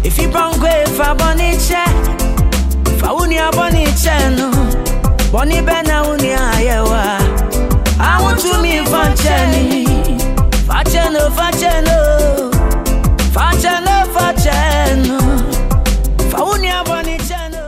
If you bangwe fa boniche, fa unia bonicheno, boni bena unia yewa. I want to me facheni, facheno, facheno, facheno, facheno, fa unia bonicheno.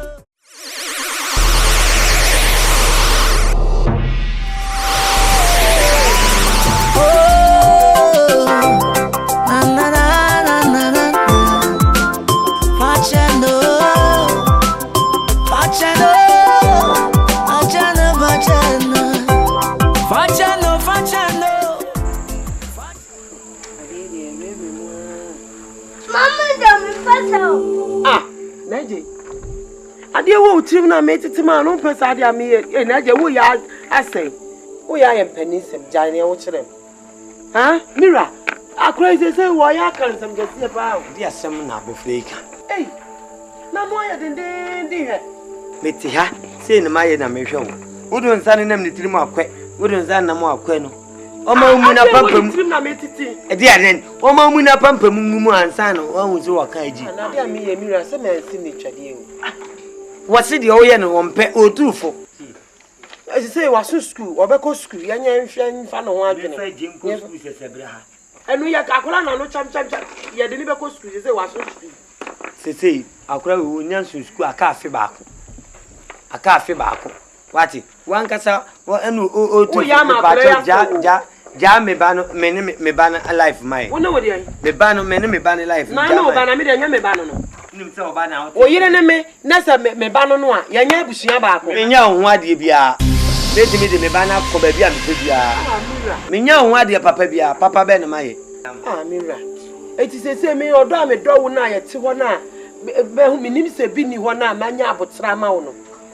Adia wo tim na metiti ma no pesa adia me na je wo ya asen wo ya yempanisem jane wo kirem ha mira akra say wo ya kansem gese pa dia sem na bofreika eh na mo ya dende di he meti ha sei na maye na mehwe wo wodun san nam ni tirim akwe wodun san na mo akwe no oma mu na pampam tim na metiti e dia nen oma mu na pampam mu ansa no wa hu zo waka ji na dia me ye mira se me nsi ni twade o wasi de oye no wompe otufo as say waso school obeko school yanya nhwe nfa no ho adwene fa jinko school sesebra ha enu ya akora na no cham ye de ni beko school say waso school sesei akora wo nyanso school aka afi baako wati wankasa wo enu otu ja me ba no me ba na life mai wo no wo de me ba no me ba na life na no ba na me de nya me ba no nim se oba na o yire ne me na se me ba no a ya nya abusua baako me nya ho ade bia leti me de me ba na ko ba bia me pe bia me nya ho ade papa bia papa be ne maye mira eti se me odo a me do wo na ye te ho na be hu me nim se bi ni ho na manya abotra ma wo no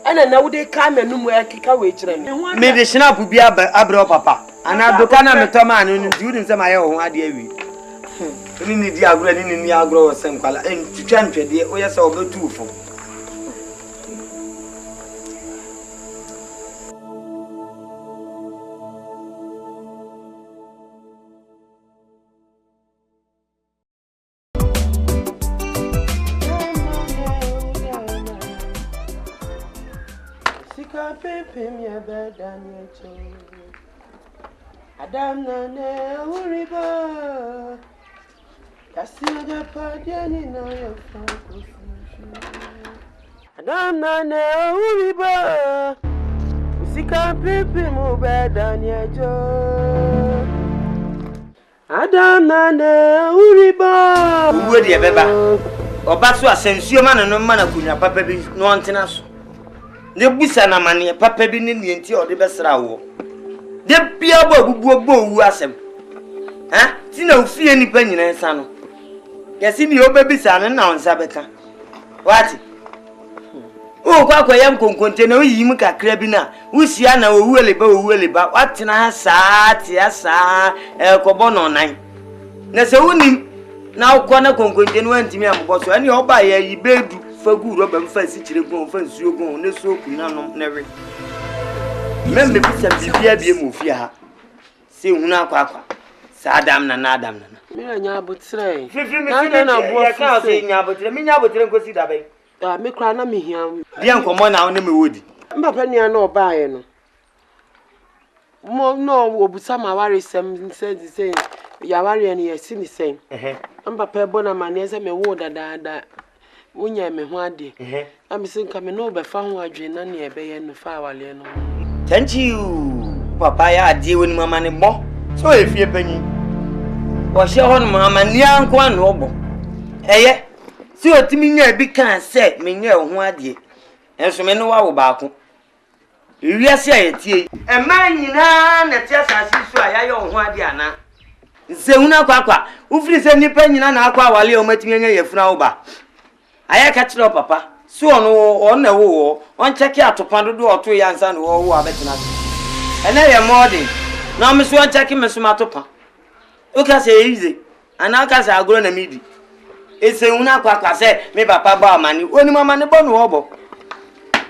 ena na wo de ka manum e keka we kire me de snap bia abro papa ana doka na me to ma no ndi nim se maye ho ade awi ni di agro ni agro sem kwala twitwa ntwede o yesa obetufo sika pempem ya bedan ya cho adam na ne uriba Kasiga padiani na ya focus. Adam na ne uriba. Sika pipi mu bedan ya jo. Adam na ne uriba. Uwe de beba. Oba so asensuo ma no ma na kunya papa bi no antena so. Ne busa na mane papa bi ne nienti o de besra wo. De bia bo bubu wu asem. Ha? Ti na ofie nipa nyina nsa no. Yesi ni obebisa na onsa beka. Wati? O kwa yam konkonte na oyim kakra bi na. Wusia na owueleba watena ha saa ti asa kobo no nan. Na se woni na ukwa na konkonte no antimi ambo so ani oba ya yibedu fagu roba mfa si kire gon fa nsuo gon ne so ku na no newe. Membe bisa bibia bie mu fie ha. Se huna akwa. Sa Adam na. Mira nya abotre. Na bo ka se nya abotre. Mi nya abotre nkosi da bai. Me kra na me hiam. Bia nkomo na wo na me wodi. Mbapa nia na obaaye no. Mo no obusa ma ware sem say ya ware ne yesi ni sem. Mbapa ebo na mane se me wo dada. Wonya me ho ade. Am se nka me no be fa ho adwe na ne ebe ye no fa awale no. Thank you. Papa ya ade woni mama ne bo. So efie panyi. O she ho no mama ni anko an obo. Eye. Si otimi nya bi kan se me nya ho ade. Enso me no wa wo baako. Ewiase ayetie. E man nyina na ti asase so ayaye ho ade ana. Nse huna kwakwa. Ufiri se nipa nyina na akwa awale o matimi nya yefuna wo ba. aya ka kire papa so on na wo on check atopa dodo oto yansa no wo abetina ene ye modern na me so on check me so matopa o ka say easy ana ka say agro na midi ese una kwa say me papa ba amani oni mama ne bo no obo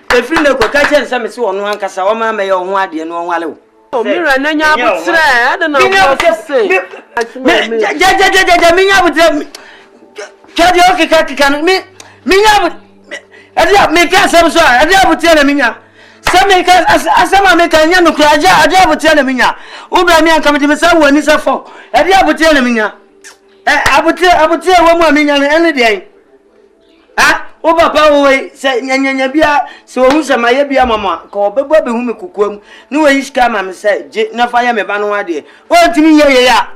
efri ne ko ka chen say me so ono ankasa o ma me ye ho ade no wale wo o mira na nya abutre ade na ko say ja minya abutre kadi o kika no minya ade me ka say so ade abutre na minya Same ka asama me ka nya no kuraja ade abutre na minya ubra mi anka me say wo ni say fo ade abutre na minya abutre wo mu minya no ene de o papa we se nyanya bia se wo hu se maye bia mama ka obebo be hu me kokoam ni we iska ma me se je na fa ya me ba no ade o ntimi ye ya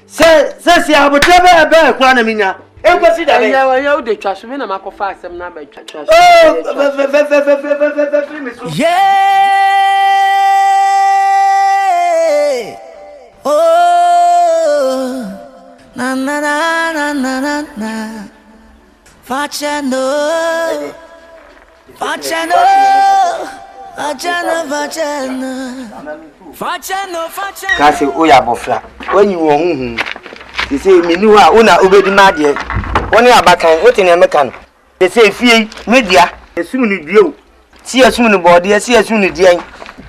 se abutre be kura na minya e kwesi da be ya o de twa so me na makofa asem na ba twa so oh na na na na na na facendo kasi oya bofra onyi wo huhu se menu a una obedi made woni abakan otene meka no se fie media esum ni dio si esum ni bode si esum ni dian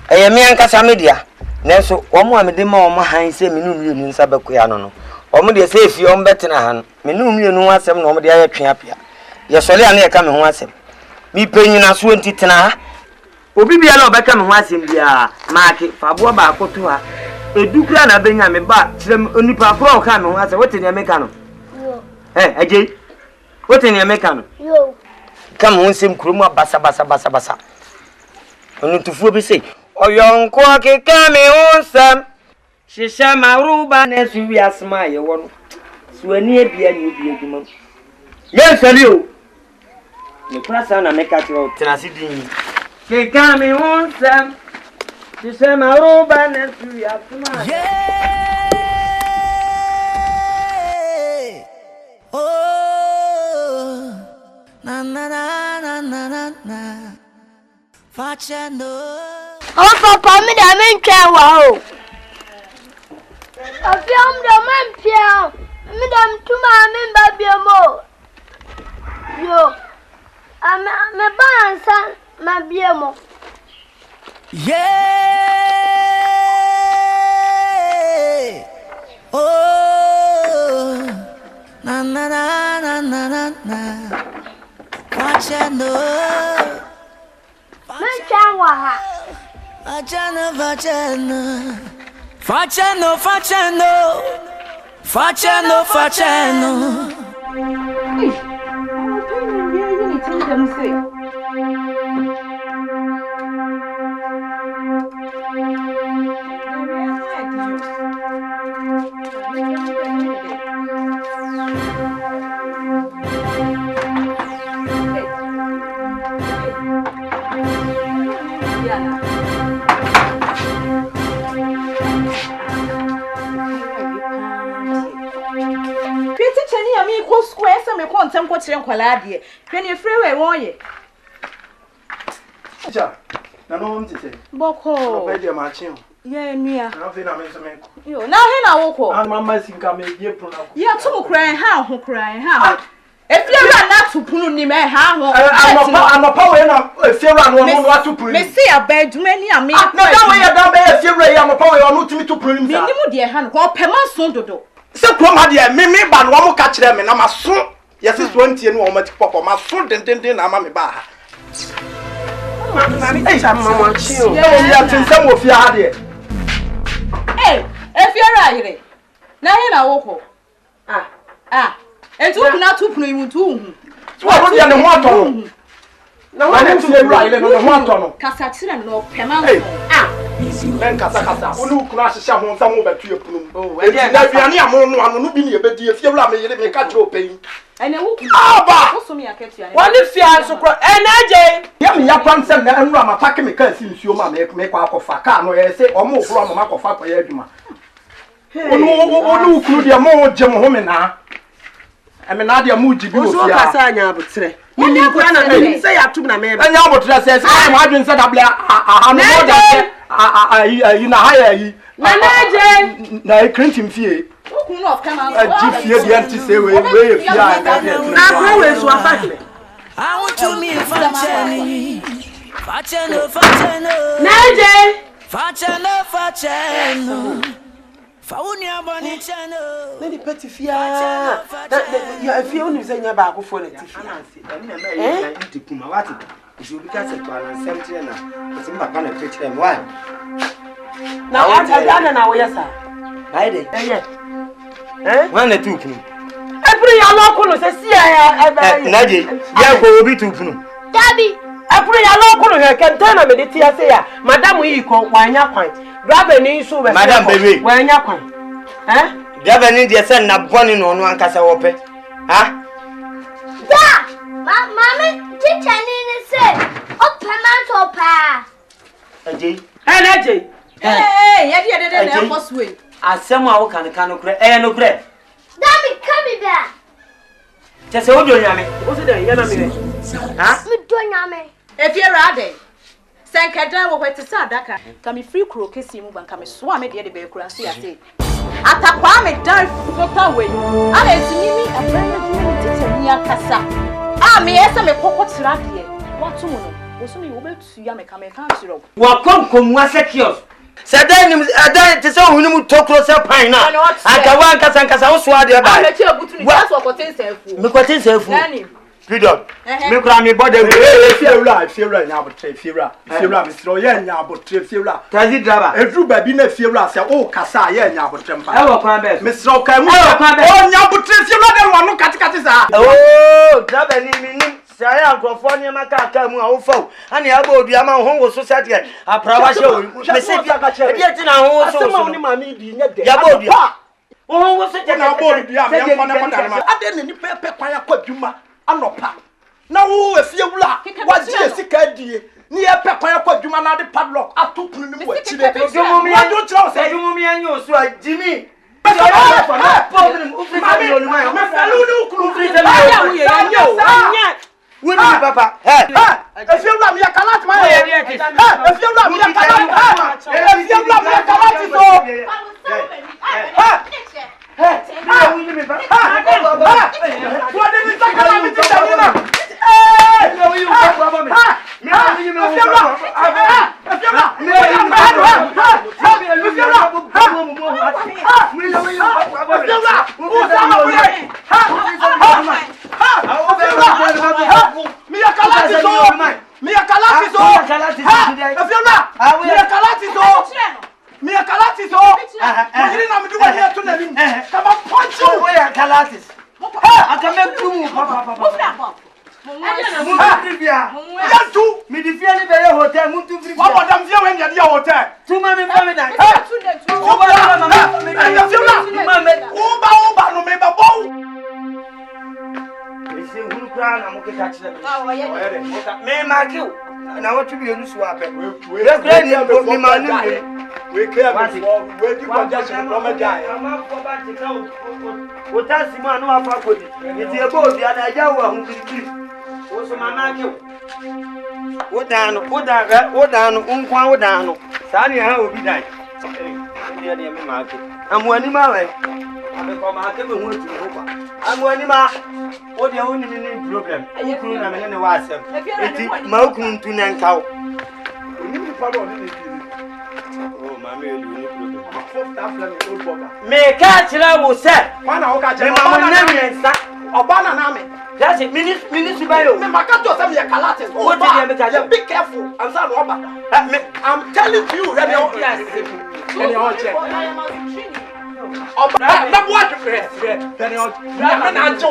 eye me ankasa media nenso omo amede ma omo han se menu mienu nsa bekoya no omo de se fie omo betena han menu mienu asem no omo de aye twe apia ye sole ane ye ka me ho asem mi penyina so ntitena obi bia na obeka me ho asem bia maaki fabo ba akoto ha edukura na benya me ba kirem onipa kro o ka me ho asem wotene emeka no yo aje wotene emeka no yo ka me ho asem kurom basa onu tufuo bi sei oyonko akeka me ho asem shisha maruba na suwi asma ye wono suani ebia ni obi eduma ye sali o le prasa na meka tiro trasidin ke kame onsam shisha maruba na suwi asma oh na na na na na na facendo oh papa me da men twa wa o afiam da man pia me dam tuma men ba biamo yo me bansa ma biamo oh na na na na na na facendo men twa wa ha facendo square some quantum quatrium qualadi. When you freeway, won't you? No, Boko, very much. yeah, near. Nothing I mean, You now, I walk. and my think I may be a pronoun. Yeah, two crying, how, who crying, how? If you run not to pull me, how? I'm a power, if you run one to pull me. See a bed, many a me. No, don't way about if you ray, I'm a power, or not to pull him. You dear hand, what Pema soon to do. So, my dear, me, but one will catch them, and I'm a son. Yes, it's 20 and 1 much pop my son, then I'm a bar. Mama chill. Yeah, some of you are there. Hey, if you're right, now I walk. And two not to put you to. What would you want to? No, I didn't say right, and I want to. Cassatira no Pema. Then Casa, who crashes some over to your plume. Oh, and yet, I'm not being a bit if you love me, let me cut your pain. And then, also me, I catch you. What if you are so and AJ? Yami Yapan said, and Ram attacking me because you make up of a car, no, I say, or more from a mark of Papa Yaduma. Oh, no, could you more Jim Homina? me na de mu jibi o so ka sa anya abotre ni kura na me say atum na me anya abotre say say ma adwen say da bla aha no mo da yi na ha ya yi na je na e krentim fie Okun no come out. a ji fie de anti say we fie a na kura we so afa I want to me Facheno. Naje. Facheno. Faunia boni channel. Nani peti fia. Ya fia oni se nya ba akofo na ti fia. Eh? Ntikuma wati. Usubi ka se to alan semtre na. Ose mbaka na picture em why? Na ada na wo yesa. Baide. Wana tukunu. Every ya lokunu se sia ya Naje, ya ko obi tukunu. Dabi. Every ya lokunu he kentana me de ti ase ya. Madam yi ko wanya kwan. Driver ni so be. Madam baby. Wanya kwan. Driver ni de sen na boni no no ankasa wo pe. Ha? Da. Mama, teacher ni say, "Open pa." Aje. Naje. Ya de na force way. Asem a wo kan no kure. No kure. Dabi, come here. Chese wo do nyame. O se de yana me. Ha? Me do nyame. Efiera de. Senkeda wo kwete sa adaka. Ka me free kro kesi mu banka me so a me de be kura so ya say. Atakwa me dan fota we. Ala etinimi abrana di teacher ni akasa. Me ese me kokotira de. Watu mu no. Wo so me wo betu ya me ka me kan chiro. Wa konkom wa sekios. Sadan ni adan te se ohunu mu tokro se pan na. Aka wa nkasa wo so ade ba. Me che obutu ni just for koten sefu. Me koten sefu. Nani? Freedom. Me kura me body fiewra nya abotre fiewra me sro ye nya abotre fiewra taxi driver edru ba bi na fiewra se o kasa ye nya abotre mpa e wo kwan be me sro kan mu o nya abotre fiewra de wanu katikati sa oh driver ni mi sai agrofo ni maka mu a wo fa ani aba odua ma ho wo so sate aprawa she o me se bi ti na ho so so ni ma mi di nya de ya ba odua wo wo so te na ba odua me mfa na mo ma ade ne ni pe kwan akwadwuma anopa na wo efiewura waji esika die ni e pe kwan akwadwuma na de padlock atopunu ni mo akire wa do tro se mu mi anyo so a Jimmy papa efiewura mi akalat ma efiewura mi akalat efiewura mi akalat me market na what be enu so ape we ma ni we care before we di congestion from a guy ama ko ba ti ka o ta si ma no afa ko di ti e bo obi ana ja wo ahun kiri o so ma market o da no nkwa o da no sa ni ha obi dai e ni me market amuani ma we abe ko market be hu etu ko kwa amuani ma o de o ni problem ukuru na me ne wa asem eti ma ukuru ntu ne nkawo oni mi pa lo ni oh mama you ni problem fourth after me old burger me ka kira wo se pana o ka me ma na me nsa obana na me that's it minister bayo me makato say me calates what did you make a be careful and say no oba I'm telling you ready on any on check na boa de frère tani on na na jo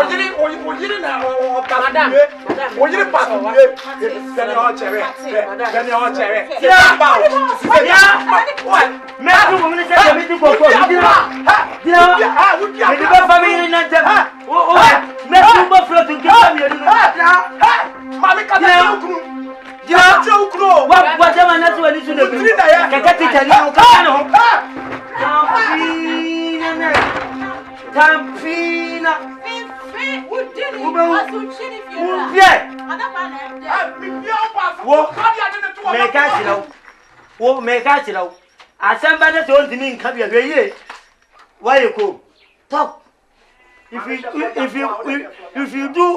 oyiri na madam oyiri pass tani on chere ya ba ya me tu mo ni se me ti ko dia me di ba family na te o me tu ba float nke family ni mami ka ta ukuru dia ukuru wa jama na so ni su ne ka ti tani o ka na ho Tampina.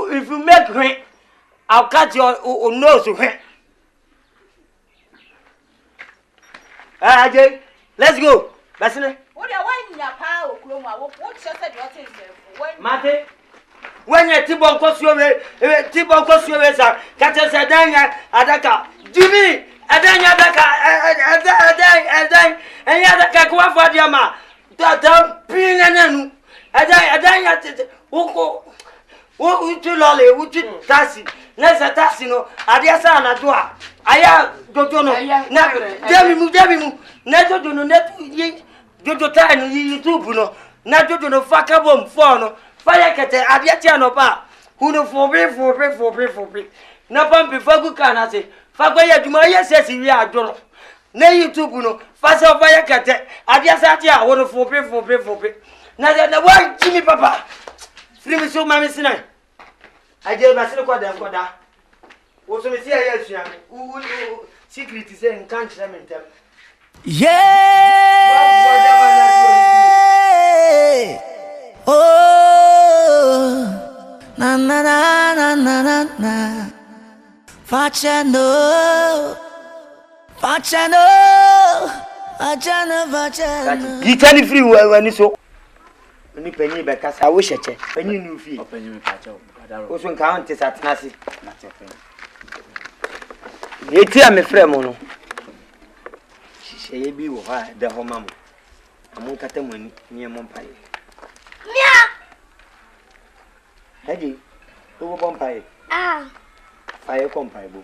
If you make rain, I'll cut your nose. Ajay, let's go. Basine. What are you your power, Kroma? What just said your things? Mate. When you tibon kosuwe, sir. Catch Adanya, Adaka. Jimmy, Adanya, Adanya, and Yadaka for Diama. That pin and Adanya, Uchi lolly, Uchi taxi, Nessa taxino, Adiasa and Adua. Aya, Gotono, Demimu, Neto to net, Jojo time, YouTube, no, Nato to no Fakabom, Fono, Firecate, Adiatiano Ba, who no for free. No pump before good can I say, Fagoya to my says we are Jono. Nay, YouTube, no, Fast of Firecate, Adiasatia, what for free. Now the one Jimmy Papa, Free so my missing. I gave myself what them got that. What's the yes, who secret is saying can't lament them. Yeah. Oh, na. Facciano. You tell free when you so. When you penny back, I wish a check. When you knew fee. Also count is at Nasi. You tell me, Fremono. She be the home mamma. I'm on Catamon near Montpellier. Eddie, over Montpellier. Fire compatible.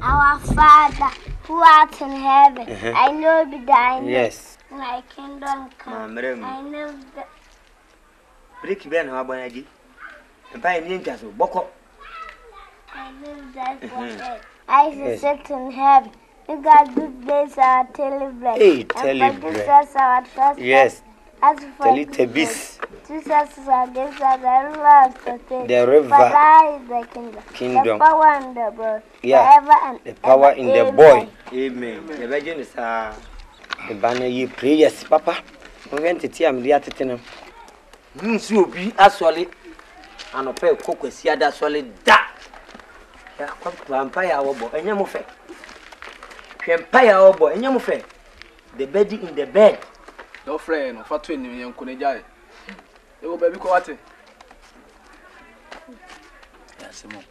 Our Father who art in heaven, I know be thine. Yes. My kingdom come. I know that. Break Ben Habanagi. And by Ninjas of Boko. I know that. I sit in heaven. You got good days our daily bread. Hey, daily bread. Yes. As for the beast. Jesus is against the river. The Father is the kingdom. The power and the blood. Yeah. Forever and the power ever. in the boy. Amen. The virgin is the banner ye pray. Yes, Papa. We went to tear me the attitude. You be as solid. And a pair of cocoa, see that solid. Da. Yeah, vampire our boy. And your muffet. Vampire our boy. And your muffet. The bed in the bed. No friend, for 20 million Kunijai. You will be quite. Yes, Simon.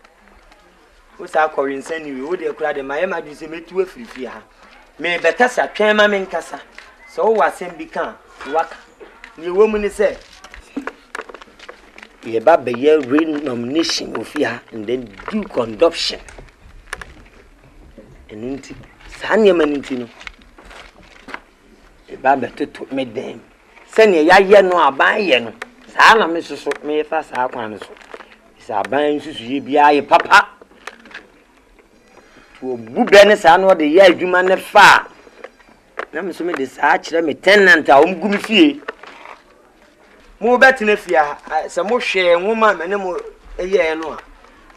What's our calling send you? Would you cry the Miami do say me to a free here? May Betassa, Chama Mencassa. So was same become work. New woman is said. You have a year real nomination of here and then do conduction. And into Sanya Manintino. The Baba to me them. Send ye no abaye. Sana Mrs. Me fast aquanis. It's a buying to be a papa. To Bubenes and the year you man far. Now, so me this arch, let me tenant a gummy fee. More better if you are some more share woman and no more a year no.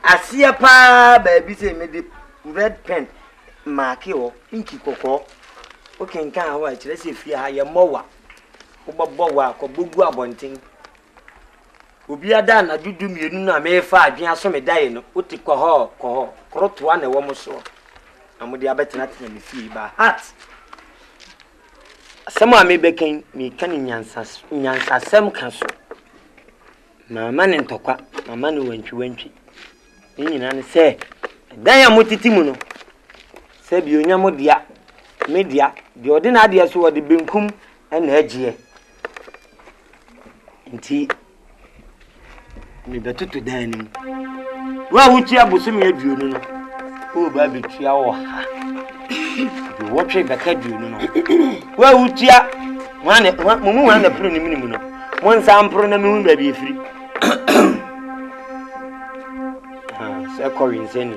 I see a pa baby say me the red pen mark you inky cocoa. Okay, can't watch. Let's see if you are your mower. Obabowa ko bugu abontin. Obi ada na dudu mienu na me fa adwen aso me dai no. Oti ko ho krotoa na wo mo so. Amudi abetena tena me fie ba. Hat. Asema me beken me kan nyansa sem kan so. Mama ne ntokwa, mama ne wantwi. Nyina ne se dan ya motiti mu no. Se bi onya modia. Media, the ordinary so what the binkum and hedge. Nti me beto to dining. Wa wuti abosom ya duonu no. O ba betua wo ha. You watch it back at duonu no. Wa wuti a mumu wan na pro ni minimu no. Mon sam pro na me hu ba bi efiri. Se ko rinzeni.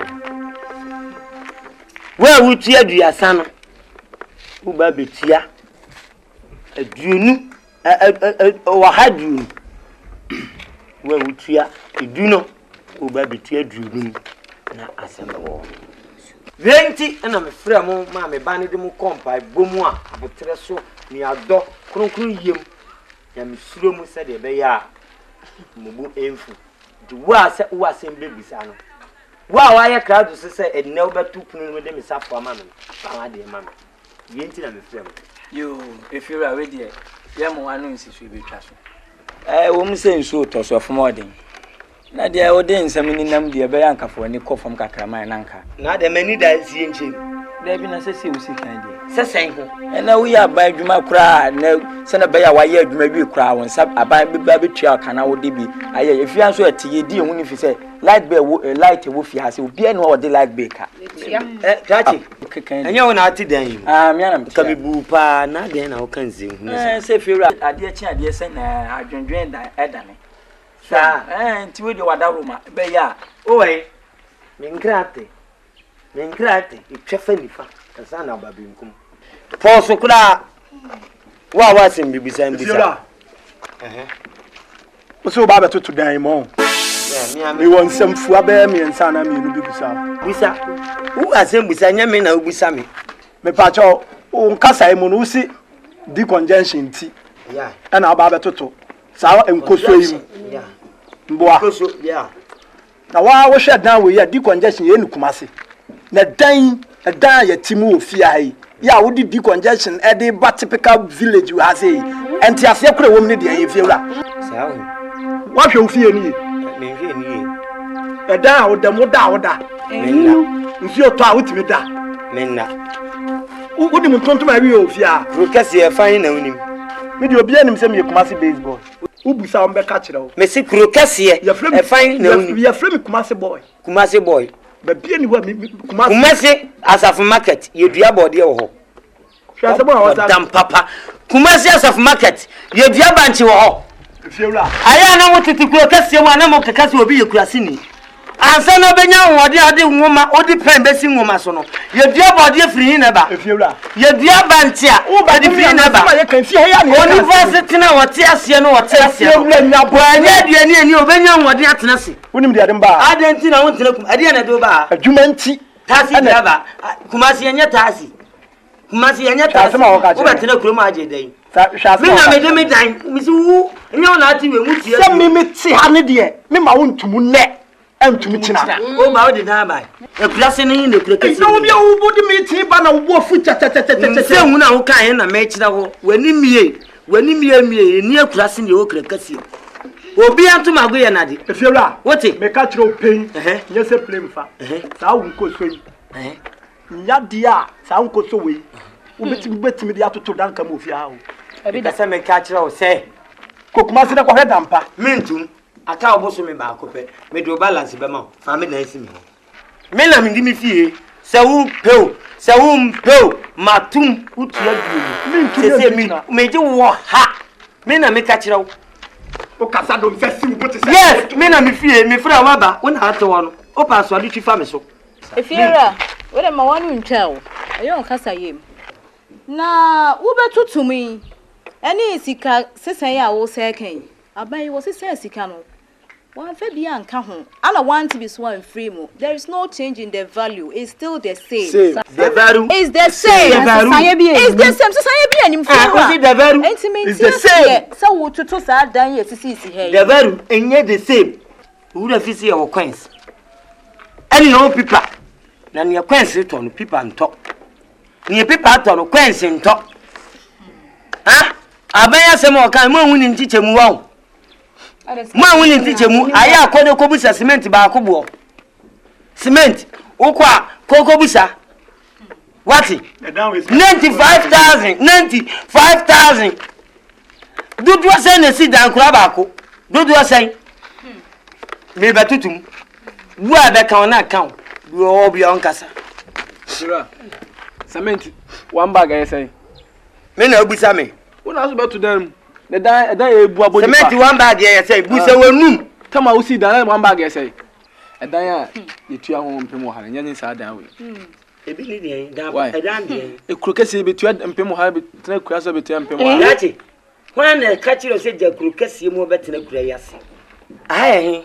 Wa wuti aduasa no. Uba betia aduonu wa hadunu wa wutua edu no oba betua durunum na asema wo Venti na me frɛ mo ma me ba ne de mo kompa bomu a abotre so ni adɔ kronkron yem ya me suro mu sɛ de be ya mubu enfu de wa sɛ wo asɛm bebisa no wa ya krado sɛ enna wo bɛtu punu no de me safo ama me ba de ma me Venti na me frɛ mo yo efira we de ya mo anu nsisu betwa so wo mu sɛ nsu to so fom odin na de o de nsam ni nam de be ya nkafo ni kofom kakraman na nka na de mani da sie nche da bi na sɛ sɛ usi kan de sɛ sɛn ho na wo ya ba adwuma kura na sɛ na be ya wa ya adwuma bi kura won sa aban bi ba betua kana wo de bi aye efia so atiye di ehun ni fi sɛ light bill wo light wo fi ha sɛ obi ene wo de light bill ka tachi anya wo na ati dan yi me anam ka bi bu pa na de na wo kan ze hu sɛ fira ade chi ade sɛ na adwendwen da edane sa nti we de wada roma be ya owe minkrate itwefa nifa kasa na babinkum poso kura wa sim bibisa mbisa Oso ba beto to dan mo me won samfu aba me nsa na me no bibisa bisa wo asem bisa nya me na ubisa me pa cho o nkasa mo no usi di conjunction ti ya na aba beto to sa enkoso yi mboa koso ya na wa wo hwe dan we ya di conjunction ye nukumase na dan ya timu ofia yi ya wo di conjunction e de ba typical village we ha say enti ase kure wo me de ye fiewra sa wa hwe ofie ni me hwe ni e dan wo da mo da wo da menna nfi oto a wotimi da menna wo di mo tonto ma wi ofia prokasi e fan na unim me di obi anim se me kumase baseball ubusa on be ka kire wo me si prokasi e fan na unim ya frame kumase boy ba bia ni wa kumase asafo market yedua bode wo ho hwase bo wa dam papa kumase asafo market yedua banchi wo ho fiewla aya na wotiti prokasi wo na mo kekasi obi yekurase ni ansa na benya wode ade nwoma odi pen besi nwoma so no yedua bode firi na ba fiewla yedua banchi a odi firi na ba university na wote ase no wote ase anya duani ani obenya wode atena se wonim de ade mba ade nti na wontena kum ade na de ba adwuma nti tasi draba kumasi yenya tasi wo betena kuro ma aje dan me na me de me dan misi wu nya na ati we mu tie se me ti ha ne de me ma wontumu ne antumi kina o ba wo de dan ba e kurase ne ne kuro kesi no bia wo bodi me ti ba na wo fu cha se hu na wo kan na me kira wo wani mie ni akurase ne wo kuro kesi obi antum agoye na de efiewra wote me ka kire open nye se play mfa sa wo nko so yi nya dia sa wo nko so we wo betimi dia toto dan ka mo fi ha wo ebi da se me ka kire wo se kokuma se na ko heda mpa mentum aka oboso me ba akopɛ me do balance be ma fa me na isi me na me ndi me fie se wo mpeo matum utua duo se me je wo ha me na me ka kire wo o kasa do mfesi wo bote se yes me na me fie me fra wa ba wona ato wo no o pa so ade twi fa me so efiera we ma wanu ntwa wo ayo kasa yem na wo betutumi eni sika sesan ya wo sekan abai wo sesan sika no one fe bia nka ho ala want to be so and free mo there is no change in the value it's still the same the value is the same is the same sesan bia nim for the value is the same so wo tutu sa dan ye sisi he the value enye the same wo da fisi e wo coins any no pipa na ne coins to no pipa nto ne pipa to no coins nto ha abaya se mo kan mo huni ntiche mu wa mo huni ntiche mu aya akode ko busa cement ba akobo cement ukwa koko busa wati 95,000 dudu ase ne si dan kura ba ko dudu ase me batutum bu abe kan na kan wo obi on kasa sira cement one bag I say me na obusa me una so beto dan the dan ebu abodi cement one bag ye say busa wanum tama usi dan one bag I say dan ya yetua ho mpem ha nya sa dan we ebi ni den dan den e krokesi betua mpem ha betena kura so betua mpem ha yati wan na ka kiro se ja krokesi mu betena kura yase Ahe.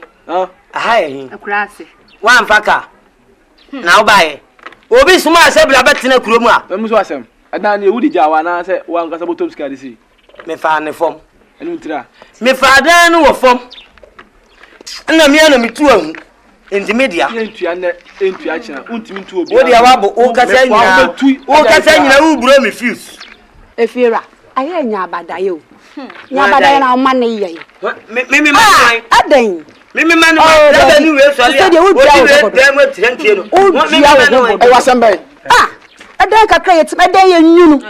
Ahe. Akurase. Wan faka. Na obaye. Obi suma asebla betina kuromu a. Memuso asem. Adan ye wudi jawa na se wan kasa botom ska de si. Me fa ne fom. Enu ntira. Me fa dan no wo fom. Na me na me tu ahu. Enti media. Ye ntua na entua kina. Untimi ntu obi. Wo dia wabo o kasa nyina. O kasa nyina wo bro me fuse. Efiera. Aye nya abadaye o. Nya abadaye na o ma ne ye. Me man. Adan. Me man no. Da ni we so le. Wo dia wo dem tiantie no. E wasembe. Adan kakra yetim adan ye nyunu.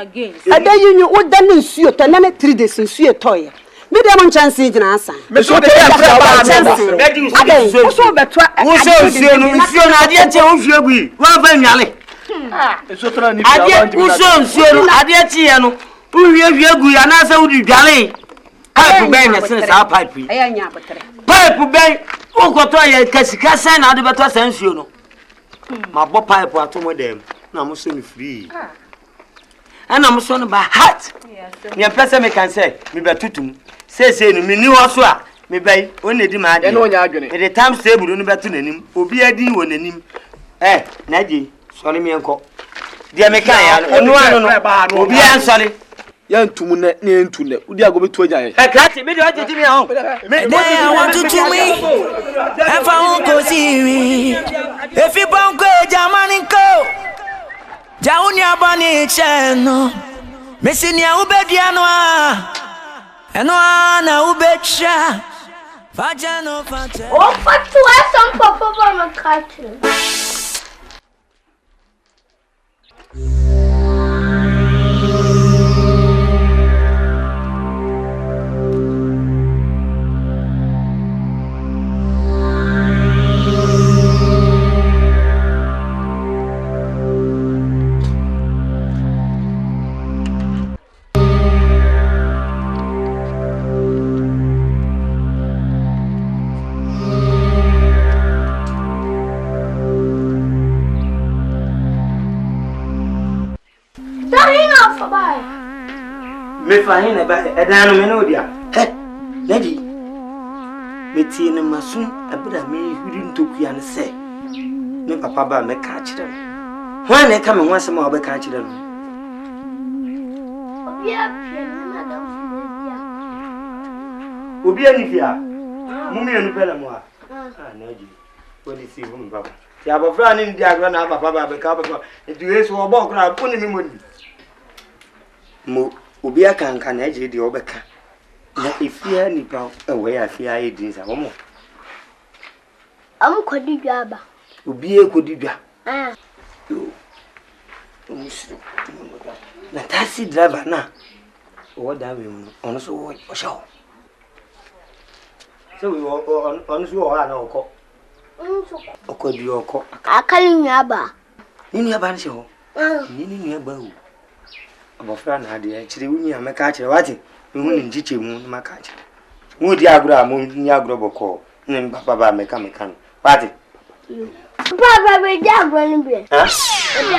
Adan ye nyu wo dan nsuo to na 3 days nsuo toye. Me dem chance gina asa. Me so de ba chance. Adan so betwa. Wo so nsuo na ade tie wo hwie gui. Wa fa nwale. Eso tra ni bia wa ndi. Wo so nsuo no ade tie no. Wo hwie gui ana sa wo di dwale. Pipe ben na sen sa pipe. Aya nya botere. Pipe ben wo koto ye kasika sen na ade beto san nsuo no. Ma bo pipe atomo dem. Na mo so ni free. Ana mo so no ba hat. Me pese me kan say me betutum. Say no me ni wo so a me bai won di ma ade. E no nya adwene. E the time table no betu nanim. Obi adi wo nanim. Na je sorry me enko. Dia me kan ya no anu no. Obi an sorry. Ya ntumu na entu na. Udi ago betu agya ye. Krati me de o titi me ho. I want to me. If I won't go see me. If you won't go Germany go. Jaunia bani cheno. Missing ya ubediano. Eno na ubecha. Fajano faja. Oh, fatu some papa ma catching. Me fahina ba edan me no dia lady me tie ne masun abira me huri ntokua ne se me papa ba me ka kire no ho na ka me ho asema obe ka kire no obi ani fia mumi anu pela mo a lady wodi si hu me papa ti abofra ni ndi agro na papa ba be ka papa edu yeso obo kra ko ni mi moni mo obi akanka na eje di obeka na efia nipa ewe ya afia edin sa womo am kodi dwaba obi ekodi dwa omusu na taxi driver na o da we mu ono so wo sha so we ono so wo ha na oko okodi oko akali nyaba ni aba nse ho ni aba o abofra na ade chire wuni ameka chire wati hu ni njiche mu na maka chire mu di agro amu ni agro boko ni papa ba meka no wati papa be di agro ni bi di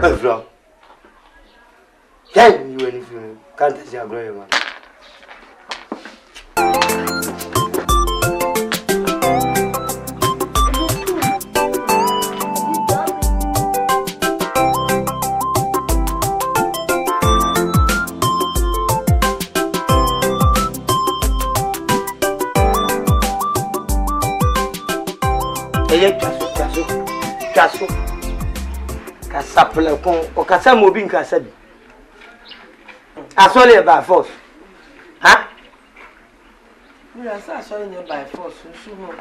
agro ya ni wani fi kan ta di agro yo Kaso kasapele kon o kasa mo bi nkasa bi asole by force ha we asa asole ne by force nsu ho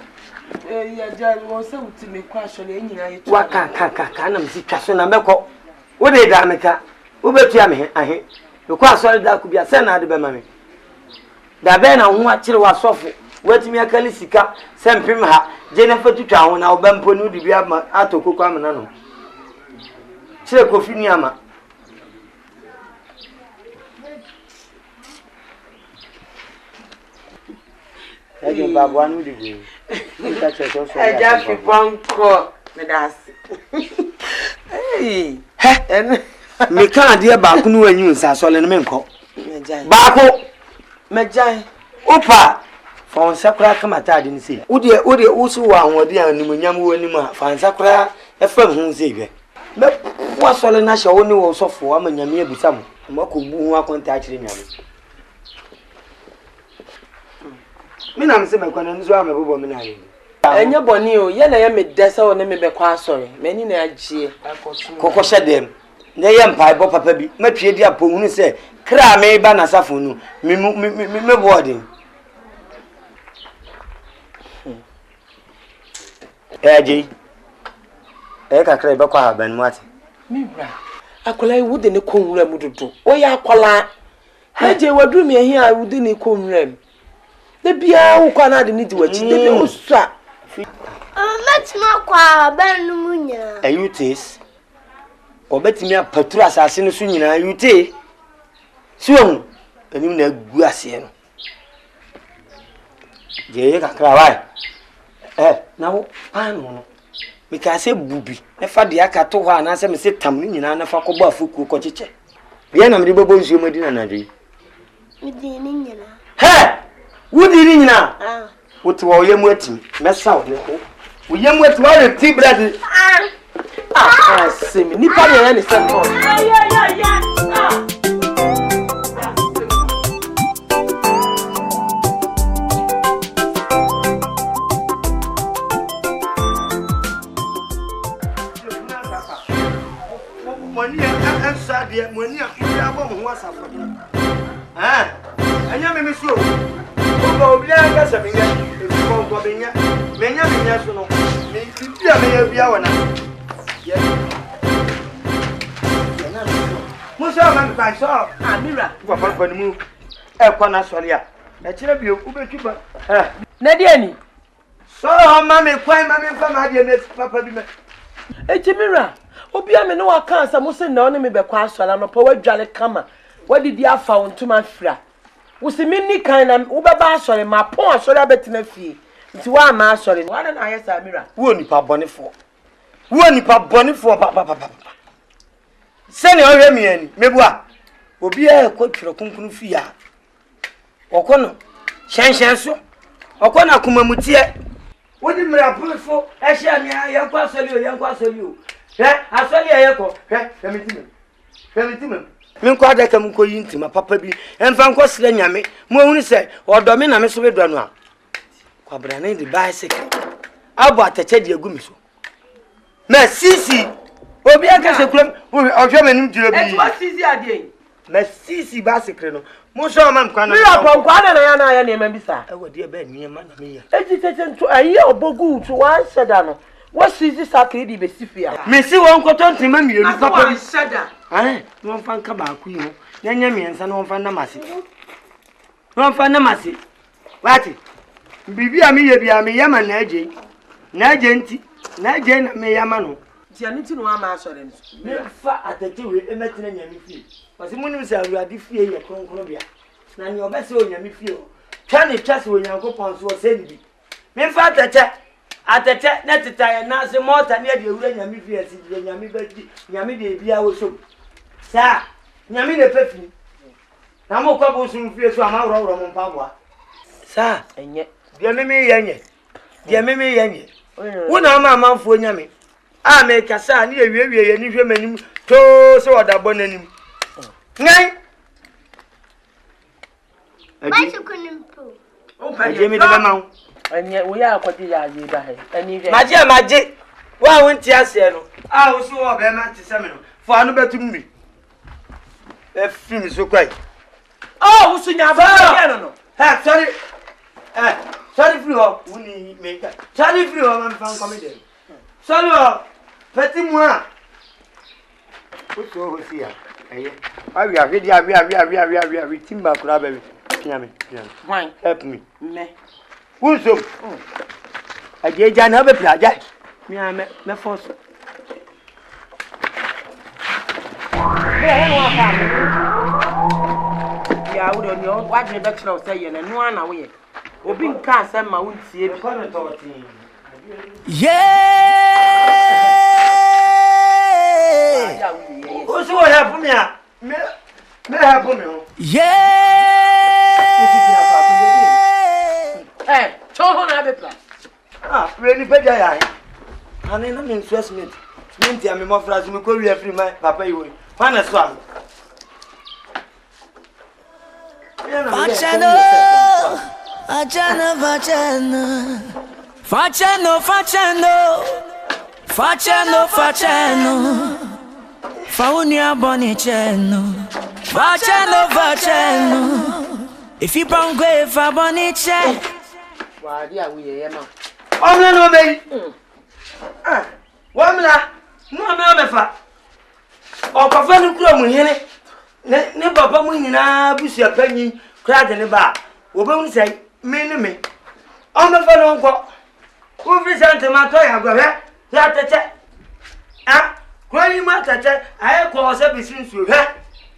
ya ja mo se uti me kwa asole enyina yetu wa ka na msi kaso na meko wo de da meka wo betu ya me ahe me kwa asole da ku bia se na ade be ma me da be na ho akire wa sofo watimi akali sika se mpem ha je na fatutwa ho na obampo ni di bia atokoko amana no chire kofi ni ama eje babu anu di bu nta cheto so eja fi bonko me das eh me kan de ba ku nu anyu nsa so le no me nko ba ko me jai opa Fon sakura kama tade ni sei. Wo de wo so wa ahode animonyam wo anim a fan sakura e fam hu sei hwe. Me wo sole na hye wo ni wo sofo amanyame abusa mo. Mako bu hu akonta akire nyame. Me na me se me kwana nzo a me bobo me na ye. Enye boni o, ye na ye me desa o ne me be kwa asore. Mani na agie. Kokko hyedem. Na ye mpai bo papa bi. Matwie di apo hunu se kra me ba na safo nu. Me boarding. Eji. Kakra be kwa haban mu ate. Me bra. Akola wude ne konwura mu dodo. O ya akola. Eje wadu me hi a wude ne konwura mu. De bia wo kwa na de ni di wachi de o sua. Metima kwa ban no munya. Ayutis. Obetimi apatru asase no so nyina ayute. Suon. Enim na agu ase no. Je kakra wai. Na wo panu no. Mika se bubi. E fa de akato ho ana se me se tam ni nyina na fa kobo afuku ko cheche. Ye na me de bobo nsuo madi na nadwe. Me di ni nyina. Wudi ni nyina. Wotu wo yemu atim. Mesa wo ne ko. Wo yemu ati wo re ti bread. Semi ni pa de ya ni se ko. Money and sadia money ya bo ho asafo. Anya me so. Ko obi an ga sabenya. E ko benya. Menya so no. Me bibia me ya bia wona. Ye. Mo so man kwa so. Mira. Ko fa ni mu. E ko na sori a. E kire bi o be twa. Na de ani. So ma me kwan ma me fa ma de me papa bi me. Mira. Obi ame no aka asa mo se na one me be kwa asora no pa wadwale kama wadidi afa wontuma afira wo se minni kan na wo beba asore ma pon asore abetina fie nti wa ma asore wa na aye sa Mira wo nipa bonefo papa se ne ohwe mi ani mebua obi e ko twiro kunkunu fie a okono hyenhyen so okona kumamutie wodi Mira pulfo e hye ami ya kwa asori o asoli ayeko femitim min kwa da kam ko yintima papa bi enfa nko sere nyame mo hunu se odo me na me so bedua no a kwa brane de bicycle abo atache de agumi so na sisi obi aka se kulam ohwe manim diro bi eto sisi ade na sisi bicycle no mo so ma nkwa na Mira pon kwa na ya na ya na bisa e wodi e ba ni ma na me ya eti tete nto aye obogu to wa sheda no what is this sakri di besifia me si won ko tontin ma mienu papa bi sheda won fa nka ba ku yi no nyanya miensa no won fa na mase wati bibi a me ye bia me yama na aje nti na aje na me yama no dia nti no ama asore no me fa atete we emetina nyame fie wasi munim se awurade fie ye kronkron bia na ni obese o nyame fie o twa ne twa se o nyankopon so o se bi me fa atete na tetaye na se mota ne de ewura nyame fie asi de nyame badi nyame de bia wo so sa nyame ne pefi na mo kwa bo sun fie so ama woro mo mpaboa sa enye de meme yenye wo na ama amanfo nyame a me kasa ne ewie ye ni hwe manim to se odabo nanim ngai Mai chukunimpu. aje me de mama enye wo ya akwati ya ye ba he ani hwe maje wa wonti ase no a wo so wo be ma tse me no fo anu betum mi e film so kwai wo so nya ba no sorry free ho woni me ka sorry free ho man fan comedy sorry ho feti mu a wo so ho sia eye awi avi timba kura baby nyame why help me me wunso aje jana be plaja mi ame me force ya wo de no wa de be kira say ye na no ana wo ye obi nka asem ma wontie bi o so help me a me help me o ni peja ya ani na me investment minti am mo fra so me ko wi free my papa yi Pana so am. Facciano, Faunia Boniceno, Facciano. If you bang away for Bonice, why are we here? No, baby. Wamla, no, no, o ko fa nu kura mu hene ne baba mu nyina busia panyi kura de ne ba wo be hu sei me ne me o me fa no nko wo fi sante ma to ya gwa ya tete ah kura yi ma tete aye ko se bi sin su he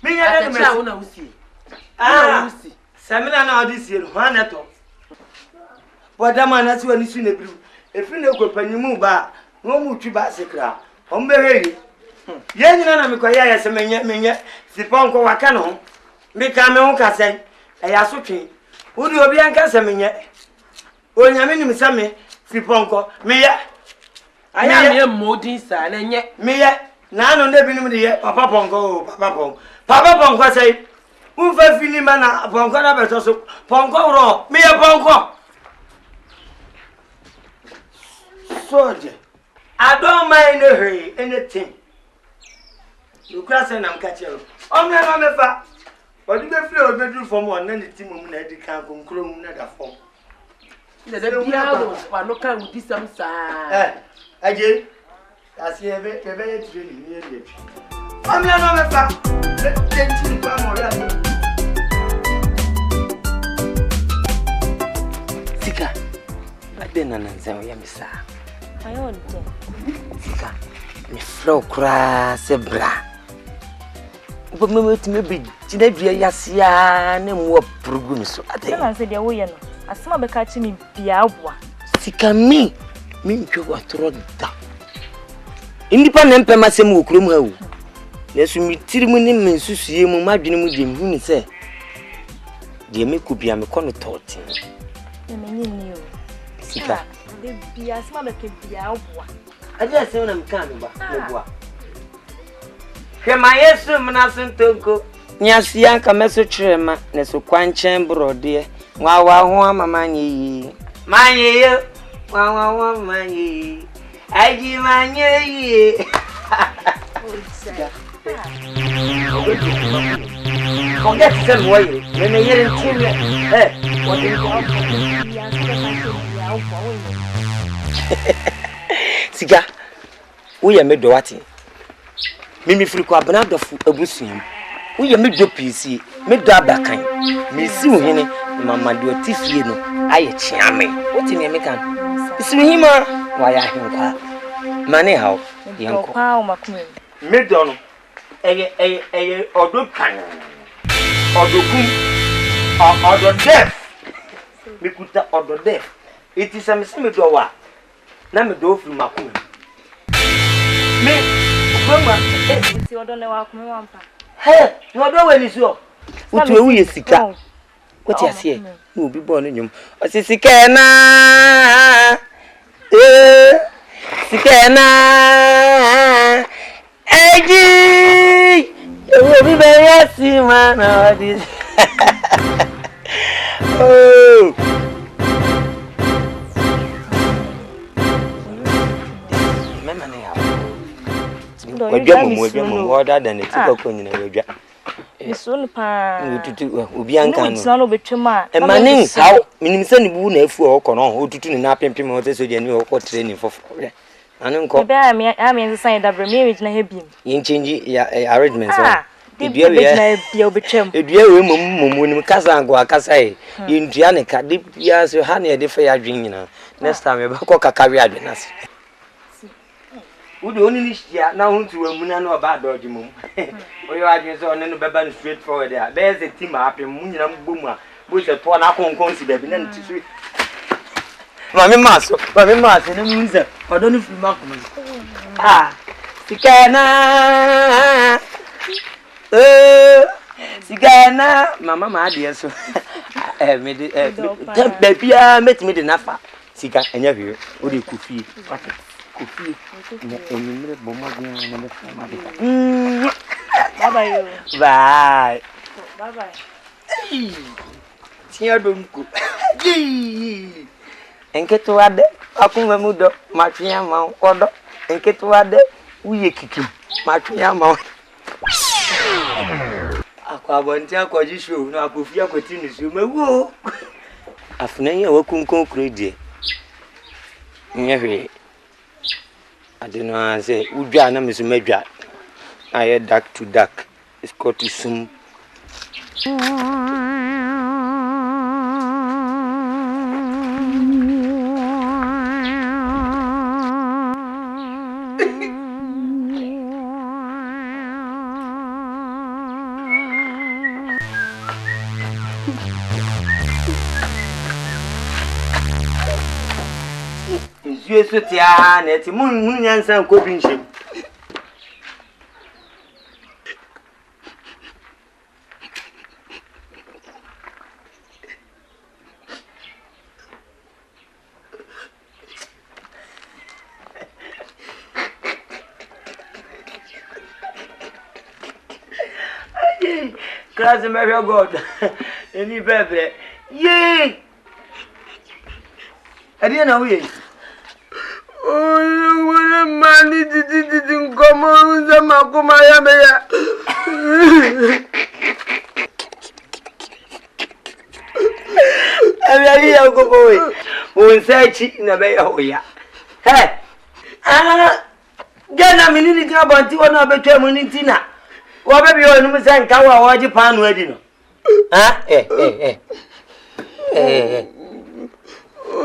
me nya ne me cha wo na usi usi samina na odi sie no ha ne to boda ma na si wani su ne biru e fi ne ko panyi mu ba no mu twi ba sekra o mbe he ye nyina na mekwa ya se menye siponko waka no me ka me ho kasen e ya so twen wodi obi anka se menye onyame nim se me siponko me ye aya me modin sa na nye me ye na no ne binim de ye papa ponko papa ponko sai un fa fini mana ponko na beto so ponko ro me ye ponko soje I don't mind anything. You cross and I'm catching. Oh, no, no, no, but you get free bedroom from one and the team of the camp on Chrome, not a phone. The piano, one look out with this some side. Again, I see a very training near the tree. Oh, no, no, no, let's take more. Sika, I didn't answer your missa. I own Sika, me flow crass a bra. But me be Ginevia Yasia, no more programs. So I said, "You're way, I saw me catching me Piawa. Sika me you were thrown down. Independent Pemasemu Krum. Yes, we Tirimuni means to see him, my dream with him, who say, dear me could be a corner thought. Sika, be as mamma can be out. I just say I'm coming back. Kema Yesu mnasin tonko nyasia ka mesotrema ne so kwanchen brode wa ho amamanye manye wa manye aji manye Forget them way when they hear him what Siga we me do what Mimi free kwa banado fu abusuam. Wo ye medwo PC, medwo abakan. Me si wo hene, mama de otifie no aye chiame. Woti me meka. Isi hima wa ya henkwa. Mane hawo yenko. Pa o makum. Medwo no eye odokan. Odokum. Odo def. Mekuta odo def. Iti same se medwo wa. Na medwo fu makum. Me Mama, you don't know what I'm saying. Hey, you don't know when it's your. What will we see? What you say? You be born in you. What is Sikena? Sikena. Eddie, you will be very happy, man. Oh. Other than the typical in a soon pa obi anka no e manin how minim se ne bu na afu o kono o tutu ne na pempem o so je ne o ko training for anu nko be am yen sign da bre me na hebim yin change ya arrangements edua we na bia obetwam edua we momu nim kasa ango akasa e yindua ne ka de bia so ha na e de fa ya dwen nyina next time e ba ko kakawe adwen ase Would only share now to a moon and about dodgy mum. Or you are just on any baby straight forward there. There's a team up in Munam Boomer, which a poor Nakon consider then to sweet. Mammy Master, and a loser, but don't if you mock me. Ah, Sikana, Sikana, Mamma, my dear, so baby, met me enough. Sika enya hwe o de kofi kofi na enimre bomo gyan na me fa ma de Bye bye. bye Bye bye. tia domko enketo ade akuma mu do matwea ma odo enketo ade uye kiki matwea ma akwa bonti akwaji show na akofi akwati ni show mawo afuna yin wakunkon kredie nyehwe adeno say udwa na mesu madwa aye dark to dark it's got to sum Yesu tia na ti mun nyansan ko binche Class me God any bebe ye adi na we mani titi ngomo unza makoma ya meya Abi ya gogo we unsachi na meya hoya he gana minini tina banti wona betwa mu nitina wo be bi onu mse nka wa waji panu adi no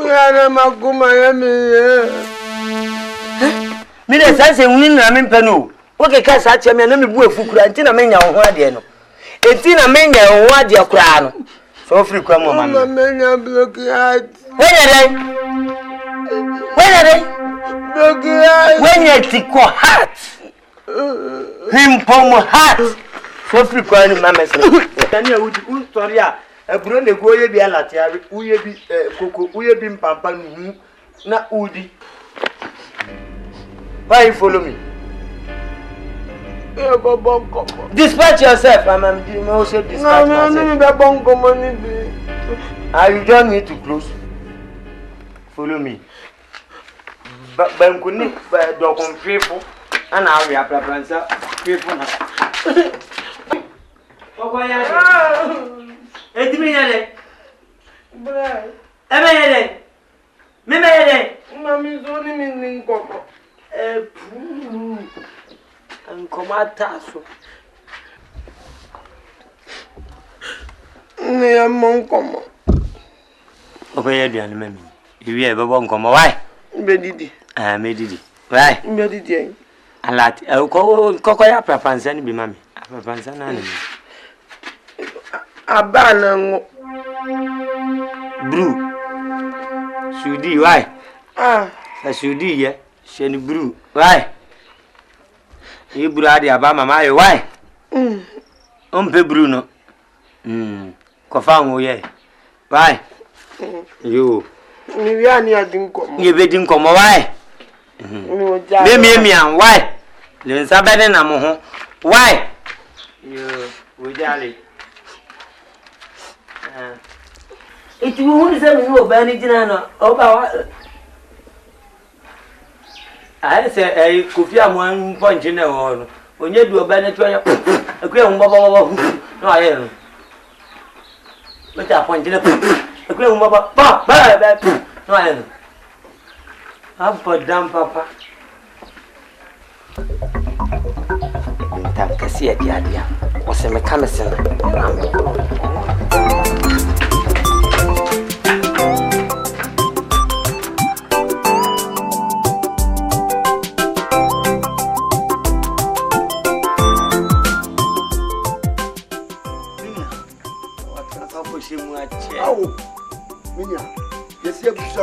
Uyana makoma ya meya mi de sanse wuni na me mpano wo ke ka sa tia me na me bu afukura nti na menya wo ho ade no enti na menya wo ho ade akura no so free kwa mo mama menya block heart when tiko heart him pom heart so free kwa ni mama se tani awudi story a aburo ne go ye bi alatia uye bi koko uye bi mpampa nu na udi. Why you follow me? Dispatch yourself. I'm also dispatch myself. You don't need to close. Follow me. But Bankuni, Docon people, and now we are Prapansa people. And come out tasso. Ne mon como. Obey the enemy. You ever won't come away. Bedidi. Medidi. Why? Bedidi. A lot. I'll call Cocoya Prapansan be mammy. Prapansan. A banner. Brew. Sudi, why? Sudi, yeah. Shen brew. Why? You brady about my why? Umpe Bruno. Confirm, ye. Why? You. You didn't come away. Me, why? Then somebody na why? You would jolly. It won't say you Benny Dinano over. I say a Kufia 1 point in a hall. When you do a Benny, a great bubble. No, I am. But I point in a great bubble. No, I am. I'll put down, Papa. Tanka see a idea. Was a mechanism.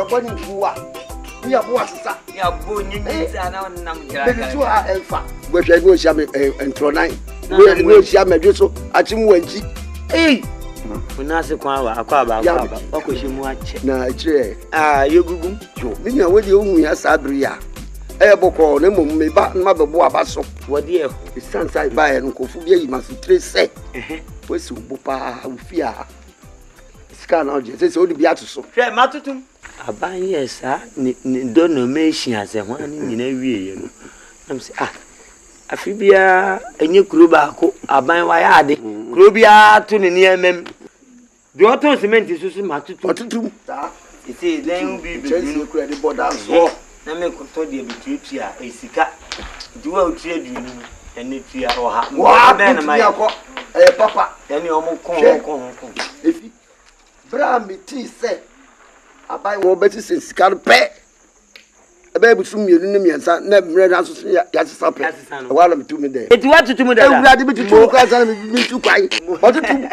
Bani buwa ya buwa sisa ya bu nyinyi sana wonnam jira be tu ha enfa gwe hwe go sia me entro 9 we sia me dwe so ati mu wanji Unase kwa wa akwa ba okohyimu ache. Na kire. Yegugum. Jo, me nya we de ohun ya sabri ya. Boko na mum me ba ma bebo abaso. Wode e ho. Sansa ba e no kofu bi yi maso 3 se. Wesi ubo pa ufi a. Ska na oje se odi bi atoso. Hwe matutum. Aban yesa ni donation ase ho ani nyina wie ye no. Am se afi bia enye kuro ba ko aban wa ya ade. Kuro bia to ne niamem. De oton cement susu matutum. Matutum. Iti den bi Chelsea kura de border so. Na me ko to de betuatua esika. Diwa otua duenu ene tua oha. Wa be na mai. Papa. Ene omo kon. Efi. Bra mi ti se. Abai wo beti se sika pe. Ebe bu sum mienu ne miensa na mre na so ya sisa pe. Wala mi tu mi de. Eti wa tutu mu da. Ewura de bitu tu kwa sana mi tu kwai. Otutu.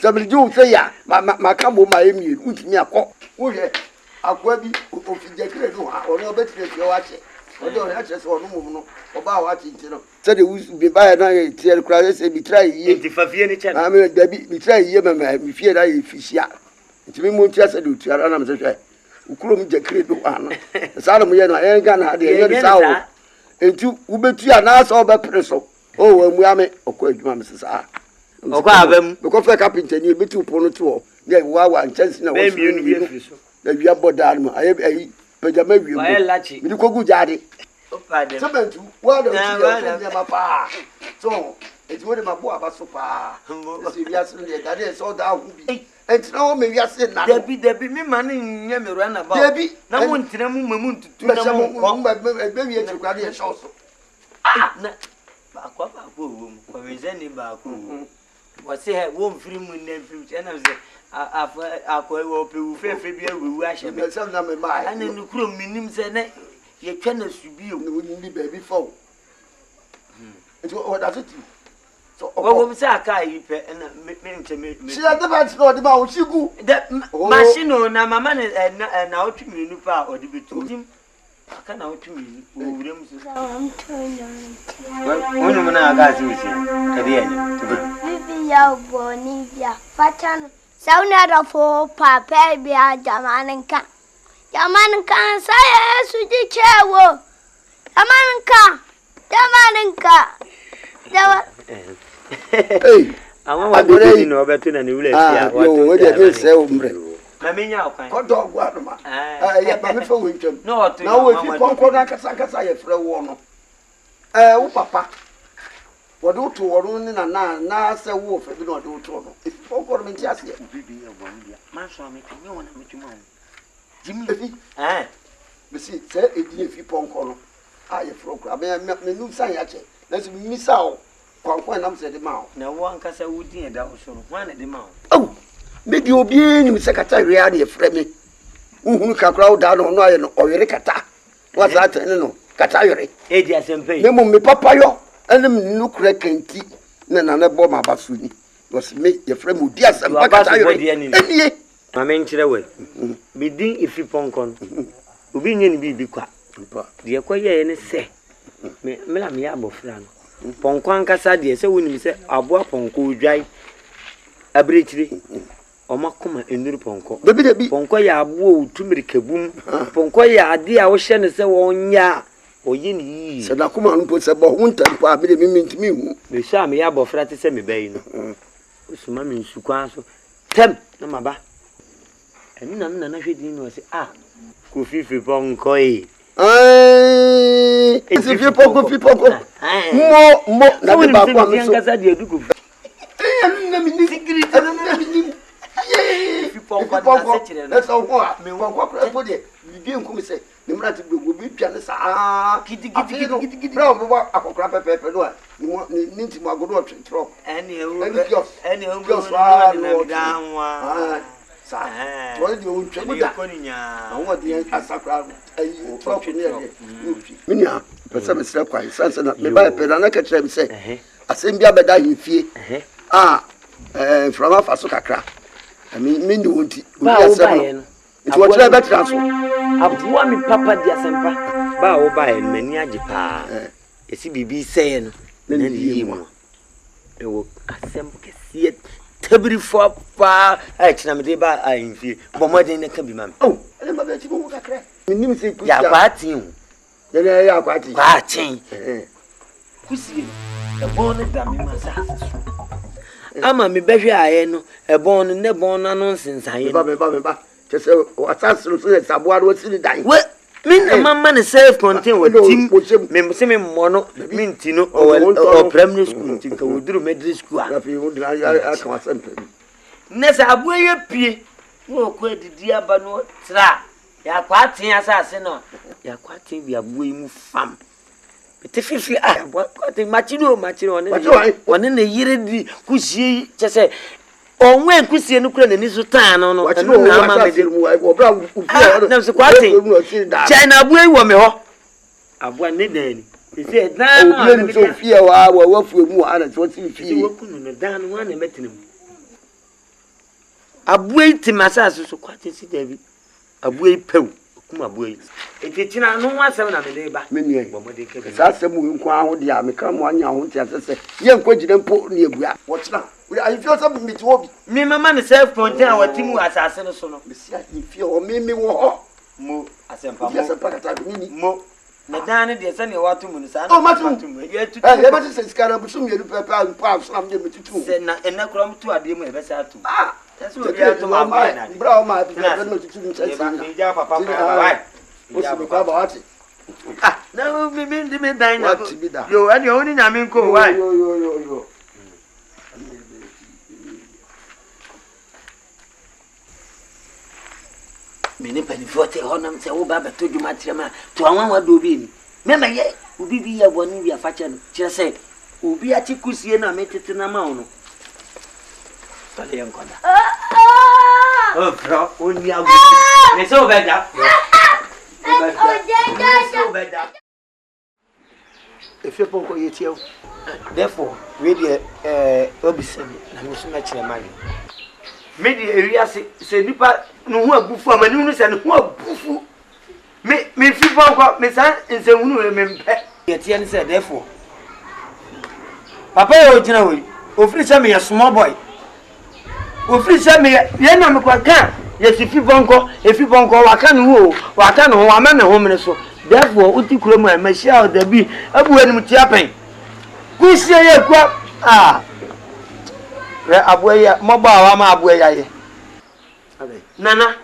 Sabili ju se ya ma kambo ma emi utimi akọ. Wo ye akwa bi ofije kire do ha oni obetire je wa che. Odo ya che so onu mum no. Oba wa che ntino. Se de bi ba na ye tie kura se bi try ye. Enti fafie ni che. Me da bi try ye mi fie da ye fisia. Ntimi mo tia se de utua na me se hwe. Ukuro mi je kire do ha no. Sa na mo ye no en ga na de ye sa wo. Enti ubetua na so obepre so. O wa mu ame okọ adwuma me sesa. Okọ abam. Because for carpenter ni betu pono to. Ye wa chance na wo. Be mi no bi so. Na wia boda no ayi pajama wie Wa lachi. Mi ko gu jade. Opa de. Sebentu wa da ti ya ma pa. So, eti wo de ma bo abaso pa. Se wia so de da de so da hu bi. Enti na wo me wia se na. Debi mi ma ne nya me run about. Debi. Na mo ntina mu mamu ntutu na mo ko. Be wie ti kwa de so so. Na ba kwa wo mu. Ko reason ba ko. Wasi he wo mfiri mu na mfiri na ze akwa wo pe wo fefe bia wewu ahye me. Some na me mai. Ana nukuro minim se ne ye twa na subi o. No ni baby fo. Eti o da so ti. So wo mo se aka yi pe na me nche me. Si da ba ti no de ba o shigu. Machine o na mama na otumi nu pa o de betu. Aka na otumi o wure mu so. Wonu mo na aka si o si. Kade ya ni. Bibi ya boni bia fatan. Sauna da fo papa bia jamanin kan. Jamanin kan sai su ji cewo. Jamanin ka. Hey. Awon wa bi ni obetu na ni wule fia. Yo, we dey say umre. Na menya okwan. Ko dog wa no ma. Ya ba me fa we ntwam. No otu. Na we fi konko na kasa ye frɛ wo no. Wo papa. Wo do to wo ni na se wo fa bi no do to no. If konko no menti ase. Bibi ya bonu ya. Ma so me tumi wona me tuma. Jimi. Me si se edi fi konko no. Ye frɔ kra. Me nu san ya che. Na so mi sa o. Konko na mse de ma o. Na wo ankasa wudi e da wo so no. Ho na de ma o. Oh. Me di obi ni me sekata ria de frɛ me. Uhunu kakra wo da no no aye no oyere kata. Wa za ta no kata yore. Edi asempe. Me me papa yo enem nu kura kanti na bo ma basu ni. Was me ye frɛ me odi asem kata yore. Enie. Ma me nkyere we. Bidin ifi ponkon. Obi nye ni bibi kwa. De ekoye ne se. Me la me abofra no. Ponkon ankasa de se woni se aboa ponko odwai. Abrechire. Omakoma enuru ponko. Debi. Ponko ya aboa otumiri kabum. Ponko ya ade a wo hye ne se wonya. Oye ni yi. Se na kuma no po se bo hunta po a me me ntimi hu. Me sha me ya bofra te se me bayi no. Osuma me nsukwan so. Tem na maba. Eni na me na hwedi ni o se ko fifi ponko yi. Esi fi ponko. Mo na be ba kwa me so. Ngasa de eduku. Na me ni secret na me ni. Fi ponko na se kire no. Esa ho a me ponko kwa po de bibi nkum se. Ni mra ti gbegbo bi twa ne sa gidi bra mo ba akokra pepepe do a ni nti mo agodo otwetro eni e wo na danwa sa to di o twa buda awon de asakra ayi otwetro ne ye minia pesa me sira kwai sansa na me ba pe na ka kire me se asem bia beda himfie from afa so kakra me ndi wonti ba wo ba ye no nti wo tira betra so abuwa mi papa di asempa ba wo ba ye mani age pa esi bibi sey no na ni yimo e wo asem kesiet tabiri fo pa ai tina me de ba ai mfie bo modern ne ka bi mam oh ele ma be ti mo kakra minim se kusi ya kwatin ye ne ya kwatin kusi e bon ne da me masasa ama me behwe aye no e bon ne bon na no nsensan ye me ba chese o asasro so ne saboa ro si dan we min mama ne self contain with team me se me mono min tino o primary school tin ka woduru middle school a fi wo dira ya ka wasempe nesa aboye pie wo ko didi aba no tra ya kwatin asase no ya kwatin bi aboye mu fam bete fifi a kwatin machiro one ne yire di kusie chese onwe kusie no kura nani so tan no na ma me de wo bra ufie na se kwatin China aboye wo me ho aboa ne dan ni se dan no so fie wa wafu mu ana so si fie wo kunu no dan no na metinam aboye timasase so kwatin si David aboye pew kuma aboye etitina no wasem na me de ba menue sa semu nko aho de a me ka mo anya ho tia sese ye nko gina mpo ne ebua wo tira I feel some me to obi me mama ne self contain watimu asase no so no me sia I feel o me wo ho mo asempa mo pakata ni mo na dan ne de se ne watu mu sa na matu ye tutu ye ba se skara bu sum ye du pepa pa so am de me tutu se na ena krom tu ade mu e be sa tu eso obi ato ma na bra o ma bi na no tutu ni se ni ja papa pa wai o se ko ba wati na me dan na yo ani o ni nyame nko wai yo mene panifote honam se wo baba to djuma tirema to anwan wa do bi ni mema ye obi bi ye boni bi afache no kire se obi a chikusie na metete na ma ono tale yankoda oh bro oni agu me so beda if you pon ye tie therefore we dey obi se na me so na kire ma me di area se nipa no hu abufu amani hu se no hu abufu me fi bonko me san nsehunu me mpe yetie ne se therefore papa yo gina we ofiri se me small boy ofiri se me ye na me kwaka ye si fi bonko e fi bonko waka no hu waka no ho ama me ho me so therefore uti kuro mu ma shia da bi abu enu ti apen kusie ye kwa aboya moba wa ma aboya ye nana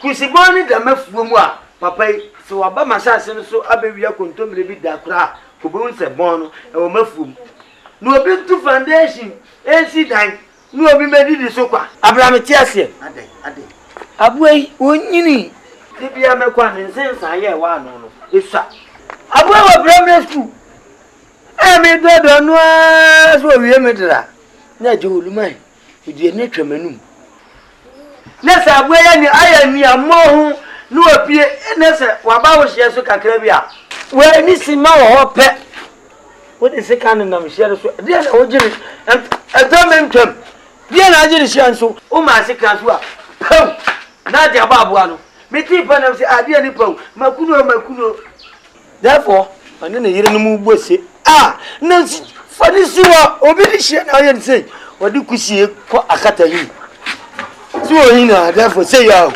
kusiboni da mafuo mu a papa so waba masase no so abewia kontomre bi da kura ko bo nse bon no e wo mafuo no obi tu foundation ensi dan no obi medidi so kwa abraham tiasie ade aboy onyini de bia mekwa ne nsensa ye wa no no esa aboy wa primary school me dodo no so wie medra na je olumai odi ene twamanum nesa aboya ni aya ni amohu no opie nesa waba wo hye so kakra bi a we ni sima wo ho pe wo de se kan na mhye so de na wo gire atomentwam de na gire hye so o ma se kan so a pau na de ababu ano meti pa na se ade ni pau makuno therefore ane na yire no mu gbose na fani siwa obi ni hye na ye say wodi kusie ko akata yi so hina therefore say ya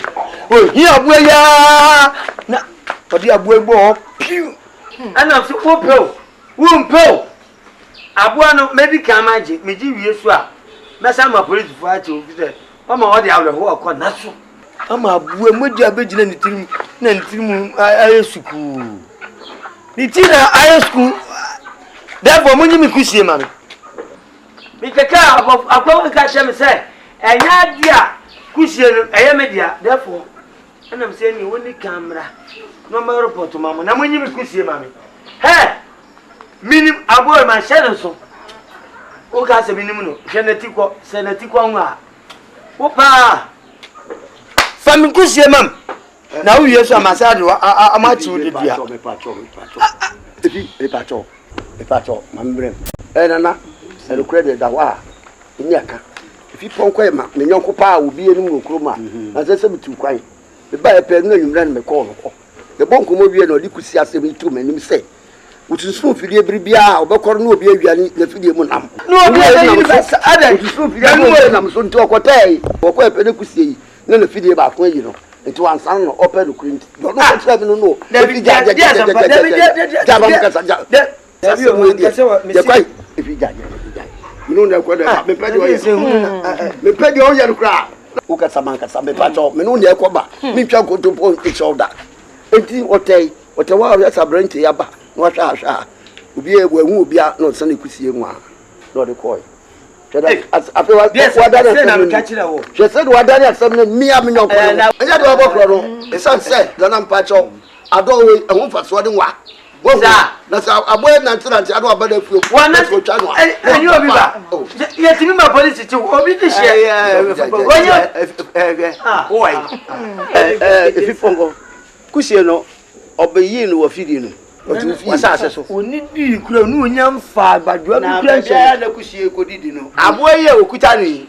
hi abuya na wodi abuya gbo piu ana so wo mpel abuya no medical maji meji wie so a mesa ma police fo ache officer mama wodi awre ho akọ na so ama abuya modi abegina ni tirim na ntirim aye suku ni tina aye school therefore munyi mi kusie ma mi keka akwa ka hye me say enya dia kusie no eye media therefore anam say ni woni camera no ma report mama na munyi mi kusie ma me he minim aboy ma share so o ka se minim no senati ko nwa wo pa fami kusie mam na wo yesu amasade amachi wo de dia epacho mambrem nana e credit da wa nyaka fi ponko e ma me nyonko pa obi enu okro ma na se bitu kwan be ba e pe no nwumra no me call no e bonko mo wie no di kusi asem itu manim se utusu fidie bibia obekor no obi awiane na fidie mu nam no obi ada utusu fidie mu nam so nti okotai okọ epene kusie na fidie ba ko yi no nti wansan no open no print no no try me no David ja no na ko da me pedi o ye kra o ka saman ka sabe pacho me no na ko ba me twa ko to pon e shoulder enti otewa o ya sabrante ya ba no hwa hwa obi e wu obi a no san ekusie mu a no de koi cheda afi wa dani na me ka kire wo je said wa dani asem na mi am nyo ko enya de obo kro no e san se da na pacho ado we e won fa so de wa na sa aboy na ntirante ado abada fuo wana ko twa no ani obi ba ye timi ma police ti obi ti share onye oi if fongo kusie no obeyi no wafidi no wasa aseso oni di kura no onya mfa agbadua bi kura nche na kusie ko didi no aboy ye okuta ni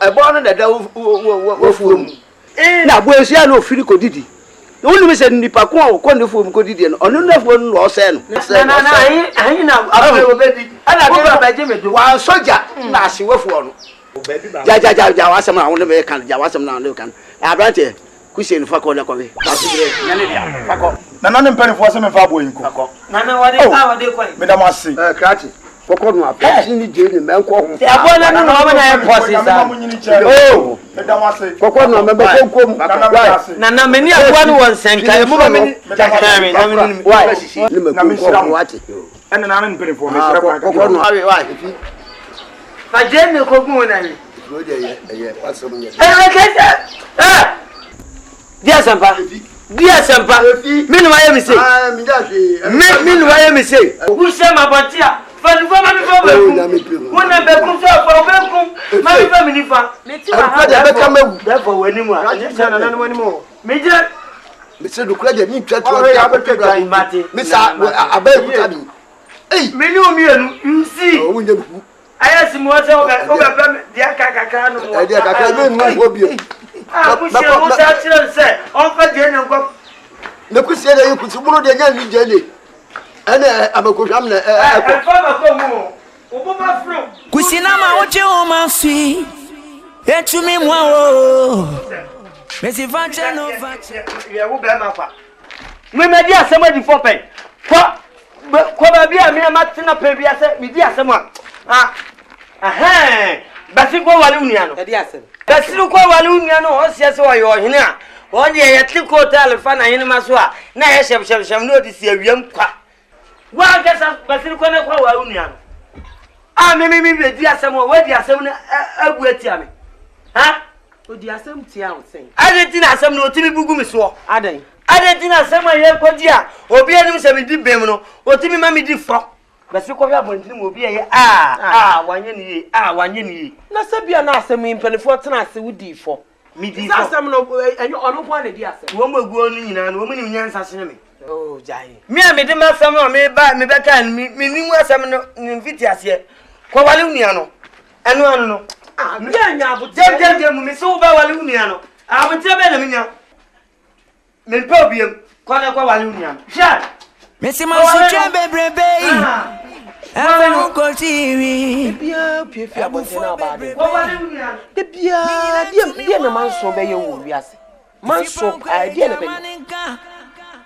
ebo no dada wo fuo mu na aboy sia no ofiri ko didi wonu me se nipa ko ko ne fuo ko didi no onu na fuo no o se no na ayi na aboy obedi ana ko ba je medo wa soja na ase wo fuo no ja wasem na wonu me kan ja wasem na wonu kan abrante kusie no fa ko na ko be na ne dia fa ko na ne mpani fo se me fa boy nko na wade kwai me da masi krati koko no apesi ni je ni men ko ho abo na no ma na e posi sa oh me da masi koko no me be konkom na meni abo no won senka mu ba meni takame na meni why ni me konkom wati ana na ne mpani fo me sira kwa koko no why fa je me kogun na ni no de ye waso me dia sampa minu wa ye mi se mi da se minu wa ye mi se ku se ma bontia fa ni fa ma mi fa wona be ku so fa be ku ma mi fa mi ni fa mi ti wa ha be ka mewu da fa wani mu a ni sa na na wani mu mi je mi se do kura je ni twa mi sa abai ku tabi mi ni o mi enu you see o wunje ku aya si mo se o ga dia kakaka no mo dia kakaka me nu ho bio ku se mo sa chire se on fa je ne ngop ne ku se de ku su buru de nya ni je le ana amakohwam na fa ba ko mu o bo ba fro kusina ma oje o ma sui etumi mwa o mesi vanche no vanche ye wo be ma kwa me di asem adi fo pen ko ba bia me ma tena pe bia se me di asem basi ko wale unia no di asem basi ko wale unia no o sia se wa yo hene a o de ye tiko hotel fa na hene ma so a na ye sheb no di si awiam kwa wa gasa basi ko na kwa wale unia no me be di asem o we di asem na abu atia me o di asem tia o sen adeti na asem no otimi bugu mi so adan adeti na asem ye kodi a obi anim se me di bem no otimi ma me di fo basi ko bia bonti mo obi ye wanye ni na sabia na asem impenefo tena ase wudi fo mi di fo asem no enyo ono po na di asem wo maguo no nyina no wo mini nyansa sene me oh jai mi a me de ma asem no me ba me be kan mi ni mu asem no ni fiti ase ko wale unia no eno no mi anya abu je mu mi so ba wale unia no abu te be na mi nya me pe obiem ko na ko wale unia no sha mesi ma su chembe brebe efe unko tiri bia piefi abonte na ba de ko wale unia no de bia na manso be ye wo wiase manso idea na be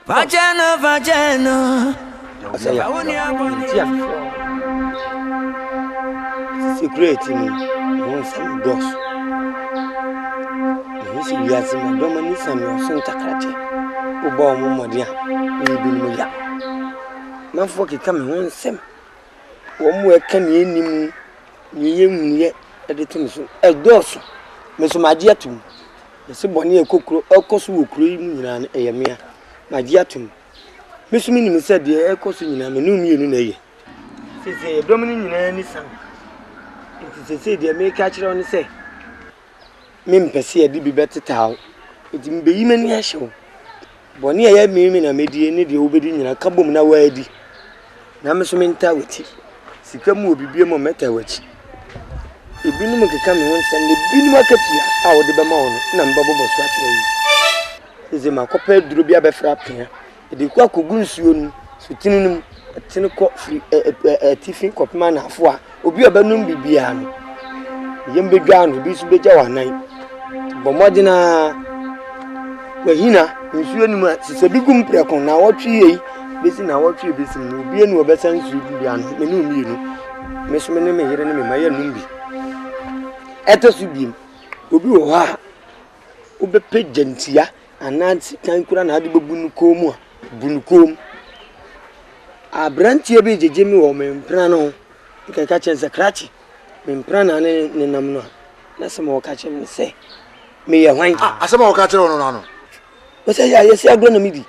vageno asaya tia secret ni won sam dos ni si wiase ma do mani sam yo so takrache o ba mo modi a ni bi ni ya na fo ke kam won sem wo mo e kan ni enim ni yemuye e de tun so e dos me so ma di atum me se boni e kokro ekoso wo kro yi mu nyina na e ye me a ma di atum me so mi ni me se de ekoso nyina me no mienu na ye se do mani nyina ni sam se de me ka kire on se me mpese e de bi betetaw enti mbe yi mani a hyew boni e ya mi na medie ne de obedi nyina ka bom na waadi na me so me nta wati sika mu obibie mo meta wati ebinum keka me won sem ne binum akatua a wo de be ma wo na mba bobo so akire yi eze ma kopa duro bia be fra pia e de kwa kogu nsuo nu so tinunum tene ko tifin kopima na afo a obi obanum bibia no yembe dwa no bi su beja wanan bomodina wahina nsuo ni ma sise bi gum prekon na wotwe yi besi na wotwe besi no obi enu obesan nsuo bibia no me no mi no me so me ne me yere ne me maye num bi etosu bim obi wo ha obepe gentia ananti kan kura na ade bebunu komu a bunukom abrantie bi jeje mi wo mempra no ka ka chen sakrachi mempra na ne nam no na se mo ka chen se me ye hwan asema wo ka chen no no o se ya yesi agro na mi di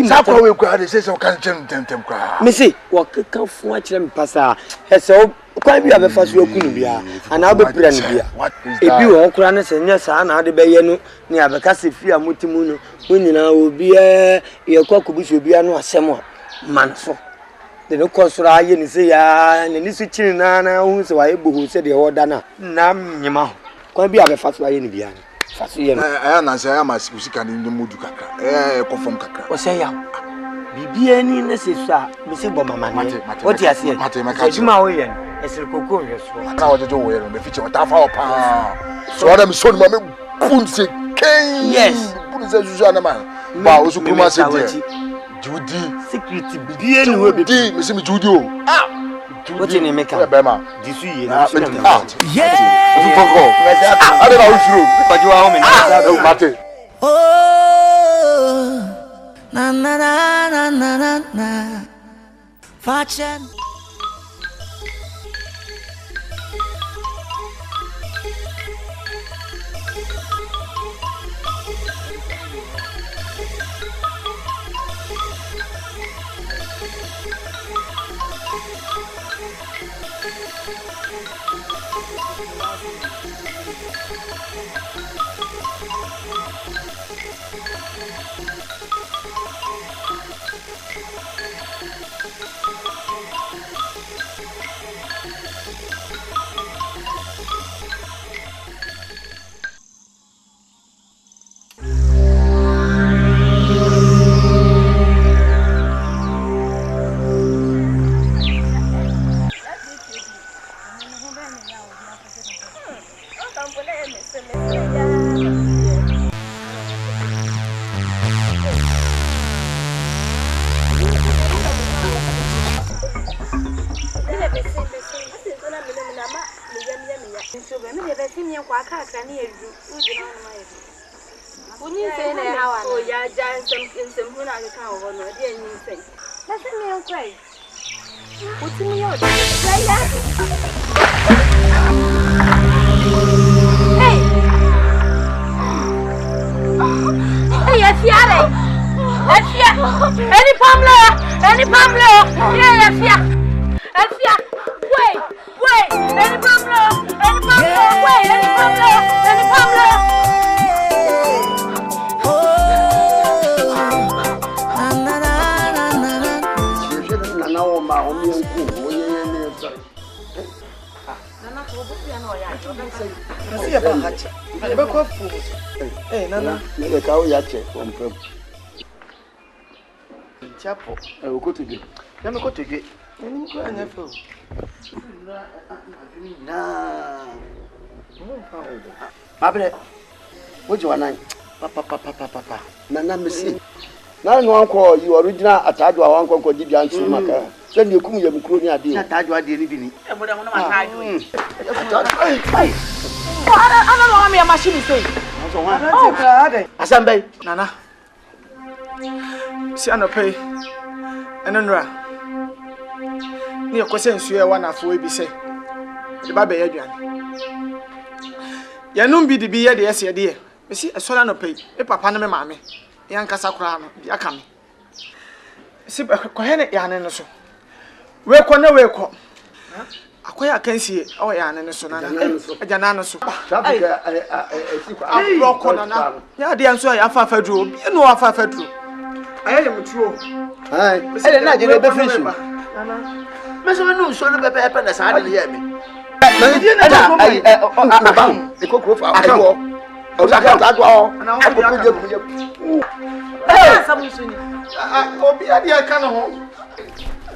sa kwa we kwa de se wo ka chen tem kwa me se wo ka fu a kire me pasa ese kwa bi abefa so akunu bia ana obepira ne bia ebi wo kura ne se nya sa na ade beye no ne abeka se fi amotimu no wonyina obi ye kwa kubuso obi anu asem a manso de no konsura ye ni se ya ne ni su chiri na hu se wa ebo se de woda na nyima kwa bi abefa so aye ne bia fa so ye no na se ya ma usika ni mudu kakra konform kakra o se ya bibia ni ne se so a me se bo mama ne o ti ase ejuma o ye esir kokko hwe so na wo jojo wo ye no me fiche o ta fa o pa so ada me so no me pun se ken yes pun se juju na ma ba o su kuma se de Judy security bibia ni wo Judy me se me Judy o what in make am be ma disu ye na yeah you forgo ada na usuru pa jo wa ho me na mate Oh, na na na na na na Fashion. Abre, woji wanan papa na mesi na no anko you original atado a anko di bia nso maka se ne kum yam kuro ni ade atado ade ni bi ni e mo da ho na atado ana no am ya machine say asambe nana si anopai enenra ni ekose nsu e wa na afo ebi se de ba be ya aduan ya num bi de bi ye de ese de me si esola anopai e papa na me maame yan kasa kura no ya ka me si ko he ne ya ne no so we ko na we ko akoya kansie o ya ne so nana ajana no so traffic si ko abloko nana ya de anso ya afa faduro bi no afa faduro aye muturo ele na je be frisu nana me so no so no be pe na sa de ye me ikokro fa awo o sa ka ta do na o ko je sabu suni obi ade aka no ho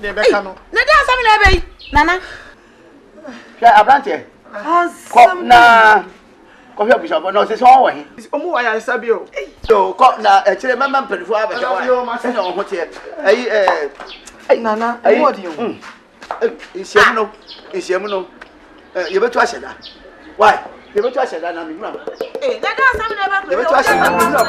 de be ka no na de asam na ebe nana hwɛ abrante kɔ na kɔhwɛ abusua na ɔsɛ sɛ ɔwɔ he ɔmo wa ya sabi o yo kɔ na ɛkyerɛ mɛma mpanyinfo abɛhwɛ wa sɛ ɔho teɛ ayi nana wo di o nhyiamu no yɛbɛtu ahyɛ da why yɛbɛtu ahyɛ da na mewura na de asam na ebe yɛbɛtu ahyɛ da mewura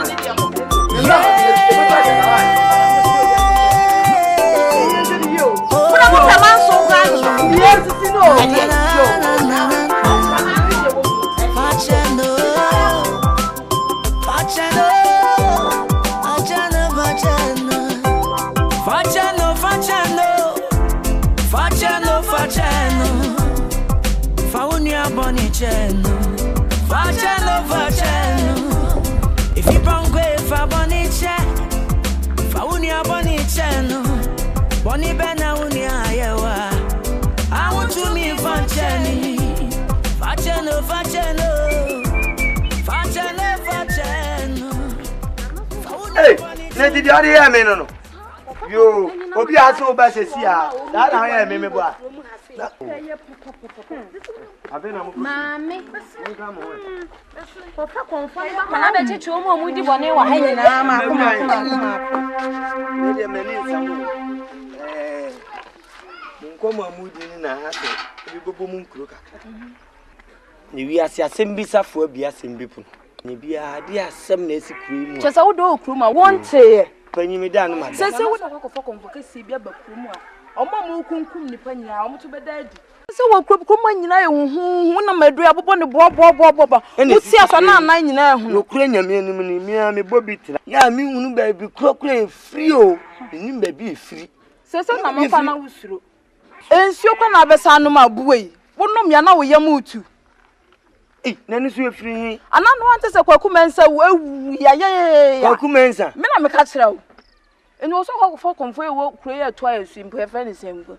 Kuna mo pema so ga ni. Yes, si no. Facciano. Faunia Boniceno. Facciano. If you bangwe fa Bonice. Faunia Boniceno. Boni bena unia yewa. I want to me Facciani. Facciano. Hey, let the other hear me no. Yo, obi aso ba se si a. Da na hear me bo a. Mami. Papa confirm ba na be chichi o mu di bone wa ha nyina ma ko ma. Ne de me ni samu. Nko ma mu di ni na ha se. Bi gogo mu nkuro kakra. Ni wi ase asem bi safo abi asem bi pu. Ni bia de asem na esi kuro mu. Chesa wo do okuro ma wonte. Panyimi da no ma. Sese wo da kokofo konvokasi bia ba kuro mu a. Omo mu kunkum nipa nyina omo to beda adi. Sese wo kuro ma nyina ye hu na madu abobɔ ne bo. Muti afa na anan nyina hu. No kuro nyame anim ni mi a me bobi tira. Ya mi hunu ba bi kuro e free o. Enim ba bi e free. Sese na mo fa na wusuro. Ensio kwa na abesa no ma buwe. Wonom ya na wo yam utu. Na ni so e free hin. Ana no ante se kwaku mensa ewu ya. Kwaku mensa. Me na me ka kira wo. Eni wo so kwakofo konfo e wo kuro ye to ayesu mpo e fa ni sembo.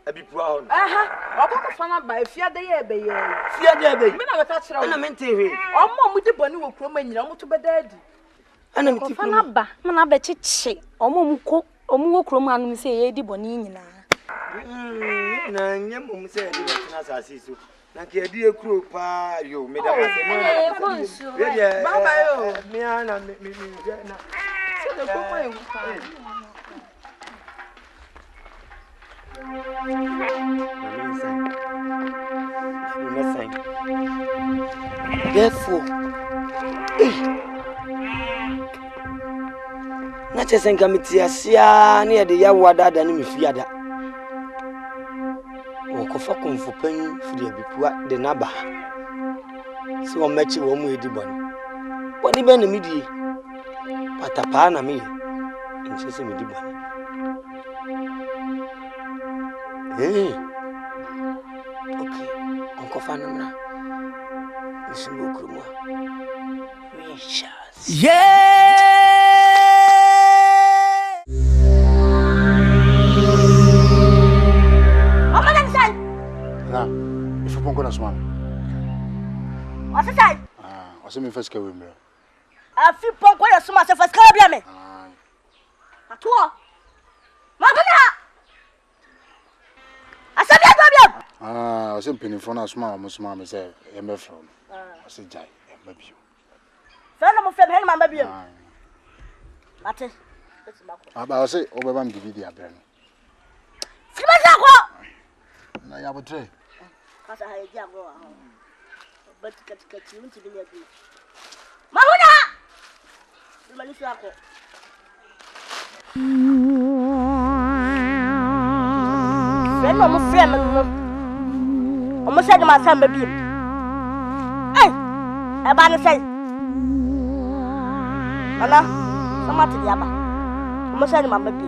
Abi pro on. Okoko na ba fiade ye ebe ye. Fiade ebe. Me na me ka kira wo. Na me nte hwe. Omo mu di boni wo kuro ma nyina mo to beda adi. Ana me ti pro. Na ba, me na be chichi. Omo wo kuro ma anu se ye di boni nyina. Na nyam se di betina sase so. Na ke di ekuro pa yo me da pase no. Baba yo. Me ana me na. Se de ko ma e pa. Therefore, na chese nka metiasia na ye de ya wada da ne mefiada. Wokofa konfo pan firi abipua de naba. Se wo mechi wo mu edi boni. Boni be na medie. Patapa na me. Nchese medi boni. Okay. Onkofa no mra. Nsimu krumwa. We shall. If you go na small. What's that? What's me first go me? I feel punk when you suma se first ka bia me. Atuo. Magana. Asabi agobia. I say penny for na small mo small me say e me from. I say jai e me bio. Fe na mo fe me ma bio. Ate. Aba I say obeba me DVD abere no. Sima sa ko. Na ya botre. Kasa ha eji agro ha. But katikati unti bi ya bi. Mahuna. Mali su ako. Fe na mo fe me no. Omo se de ma sa ma bi. E ba no se. Ala, sama ti ya ba. Omo se de ma bi.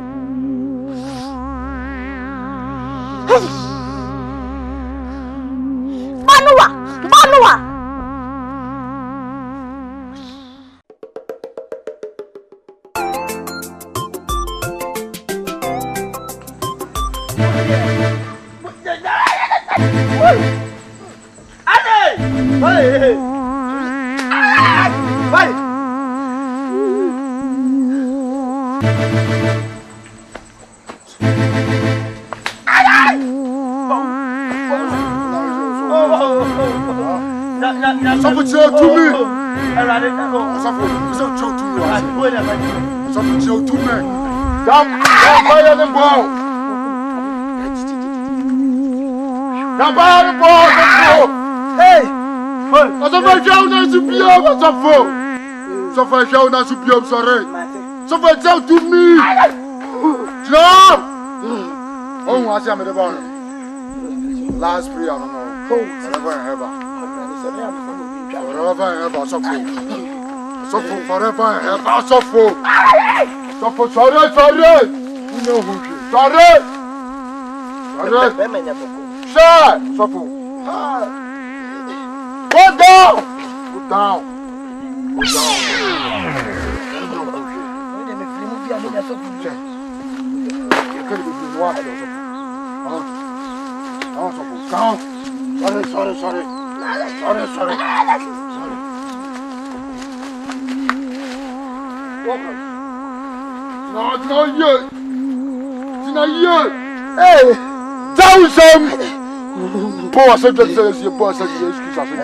Banua. Last prayer, no more. Forever and ever. Forever and ever, suffer. Suffer forever and ever, suffer. Suffer, sorry. You know who you are. Sorry. Suffer. Go down. Sorry. Not yet. Hey, down some. Poor subject says your boss says you excuse us. Is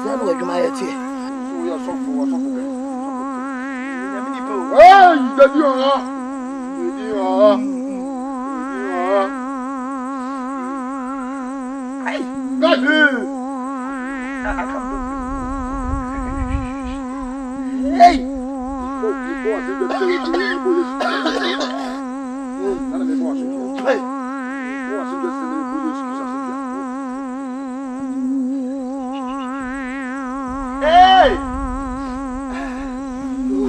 that what you might say? We are so full. Hey, that you are. Hey, God. Hey. Hey!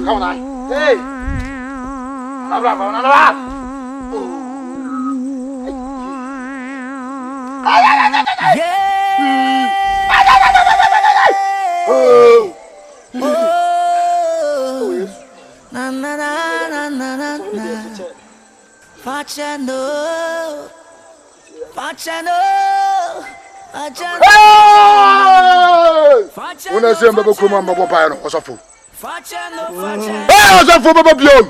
Come on, hey! When I say I'm going to come on, I'm going to buy it. What's up for? What's up for Baba Biom?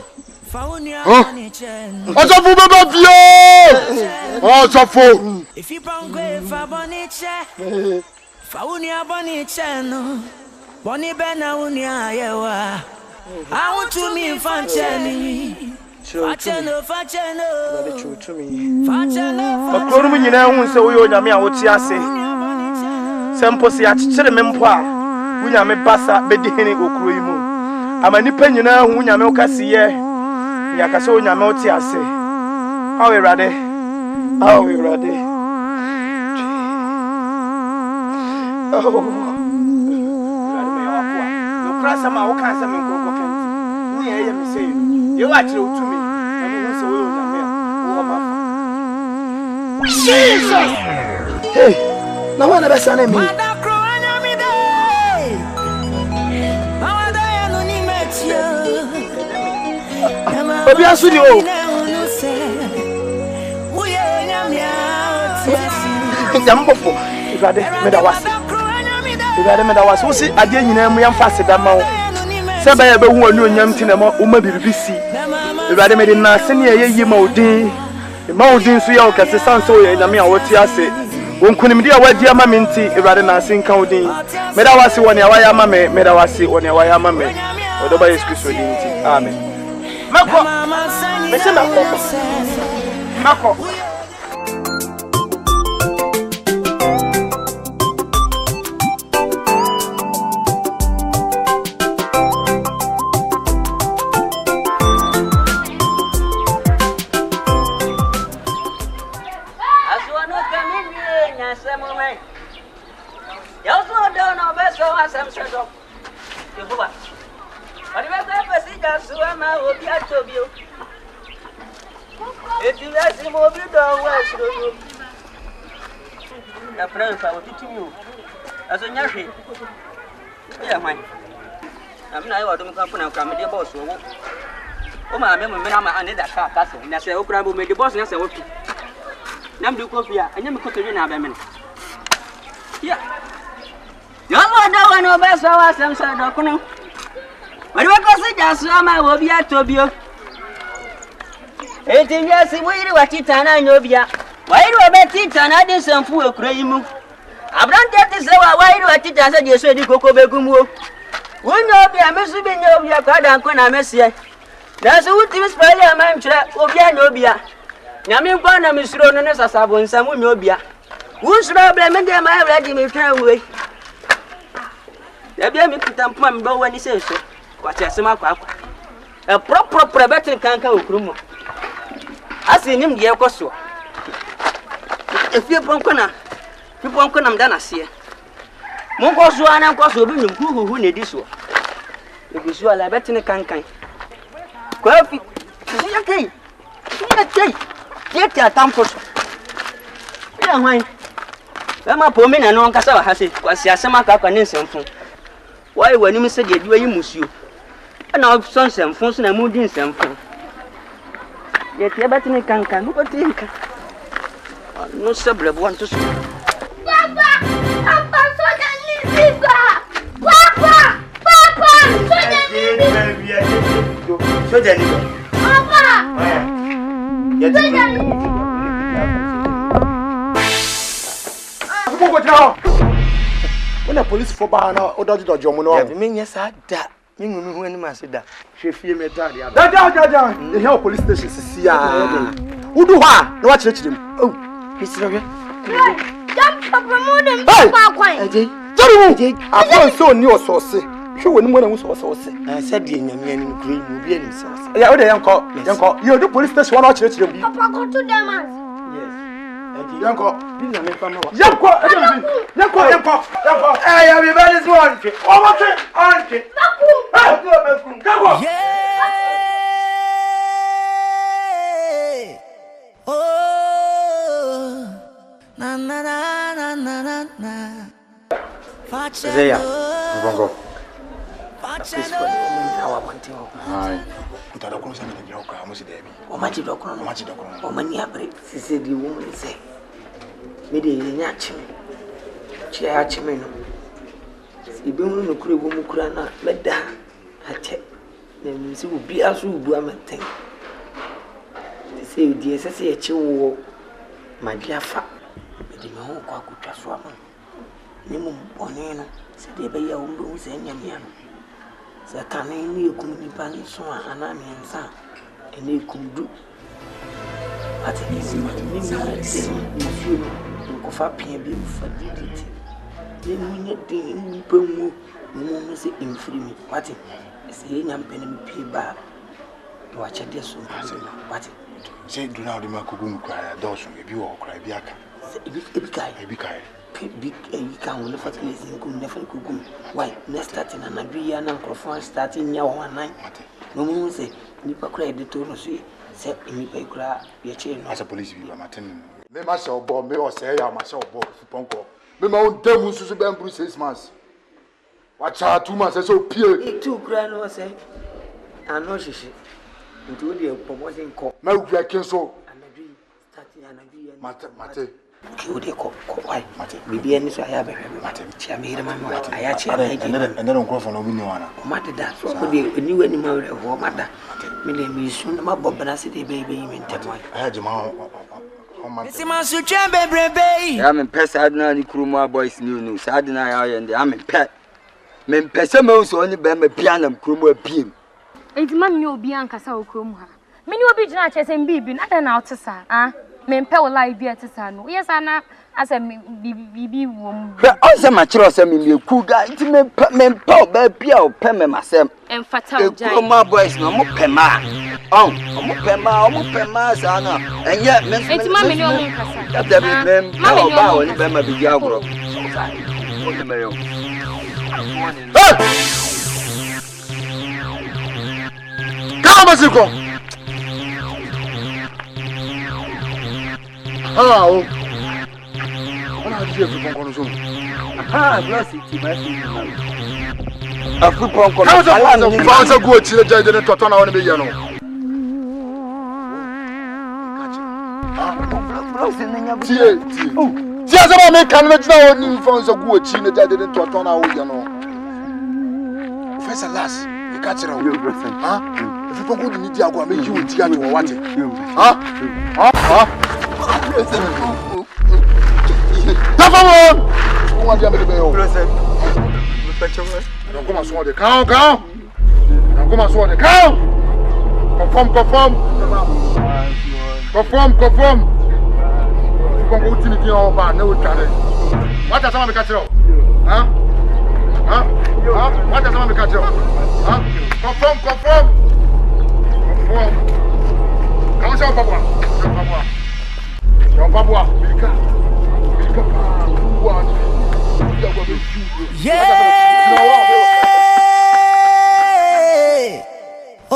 What's up for Baba Biom? What's up for? If you bring Fabonice, Faunia Bonice, Bonnie Bena Unia, I want to meet Fanchani. Fachano. Okoro nyina hu se wo nyame a woti ase. Sempo se a chichere mempo a wo nyame basa bedihini okuro yi mu. Ama nipa nyina hu nyame okasiye. Ya kase wo nyame woti ase. Awe rade. Oh. No krasa ma wo kan se men kokko kan. Wo ye me say. You watch it to me. Jesus! Hey, now what about Sunday? Baby, I see you. Jambo, if I made a was. If I made a was, who see again in a million faster than my. Sabaya be who knew young Tinamo, BBC. If I made in a senior ye molding, the molding so young as the sun so in a mere what you say. One couldn't be a word dear mammy, rather than sing counting. Medawasi one ya mammy, Medawasi one ya mammy, or the boy is Christian. Amen. Mako, I'm not going to come and come boss. Oh, my memory, I'm that car. That's it. And I say, oh, crab will make the boss. And I say, okay. Now do coffee. I never could have been a minute. Yeah. You don't know no best. I was some sort of no. But what was it? Just I will be at Tobio. 18 years, we do what it and I know. Why do I bet it and I did some fool cream? I've done that is why do I teach us you said you cocoa begumo. Wonya obi a mesu bi nya obi a kwada nko na mesie. Na so wuti spell ya man tire obi a nya obi a. Nyame nkwa na mesuro no ne sasabo nsam nya obi a. Wunsuro bla me de ma awra di me twa we. Ya bia me kutampo me ba wani senso. Kwa chese makwa. E proper betin kanka okrumo. Asi nim de ekoso. Efie ponko na. Fi ponko na mda na se. Monko so ana nko so obi nyum huhu na di so. Ebi so ala betin kankan. Kwa fi ya kai. Ya kai. Tie atampo so. Ya hwan. Bema po me na no nkasa wa ha se. Kwa si asema ka kwa ne nsemfo. Why when you say you are musio? And now son some phones and moving some phone. Yet you're better than can look at think. No suburb want to see. Papa, Papa, so Papa, When the police for banana or dodge your money, mean yes, I da. You know when I said that. She fear me, Daddy. The hell police station is see. Who do I? No, watch him. Oh, he's here. Jump up from them. I found so new sauce. Show when one was sauce. I said, the young man green will be in sauce. Yeah, the young cop. You do police station, watch him. Papa, go to them. Yanko, Yanko, hey, everybody's one. Na na na na na na. Zeya, Bongo. Mede nya chime chia chime no ibe hu no kure bo mu kura na meda ache na msi obi aso ubu amenten se odi esese ye chi wo magiafa mede me ho kwa kutwa so ama ni mu bone no se de be ya wo ndo se nyamia no se kane ni ekum ni ban so ana me nsa ene ekum du ati isi ma ni mi kofa pia bi fa diditi ni munya de ni pemu mu se imfiri mi wati se nya mpene mi pie ba wa chede so wati se do na o de ma kogu mu kwa do so ebi wo kra bi aka ebi kai big e ka won fa place nku ne fa kogu why next start na na bi ya na microphone start nya wo anan no mu se ni pa kra de to no so se imi pa kra ye che no as a police bi ba maten me ma se obo me o se ya ma se obo fuponko me ma on dem susu be mbru 6 months wa cha 2 months se o pie e tu kra no se ano shishi ntu de pomo se nko ma wu ken so anabi starting anabi mate ki o de ko why mate bibi ani so aya be mate chia me hire ma no aya chia na ji ene no nkrofo no bi ni wana mate da so ko de ni wani ma re ho mata me le mi su na ma bobna se de be mi ntemo aya je ma Isi masu chembe brebe. Ya me pesa adna ni kuruma boys ni sadna ya yende ya me pesa me so ni be me piano kuruma piem. Enti ma me obi ankasa okrom ha. Me ni obi gina chese mbibi na na otesa ah. Me mpe wo live bi atesa no. Yes ana asa bibi wo mu. On se ma chiro se me ku ga nti me mpe ba bia o pe me masem. Emfata o jai. Kuruma boys no mo pe ma. Omo pema sana. Enye me. Enti ma me ni o nkasa. Da be mem. Ma ba woni be ma bi agro. O de me yo. Calma, Zico! Ah, oh! Olha a gente que com o zoom. Ah, bless it, a football call. Não faz a good chile já de to na one be ya no. Ti asa me kan na tina oni faz a good chile já de to na wo ya no. Professor Las, you catch it out. Huh? If you go to Nidia go make you ti ajo what? Huh? Come on. Who want to be o? Professor. come and sword the count. Come and sword the count. Confirm. You can go to the all bad, no challenge. What does someone catch you? Huh? What does someone catch you? Huh? Confirm. Come on, Papa. Yeah. Oh,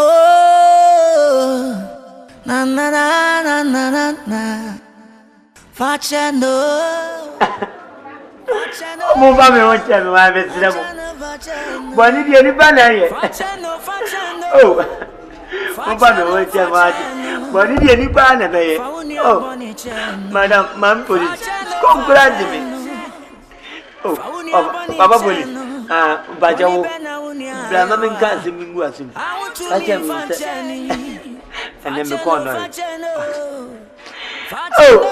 na. Facendo. Mo ba me won che me wa be tire mo. Bo ni die ni ba na ye. Oh. Mo ba me won che ma. Bo ni die ni ba na be ye. Oh. Madam, police. Congrats me. Oh, Baba police. Bajawo. Brama men kan se mi mu asum. Acha mi se. And then me call no. Oh.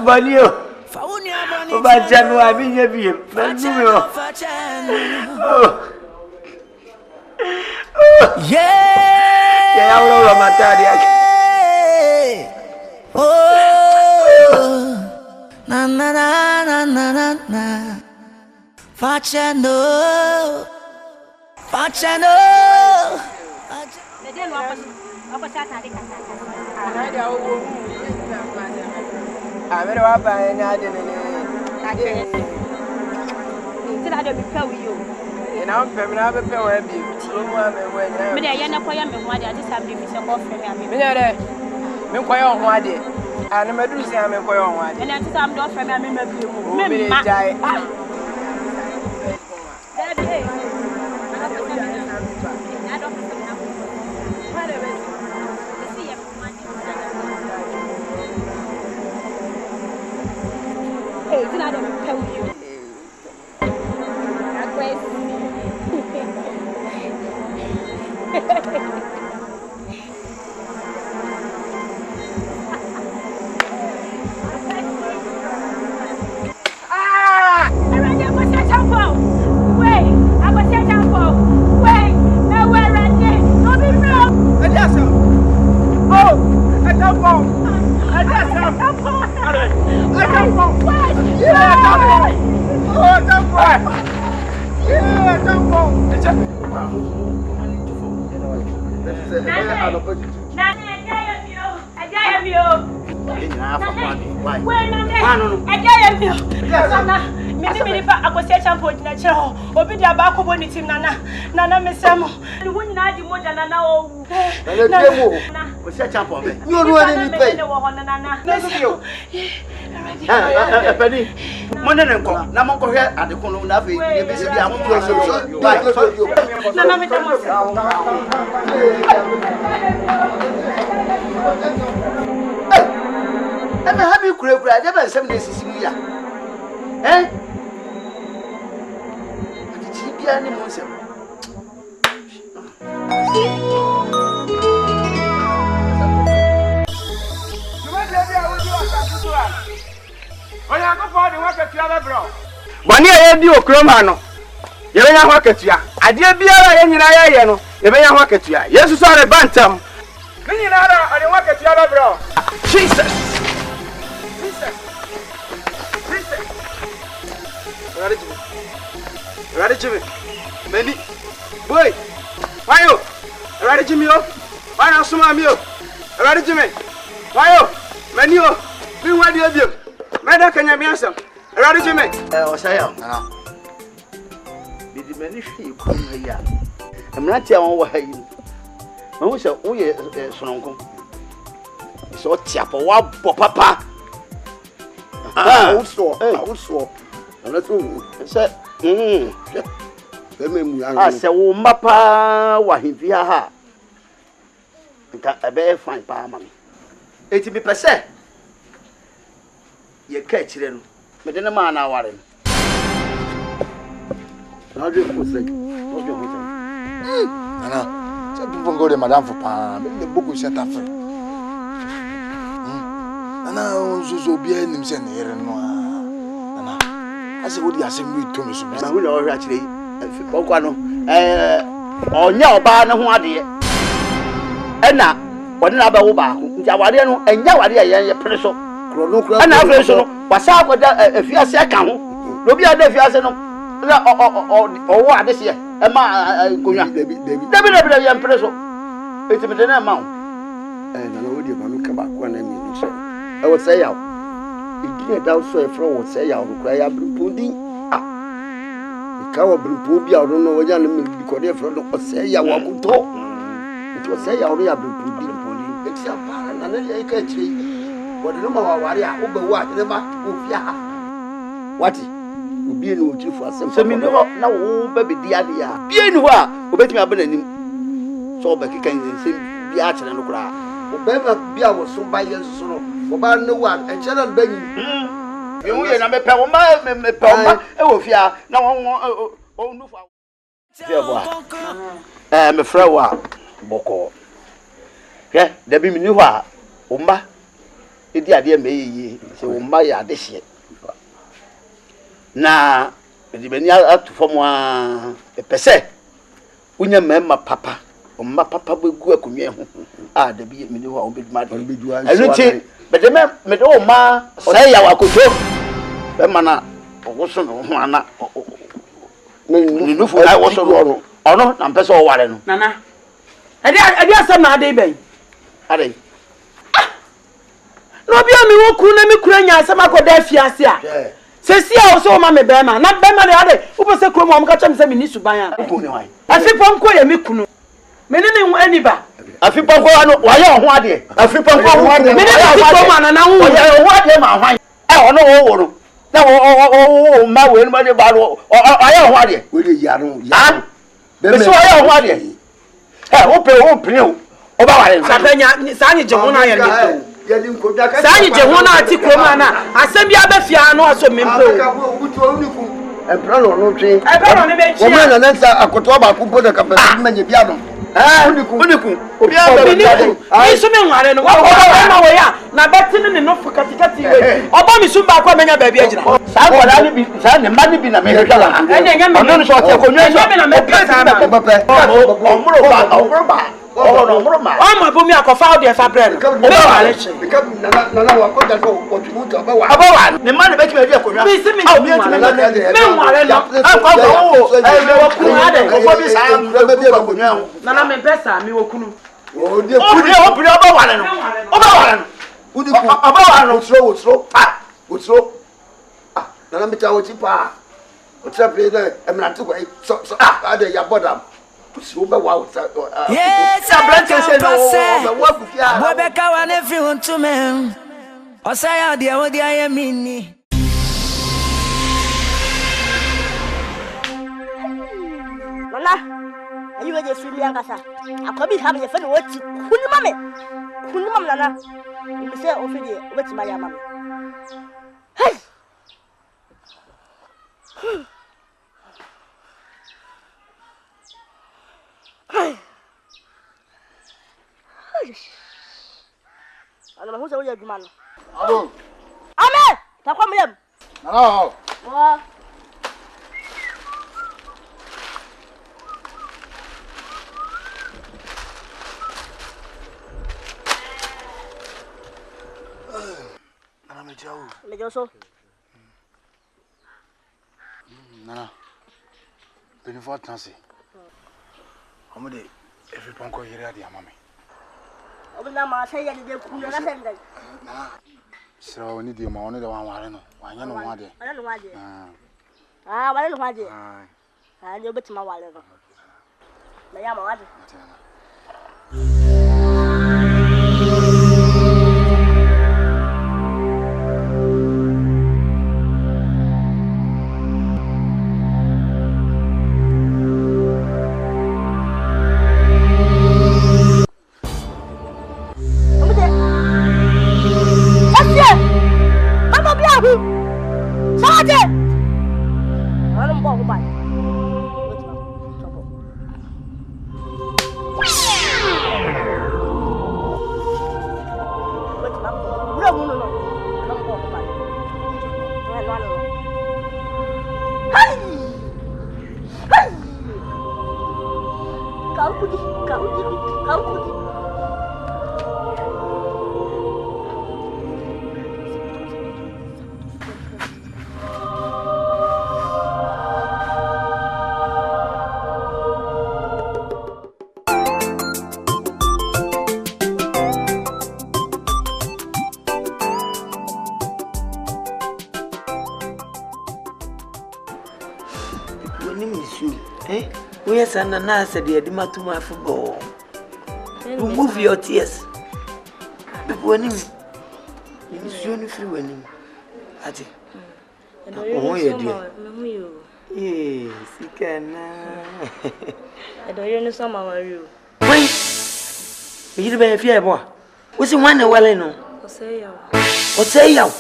Bonio. Oba janu abi nye bi. Oh. Yeah. Ya ulo matari yake. Oh. Na. Facendo. Amere wa ba na de ne. Ti na de bi pa wi yo. Na pem na be pe wa bi. Tiro mu ame wa na. Me de ye na koya me ho ade ati sam de mi se ko fe me ame. Me de me koya ho ade. Ana maduru se ame koya ho ade. Na ati sam do fe me ame ma bi mu. Me ma. Dai. Hey, it's not a tell you. Obi dia ba ko boni tim nana mesemo ni wunyina di moja nana o nana demo o se champion be ni onu ani ni pe nana Penny, money and call. Now, Uncle here at the corner, nothing. You be busy. I'm going I'm a happy crib. I never 7 days in here. Eh? Did be any monster? Bani aye di okroma no. Ye benya ho akatua. Ade biara ye nyina ye no. Ye benya ho akatua. Yesu so re bantam. Ni nyina ra ade ho akatua ba bro. Jesus. Ready Jimmy. Meni. Boy. Wayo. Ready Jimmy yo. Wana suma mi yo. Ready Jimmy. Wayo. Meni yo. Mi wadi ebio. Meda kanya mi asam. Ready Jimmy. Osaya. Nana. Bidi meni hwi ko ya. Emrati awon wa hayi. Mahu se wo ye sononko. So tiapo wa bo papa. Uso. Ana tu. Se Bememu ya. Ah se wo mapa wa hivia ha. Nka ebe fine pa mama. Eti bi pese. Ye ka chire no. Me de na ma na ware. Na je ko se. Ana. Se tu pongo de madame for pa. Me beaucoup set affaire. Ana on zo bien nim se ne yere no. Ana. Ase wo di asem wi to me so. Na wo na wo hwa chire yi. Pɔnkɔ no ɔnyɛ ɔbaa ne ho adeɛ ɛna wɔde na abɛwo baako nti awadeɛ no ɛnyɛ awadeɛ yɛn pere so ɛna afei so no wasa akɔda afiase aka ho na obi ada afiase no na ɔwɔ adeseɛ ɛma konwa dabi yɛn pere so etimide na ɛma ho na wodi ma no ka baako na mi no so ɛwɔ sɛ yaw idine da so ɛfrɛ wɔ sɛ yaw no kura ya brimpodin ka wɔ brimpo bi a ɔno no wɔnya no mi kɔde ɛfrɛ no ɔsɛ yaw akoto nti ɔsɛ yaw no ya brimpodin eti apara na ne yɛ ka akyire wɔde no ma waware a wobɛwo a ne ba ofia ha wati obi ne wotiri fo asɛm sɛ mi ne hɔ na wo ba bedi ade a bie ni hɔ a obetumi abena nim so obɛkeka nsɛm bi a kyerɛ no koraa obɛma bi a wɔso ba yɛ nso no wɔba ne wo a ɛkyɛ na ba nyi me hu yɛ na mepɛ wo ma mepɛ wo ma ɛwɔ fia na wɔn nufa fia bo a mefrɛ wo a bɔkɔ hwɛ dabi mi ni hɔ a wo ma edi adeɛ ma yeye sɛ wo ma yɛ ade hye na edi bani atu fam a epɛsɛ wonya mɛma papa wo ma papa begu akonwa ho a dabi mi ni hɔ a wo beduma de ɛno ti mede wo ma sɛ ya wakoto bɛma na ɔwoso no ho ana ne nufu na woso no ɔno na mpɛ sɛ ɔware no nana ɛde asɛm na ade bɛn ade na obi a mi wo kuru na mi kura nya asɛm akɔda afiase a sesi a wo so ma me bɛma na bɛma de ade wo pɛ sɛ kuro mu ɔmka kyɛm sɛ mi ni suban a afipɔnkɔ yɛ mi kunu mene ne aniba afipɔnkɔ no wayɛ ho ade afipɔnkɔ ho ade mene ne kuro mu anana ho wayɛ ho ade ma hwan ɔno wo no na wo ma we no ma de ba no wayɛ ho ade we de yaro ya bɛsɛ wayɛ ho ade wo pere o oba wale sapenya sanyi je ho na yɛ ne sanyi je ho na ati kuro mu na asɛm bi abafia no aso mempo empra no twe empra no be chia wo me na nansa akoto ba ko boda ka pɛsɛ manya bia no uniku obi aba ni so me nware no wo ma wo ya na betini ne no katikati we oba mi so ba kwa menya ba bia gyina sa kwala ni bi sa ne ma ni bi na me hwehwa la ene nya me no so te konwa so me na me pesa ma omro ba omro ma ma bo mi akofa o de fa bre no be wale che na wa ko da ko o tu to ba wa aba wa ne ma ne be tuma di konwa mi si mi me nware no me wa ku ade ko fo bi sa me be konwa na me pesa mi wo kunu o de kunu oba wale no udi ku oba wale no utro na meta wo ti pa o tra pe de emrante ko so ade ya bodam si o be wa o sa yes abranche se no wa ku fia wo be ka wa ne fi huntu men o say ya de wo de ayemini Nana, ayi weje fi mi ankasa. Akobi ha me fe no wati. Kunu mame nana. Mi se o fi de o beti ma ya mame. Hey. Hey. Ana ho se wo ya adwuma no. Abo. Amen. Ta kwa mlem. Nana. Wa. Mejoso. Nana. Beni for tansi. Omode every ponko yere ade amame. Obina ma say ya de ku na say ndai. Nana. Sira oni di ma oni de wan ware no. Wanya no wade. Wale no wade. Wale no wade. Ni obetima wale no. Na ya ma wade. Yes, and I said, the Edima to my football. Remove your tears. When you soon free when you. Ati. Oh, you. Yes, you can. I don't know some of you. Wait. You better fear, boy. What's the one well in? What's say you?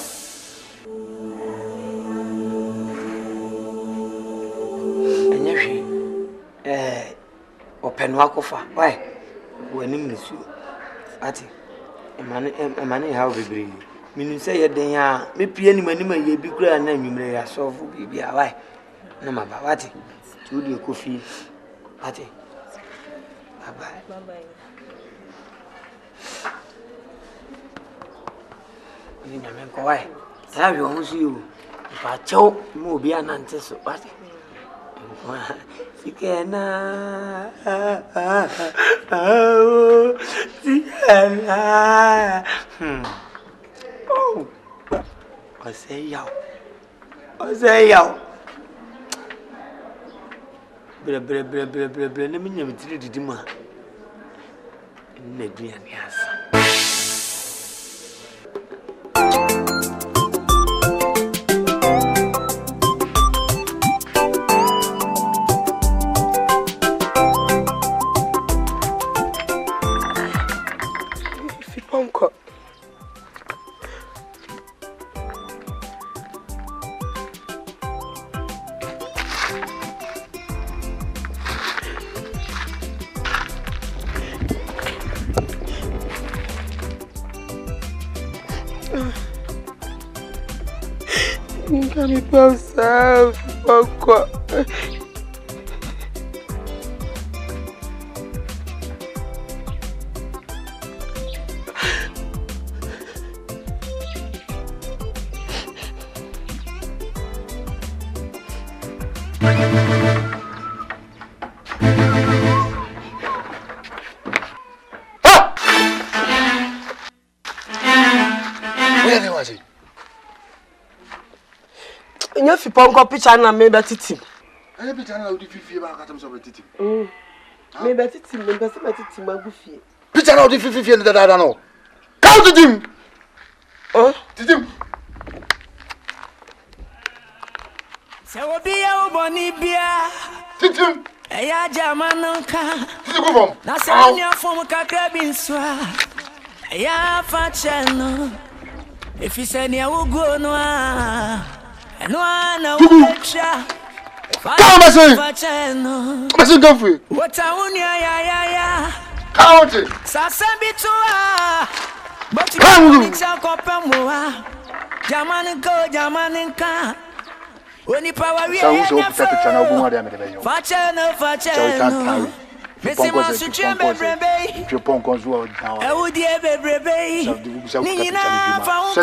Open wakofa. Why? When you miss you. Ati. Emani how be bring. Meaning say you den ya me pie ni mani ma ye bi kura na nwumre ya sofu bibia. Why? No ma ba wati. Tu di kofi. Ati. Bye bye. Bye bye. Ni na men ko why? Ta bi won su you. Ba chew mo bi anante so. Wati. Sikena, oh, Sikena. Oh, I say yo. Bre. Na me nyam tiri didima. Na duane asa. Kami pausa, pokok. If you punk up picture na me better team. I be tell you the fifi ba ka so better team. Me better team, me better team agufie. Picture na the fifi na da no. Count the team. The team. Se obi ya uboni bia. The team. Eya jamanonka. The go from. Na se oni afom kakra bi nswa. Eya fa cheno. If you say ni awugo no a. No one watcha. Come on, free. What a unya count it. Sasabitua. But you can't Jamaninka. When you power Fachano. Missy Masuchim Brebe. Jupon Consul. I would dear Brebe. Nina found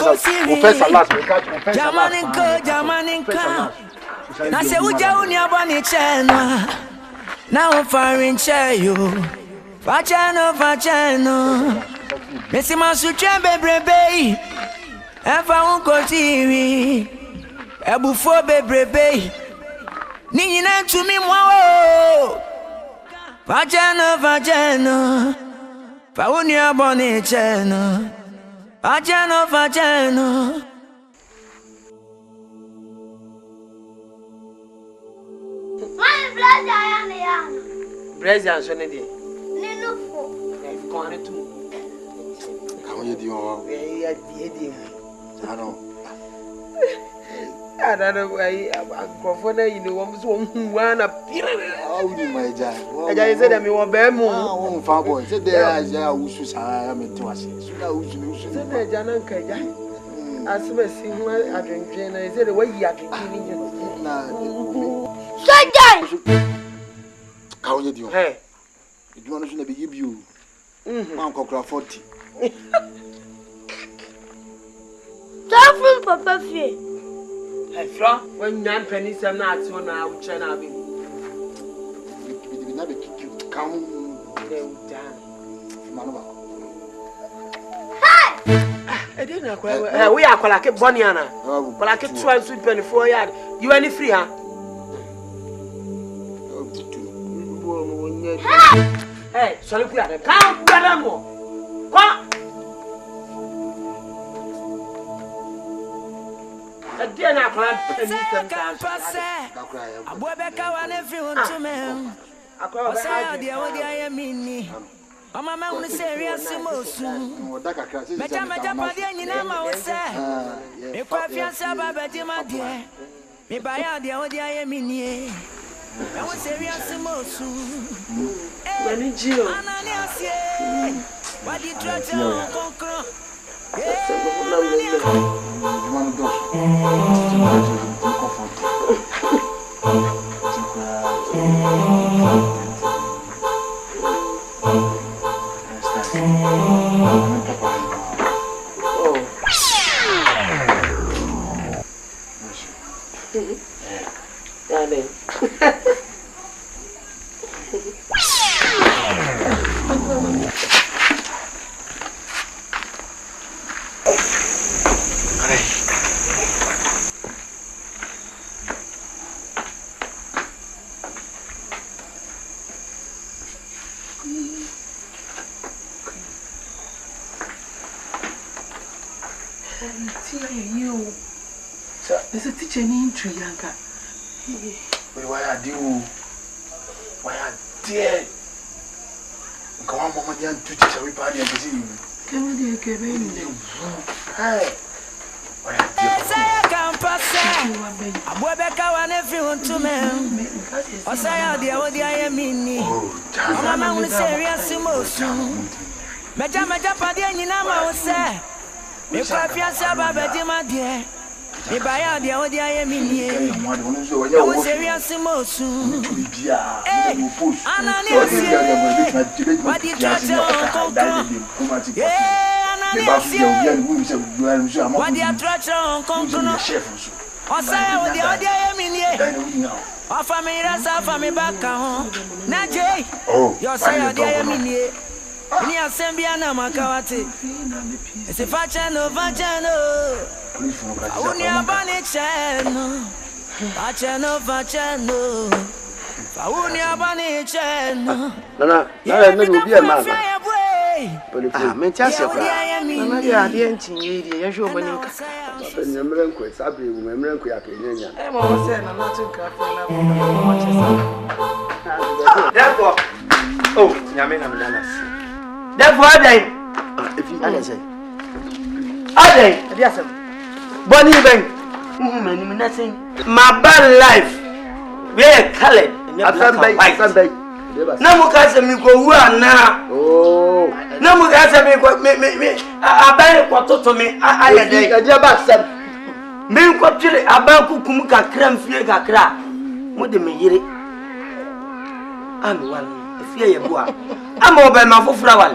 Jamaninka. Na se uja unia bani chena. Na ufarin cheyo. Fachano. Missy Masuchim Brebe. Efa unko TV. Ebufo Brebe. Nina to me mwao. Fachano. Faunia boni chena. Fachano. Brezia so ne de. Nenufo. E ko ane tu. How you doing? E di. Ano. Ada no ai akrofo na yi ni won so hu ana pire. How you my jai? Eja say dem won be mu. Won fa boy. Say there ya wusu sa me to ase. So na wusu. Say na eja na nka eja. Asebe si hu adwendwen na say de wayi adwendwen ni na. Sojan. How you doing? Hey. edwuma no so na be yibio man kokra 40 Tafun papa fie. Efra, when yan penny sem na ati na uche na be. Bi na be kiku kan Dey down. Manu ba. Hey! Edina kwa we akwala ke boni ana. Kwala ke twan su penny 4 yard. You any free ha? Hey, sorry ku ya. Kan ku ya mo. Kwa Dia na kwa penny sem ta. Abobeka wa ne fi untume. Osa dia wo dia ye mini. Mama ma unu serious mosu. Meja pade nyina ma wo se. Me kwa fiansa baba di ma de. Me ba ya dia wo dia ye mini. E wo serious mosu. Wani jio. Anani asie. Wadi trajo konkro. Manu dos. There's a teacher named Trianka. Why are you? Why are dear? Come on, Mama, you to teach every party and see you. Come on, dear, come in. Hey. Why are you? Abobeka wa ne fi untume. Osaya dia wo dia ye mini. Mama unu serious mosu. Meja pade nyina ma wo se. Me kwa fiansa baba di ma de. Me ba ya dia wo dia ye mini. Wo serious mosu. Anani asie. Wadi trajo konkro. Anani asie. Wadi trajo konkro. Osaya wo dia ye mini. Ofa me rasa fa me baka ho. Na je. Yo saya dia ye mini. Ni asembia na makawate. Ese fachano. Uni abane cheno. Fachano. Uni abane cheno. Nana, me be a man. Ah, me chase kwa. Nana dia dia ntinye dia ye hwe obani ka. Papa nyamren ko sabe mu nyamren ko ya ka nyanya. Eh mo se na na tun ka fa na mo chase. Therefore, oh, nyame na me nana. Therefore, if you say, Adey, Bonnie Ben, nothing. My bad life, we are colored. Sunday. No more cast me go now. Oh, no more cast me. I buy what to me. I dear bastard. Me got chili, I buy Kumuka cram flicker crack. What do me hear it? I'm one, if you're a boy. I'm over my flower.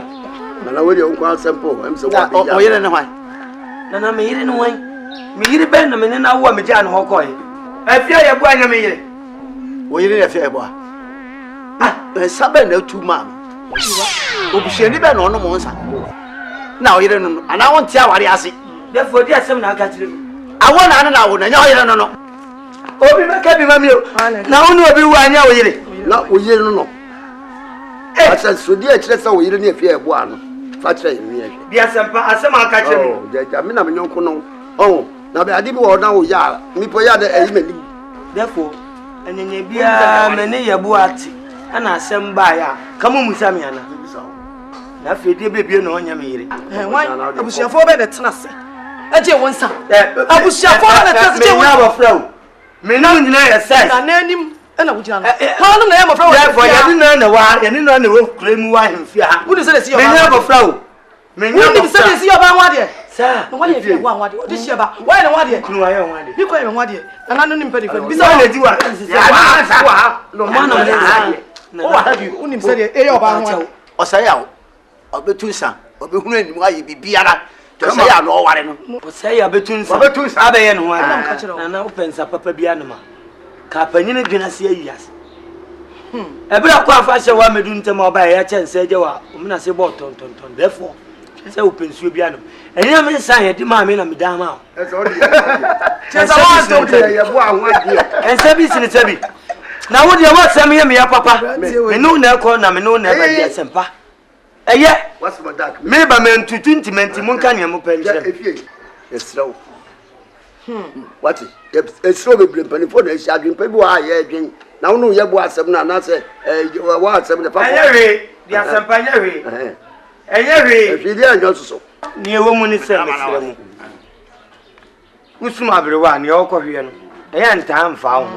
Nana we dey unko asempo em se wa dey o yere ne hwan nana me yere ne hwan me yere ben na me ne na wo me ja ne hokoe afia ye bo anya me yere wo yere ne afia ye bo ah sabe na tu ma obusheni be na ono mo nsa na o yere no ana won tia ware ase therefore di asem na aka kire awo na wo na nya o yere no obi me ka bi ma mi o na wo no obi wo anya o yere na o yere no asa so di a kire sa wo yere ne afia ye bo ano fa kire ye ye di asem aka kire mi oh ja me na me nyonko no oh na be ade bi wo na wo ya mi po ya de eyi mani therefore enenye bia me ne ye bo ati ana asem ba ya kamu musa mi ana na fedie bebie na onya me yere wan abusuafo be de tena se aje wonsa abusuafo na tena se me na ba fra o me na nyina ye sai na nanim ena wujina no ha na ye ma fra o therefore ye na wa ye na wo kremu wa hemfia ha wo de se si me na ba fra o me na ba se si oba wa de sa no wa ye fi wa de o de hia ba wa ye na wa de kunu wa ye wa de bi ko ye wa de na no nim pedi ko bi sa na di wa ya na sa wa no ma na le sa What have you? Unim said e oba ho. Osaya obetunsa obehunu anim ayi bibiara. To say ya no ware no. Osaya betunsa. Obetunsa abaye no wa. Na opensa papa bia no ma. Ka panyine dwena se ayias. Ebra kwa fa hye wa medu ntem oba ya chense je wa. Omna se bo ton. Therefore, say opensuo bia no. Enya me san ye di ma me na me dan ma. Ese o di. Chesa wa to de ye bo ahun ade. Ense bi sini sebi. Na wo de wa sem ye me ya papa. Me no na ko na me no na ba dia sempa. Eye. What's my dark? Me ba me ntutu intimenti mun kan ye mo penje. Efie. Esraw. What? Esraw be brempani for na sia adwen pa bi wa ye adwen. Na wo no ye bo asem na na se wa asem na papa. Eye dia sempa eye. Eye. Efie dia njo so. Ni ewo mu ni se mesre mu. Usuma abrewa ni okwohwe no. Eye nta mfa wo.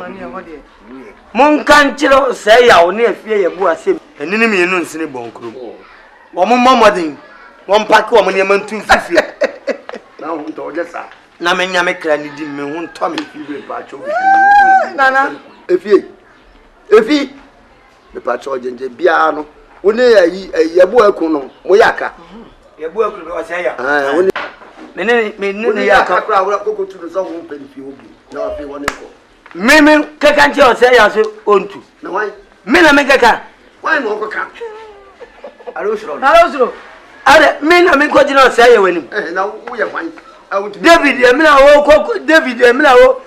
Mon kan kiro se ya wo na efie ye bu asem. Enini me yenu nsini bonkuru. Wo mo momodin. Wo mpake wo mo ne mantu fifie. Na ho nto je sa. Na me nya me kra ni di me ho nto me fibe pa cho. Nana. Efie. Me pa cho jenje bia no. Wo ne ye bu akun no. Mo yaka. Ye bu akun o se ya. Wo ne me yaka kra wo ko tu no so wo mpeni fi obi. Na afi wo ne ko. Me kaka nche o se ya so ontu. Na why? Me na me kaka. Why no ko ka? Arosro. Are me na me ko jina o se ya wanim. Na wo ye hwan? David e me na wo ko David e me na wo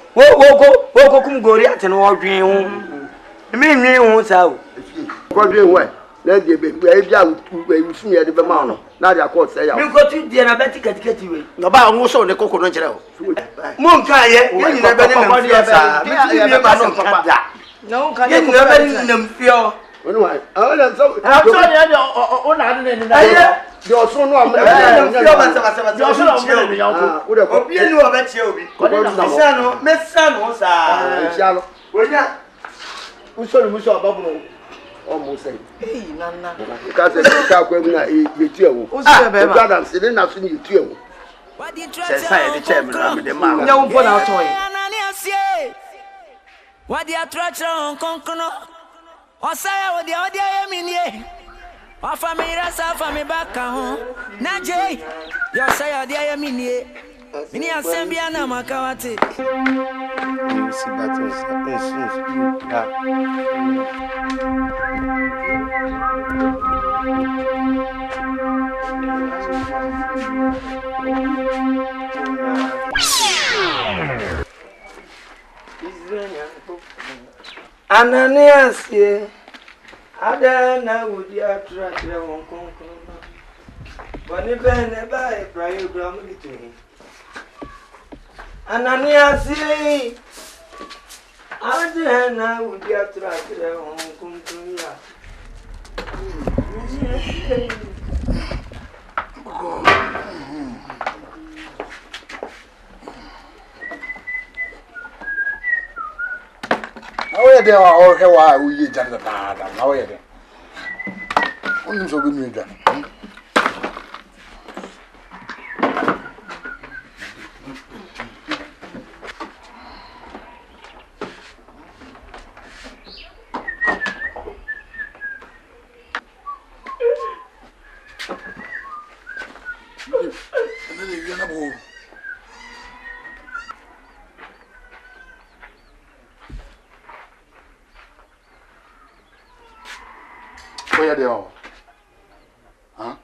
ko kum Goliath no wo dwen ho. Me nwen ho sa o. Ko dwen ho e. Na de be e bia u fu ye de be ma no. Na de akọ se ya. Me ko tu de na beti katikati we. No ba wo so ne kokko no nkere o. Mo nka ye, ye nyina be ne mfio sa. Me ti bi ma no papa da. No nka ye nyina be ne mfio. Onu wa. Na so. So de o na ade ne na. De oso no am. Mfio ba se. De oso no me yanko. Wo de ko. Obi ni wo be tie obi. Me sa no sa. Inshallah. Wonya. Usoro muso ababuno. Almost say. Hey, Nana. Because ka kwa mu na ye tie wo. O se be ma. Brother, se ne na so ni tie wo. Se sa ye de chairman na me de ma. Nya wo mpo na otoy. What the attraction on konkono. Osaya wo dia ye minie. Ofa mi rasa fa mi baka ho. Na je. Yo saya dia ye minie. Mini asembia na makawate. Si battles. Ananias ye adana wudi atra won konkon bani bene ba e program gitu Ananias ye adana wudi atra won konkon ya Awe de o he wa uyi jan da da. Awe de. Onu so bi mi jan. Oya de o. Ha?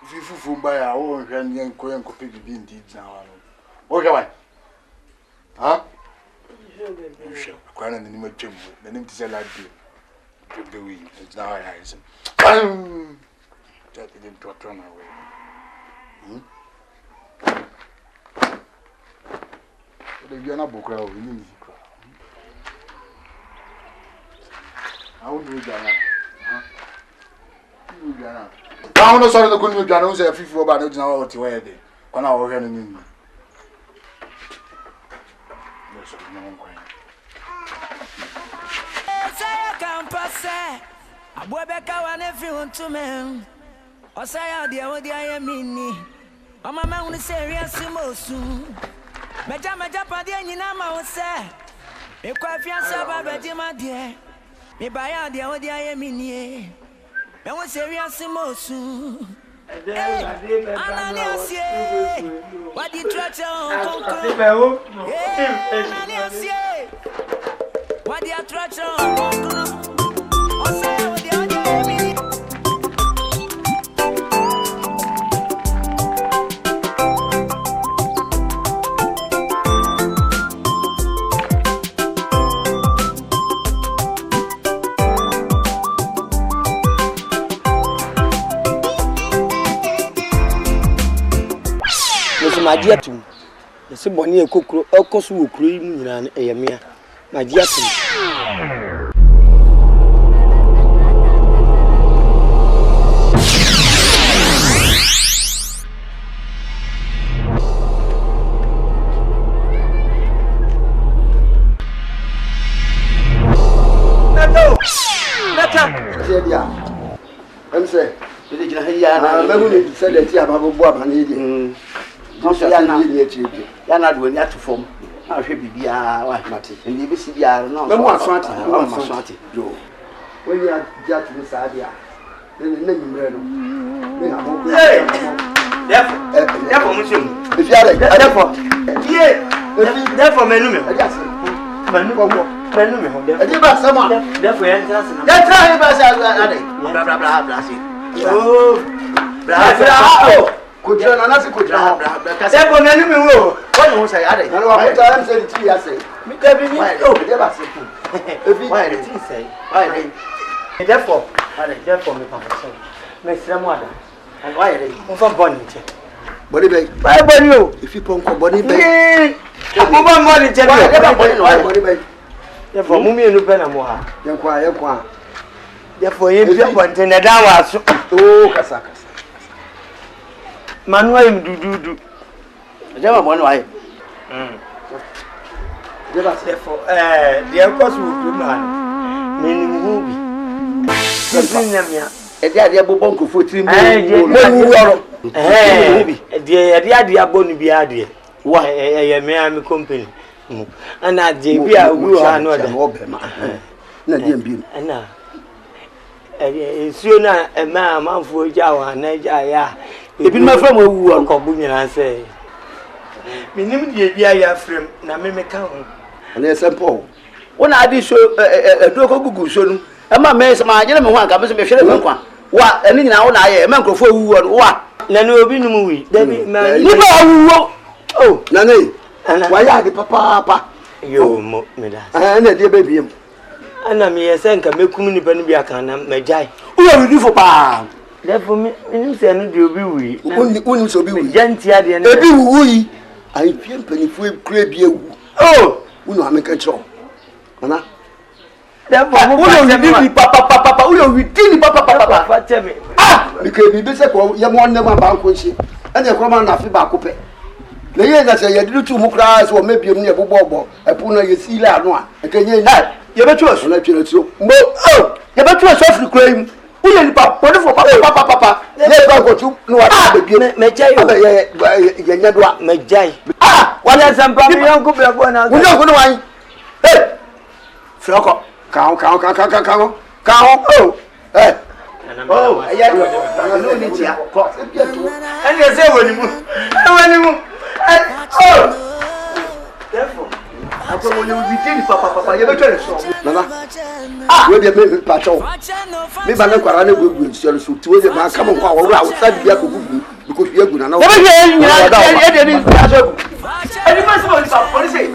Fufu mba ya o hwe nyen ko pe bibi ndi na wa no. O hwe wa. Ha? Je kwa na ni ma twem. Na nim ti se la de. Be wi, it's now I is. That didn't to na we. De na bokra o ni mi kra. How do you get that? You get that. I want to sort of the good news. I don't say 50 about it now. What you wear there? When I work in you. Yes, no one. Say campus. Abubeka wa nefi unto me. Osaya dia wo dia ye mini. Mama ma unu se ria simosu. Meja pade nyina ma wo se. Ekwa fiansa ba beji ma de. Me buy the audio I am in here. I want serious emotion. What the treasure on what the treasure on Magia to the Sibony a cook or Cosu cream and a mere Magia to Yana do any to form. I should be wife Matty, and you see the iron. No more swanty. Joe. When you are just to Miss Adia, then the name therefore, monsieur, if you are therefore, Menu, could you not could have what you say? I don't know what I'm saying to you. I say, therefore, me, Mr. Mother, and why are you from Bonnie? Body bag, if you punk body bag, therefore, Mummy and Lupenamoa, you're therefore, you want to oh, Casaca. Manuel do. Never one way. Therefore, the course will do man. Meaning movie. The idea Bonko for 3 dear Bonnie be idea. Why, a man company. And I did be a woo, I know and now. Sooner a man for Jawa and Najaya. If you my friend who are Cobunia and say, Minim, dear frame, Namime count. And there's some Paul. When I did show a dog of Gugushon, a man makes my gentleman one comes to be sure one. What, and now I am uncle for who and what? Nano be no movie. Oh, Nane, and why are the papa? You, Meda, and a dear baby. And I'm here saying, can make community Benbiacan and Majai. Who are you for pa? Therefore, me, and you be we. Only so be gentia, and be we. I feel penny for crab you. Oh, we know I make a show. Anna. Therefore, papa, we did papa, tell me. Ah, because we better call young one never bank with you, and the command of Bacope. The year that I do 2 more cries or maybe a near Bobo, I put on your sea lad one. I can hear that. You better trust, let you know. Oh, you better trust off the claim. We are papa, papa. Let's go to no other Majay. Ah, what has some problem? We don't go away. Hey, Flock, count. Oh, hey. Oh, yeah, no need to. And you say when you oh, therefore, I told you we did papa, you better so. Ah, we be patrol. Me ba na kwara na gugu so so to we ma come kwa wo outside bia ko gugu because we gugu na na. Any man so police.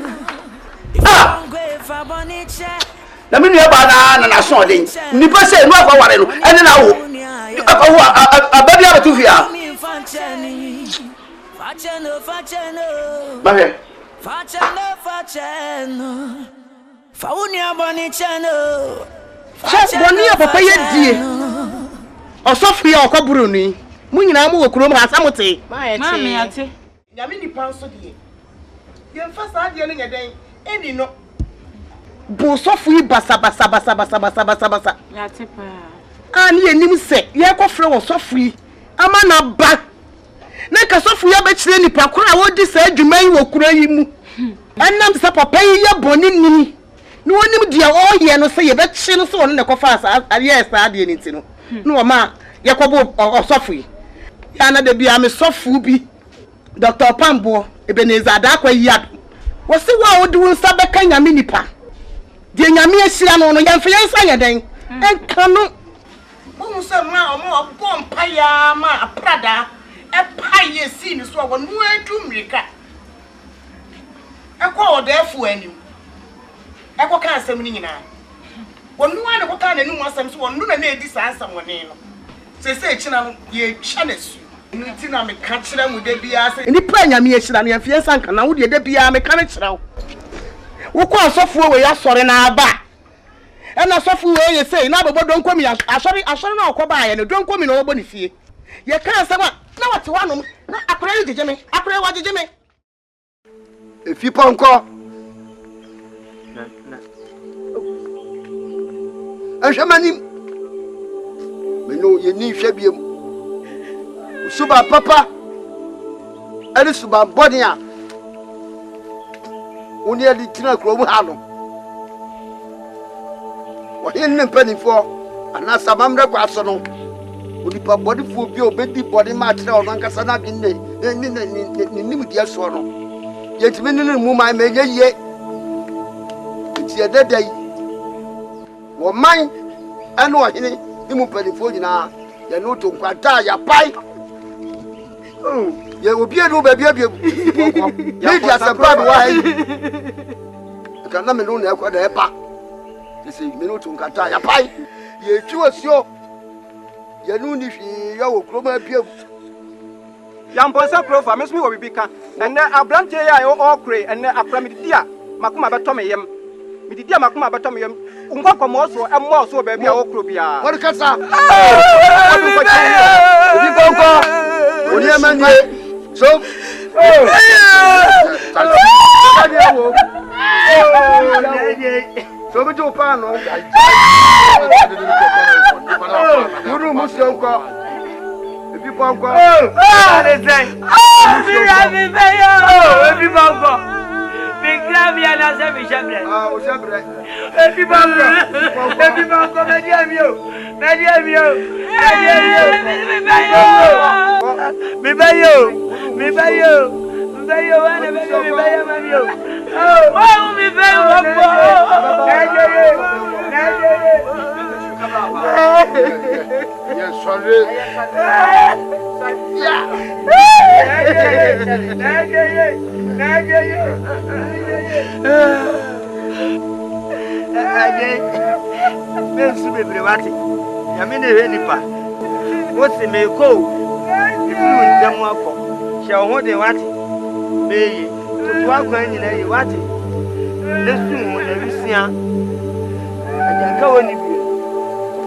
Ah. Na me nua ba na so den. Ni pa say no akwa ware no. Ene na wo. Akwa ababi abatu fia. Bahe. Faunia boni channel. So boni papa ye die. Osofo ya okoburu ni. Mu nyina mu okurom ha samote. Mami ate. Nyame ni panso die. Ye mfa sa die no nyeden. Eni no. Bu sofo yi basa. Ya te pa. Ani enim se ye kofre wo sofo yi. Ama na ba. Na ka sofo ya be kire nipa kora wo di sa adwuma yi wo kura yi mu. Enam sa papa yi ye boni ni. no onim dia o ye no say ye be chi no so no ne kofa asa yes ade ni ti no no ma ye kobo osofu ya na de bia me sofu bi Dr. Pambo Ebenezer Adakwa yad wo se wa odi wo nsa beka nyame nipa de nyame asira no no yemfe yensa yeden enka no wo se ma o mo bompa ya ma aprada e paye si ni so wo no adu mrika e kwa odefu anim e kwa kan asem ni nyina wo no ane kwa kan anim asem so wo no na edi sa asem woni no se china no ye twa na su nti na me ka kire mu de bia se ni pa nyame yechira no yemfe yensa nka na wo de bia me ka ne kire wo kwa asofo we ya sore na aba ena asofo we ye sei na bobo don komi asore na okoba ye no don komi na obo ni fie ye ka asem na wate wanom na akora ye jejeme akora wa jejeme efi ponko Anjamani Meno ye ni hwebiem Suba papa Ele suba body a Oni adi tina kro mu ha no Wo hin ne panifo anasa mamre kwa so no Odi pa body fo bi obedi body ma tere ono nkasa na bi ne ni dia so no Yetimi ne mu mai me ye ti ededa yi wo man eno ohene ni mu panifo nyina ye no to kwata ya pai ye obi enu ba bia bia ye dia sabab wa yi kana me no na ekwa da epa se me no to kwata ya pai ye tuosio ye nu ni hwi ya wo kroma bia Yamponsa krofa mesmi wo bibika enne abrante ya o kre enne akra midia makoma beto meyem midia makoma beto meyem unko komo so emmo so ba bia o kro bia wori kasa bi bonko oni amani so so bi jo pa no muru musionko ebi bonko Yes, sorry. Mensu bebre wati. Yamine he nipa. Wosi me ko. Ifu ndemu akọ. Hye ho de wati. Meyi. Tutu akọ nyina yi wati. Lesu ho na wisia. Ajanka woni bi.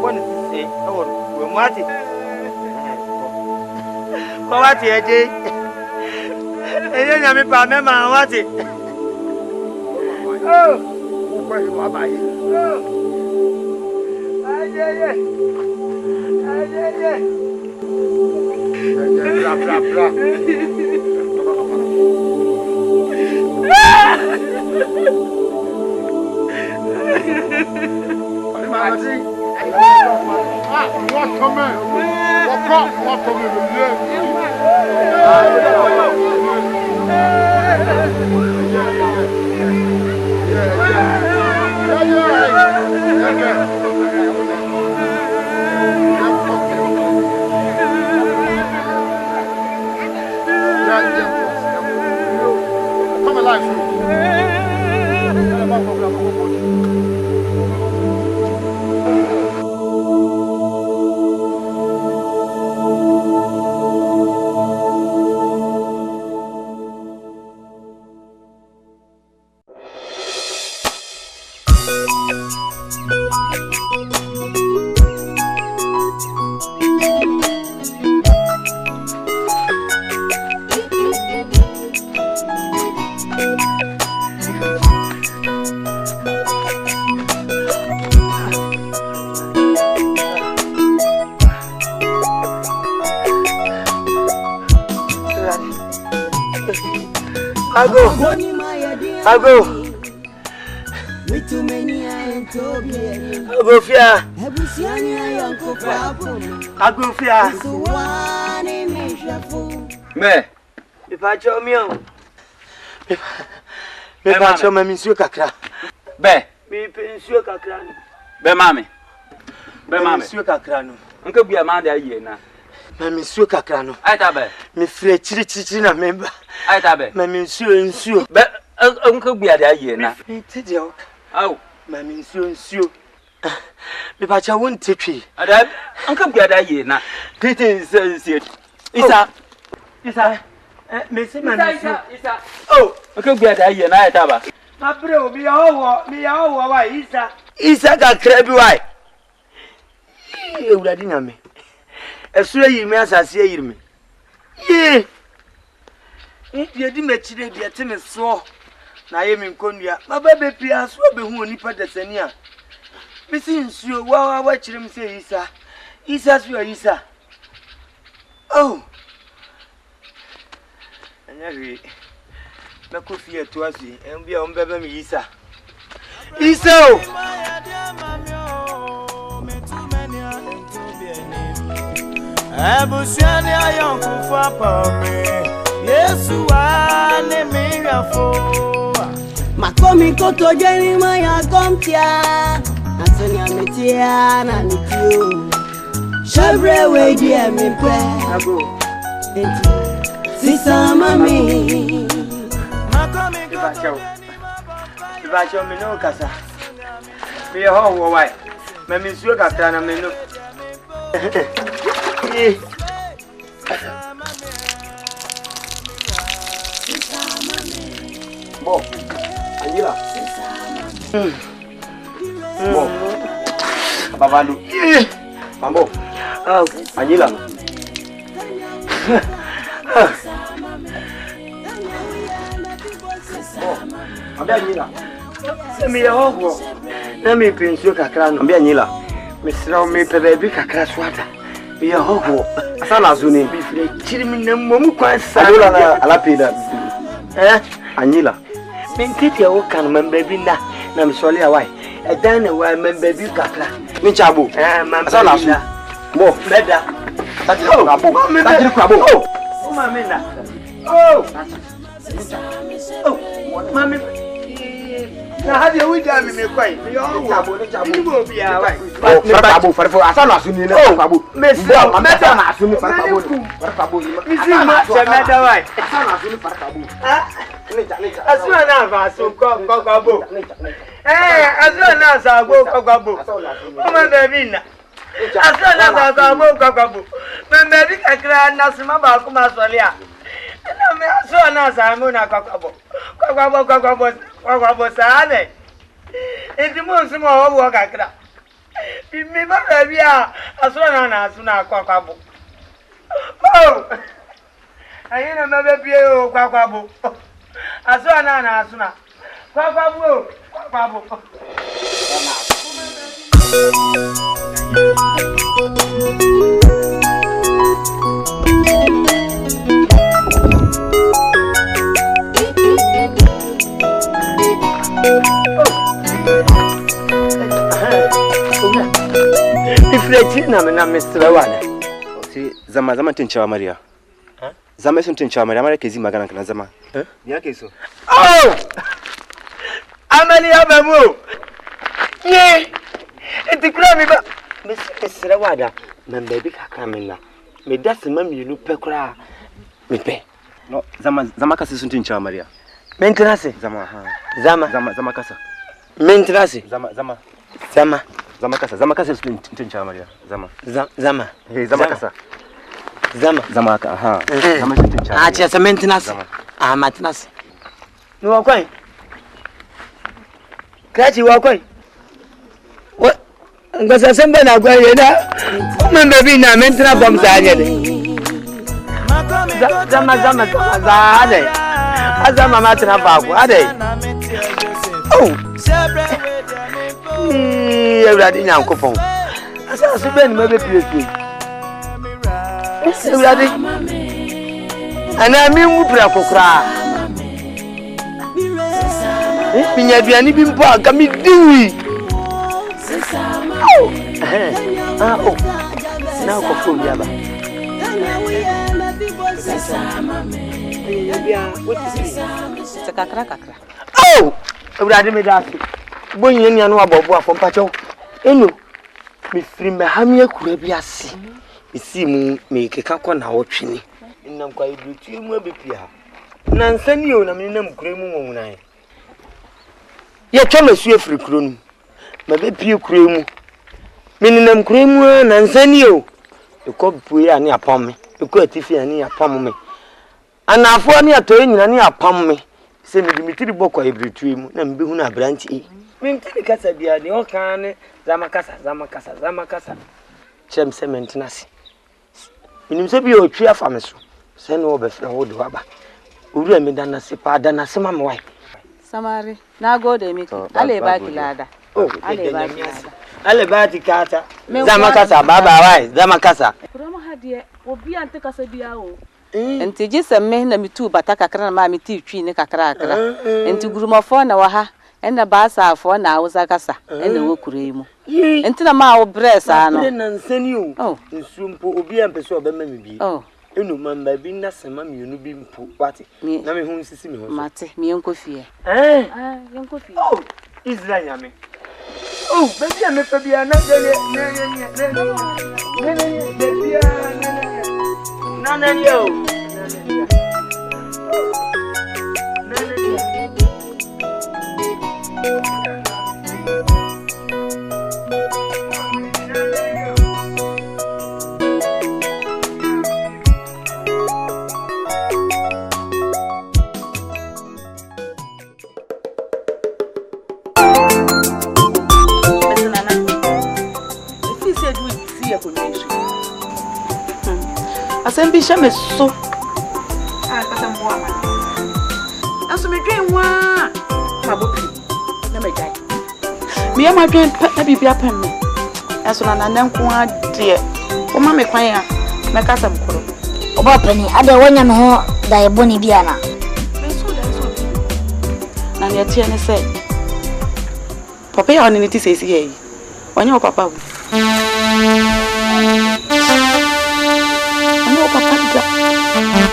Woni se awo we mwati. Kwa wati eje. Eje nyame pa mema wati. Oh, kwa hiyo abaye. Ayeye. Bra bra bra. Come alive. Ago. With too many Agofia. Agofia. Me. Ipacho mio. Me pacho me nsuo kakra. Be. Me nsuo kakra no. Be mame. Be mame. Nsuo kakra no. Nka bia ma da ye na. Me nsuo kakra no. Aita be. Me fire chiri na memba. Aita be. Me nsuo. Be nka bia da ye na. Me tede o. Aw. Me nsuo. Me pacho won tetwi. Ada nka bia da ye na. Tete nse. Isa. Me se ma Isa. Oh, nka bia da ye na aita ba. Ma bro, mi ya owo wa Isa. Isa kakra bi wa. Ewurade na me. Esura yi me asase yi me. Ye. Ndi di mechire di ete me so. Na ye me nkonnua. Ma ba be pia so be hu onipa desani a. Me si nsuo wa chire me se Isa. Isa so Isa. Oh. Anyawi. Me ko fie to asi. Enbia on bebe me Isa. Isa. Abusiani ayonku fa pame Yesu wa ne mirafo Makomi koto jeni maya komtia Atanya metia na nitio Shabre weji emipe Sisa mami Makomi koto Ibacho me no kasa Me ho wo wai Me nsuo kakra na me no Bo, Angela. Bo, Babandu. Mambo. Angela. Ambia Angela. Me ho na me pensuo kakra no. Ambia Angela. Me sra me pebe bi kakra swata. Me ho Asana zuni. Bifre chirimi na momu kwa sa. Angela na alapida. Angela. Mentiti o kan member bi na me sole awai. Edan na wa member bi kakra. Ni chabo. Asana su. Bo, beda. Tatiri krabo. Tatiri krabo. Oh, mami na. Oh. Oh, mami. Na hadi we jam me kwai. Yo chabo ni chabo. Ni bo bia wai. Krabo, farfo. Asana su ni na krabo. Mesra, meta na su ni krabo. Krabo. Misi ma se meta wai. Asana su ni krabo. Asuna na va so kokabo. Asuna na sa go kokabo. O ma baby na. Asuna na sa go kokabo. Me baby kakra na sima ba ku ma sole a. Na me asuna na sa mu na kokabo. Kokabo sa ne. Enti mo nsimo wo kakra. Mi ba baby a asuna na asuna kokabo. Oh. Ayina me baby o kokabo. Asuna na asuna. Kwakwabu. Ifrechi na Mr. Wana. Si zama tinchawa Maria. Zama sun tinchawa Maria mara kezi magana kana zama. Ni yake so. Oh! Amani abamu. Ye. Etikura mi ba. Mr. Wada. Membe bi kakra menna. Me dase mamienu pekura. Me pe. No, zama kasa sun tinchawa Maria. Mentrase. Zama kasa. Mentrase. Zama kasa sun tinchawa Maria. Zama. Hey, zama kasa. Zama ka, aha. Zama sun tinchawa. Ah, tia maintenance. Ah, maintenance. No wakwai. Kachi wakwai. What? Ngasa sembe na gwa yena. Membe bi na maintenance from zanye de. Zama ade. Azama matina bago ade. Oh. Ewurade nyankopon. Asa so ben me be pie. Ewurade. Ana mi mu pra kokra. Minya duani bi mpo aka mi diwi. Now go from Yaba. Oh, Brother Medasi. Boy, you know about from Pacho. Eno, me free me hamia kurebiasi. Isi mu me keka na wotwini. Nnam kwa ibrutu mu abepia. Na nsani o na me nam kuremu mu nan. Ye twama su afiri kuro nu. Ma bepie kuremu. Me nam kuremu na nsani o. Ekopue ani apam me. Eko atifi ani apam me. Anafo ani atoye nyina ni apam me. Se me dimitiri bokwa ibrutu mu na mbehu na branch Mintini kasa bia ni okane zama kasa. Chem se maintenance. Minim se bi otwi afa me so. Se no obefra wo do aba. Owura me dana se pa dana se mama wai. Samari, na go de mi. Ale ba kilada. Oh, ale ba kilada. Ale ba tikata. Zama kasa baba wai, zama kasa. Kurama hadie, obi ante kasa bia o. Enti gise me na mitu bata kakra na ma miti twi ne kakra. Enti gurumafo na wa ha. Ena ba sa afọ na awuza kasa ena wo kure mu enti na ma wo bresa no na nsani o nsumpo obi ampese obema me bi enu mamba bi na sema mienu bi mpo wate na me hu nsisi me ho mate me enko fie enko fie Israel yame baby ame fa bia na dele na yo Asembi shame so kasa mboa ma aso me dwen wa mabopi na megai me ya madwen na bibia pam me aso na nanenko ade o ma me kwan ya me kasa mkoro oba pani ade wonya me ho da eboni bia na na ne tie ne se papa ya oni ti se isi yi wonya o papa bu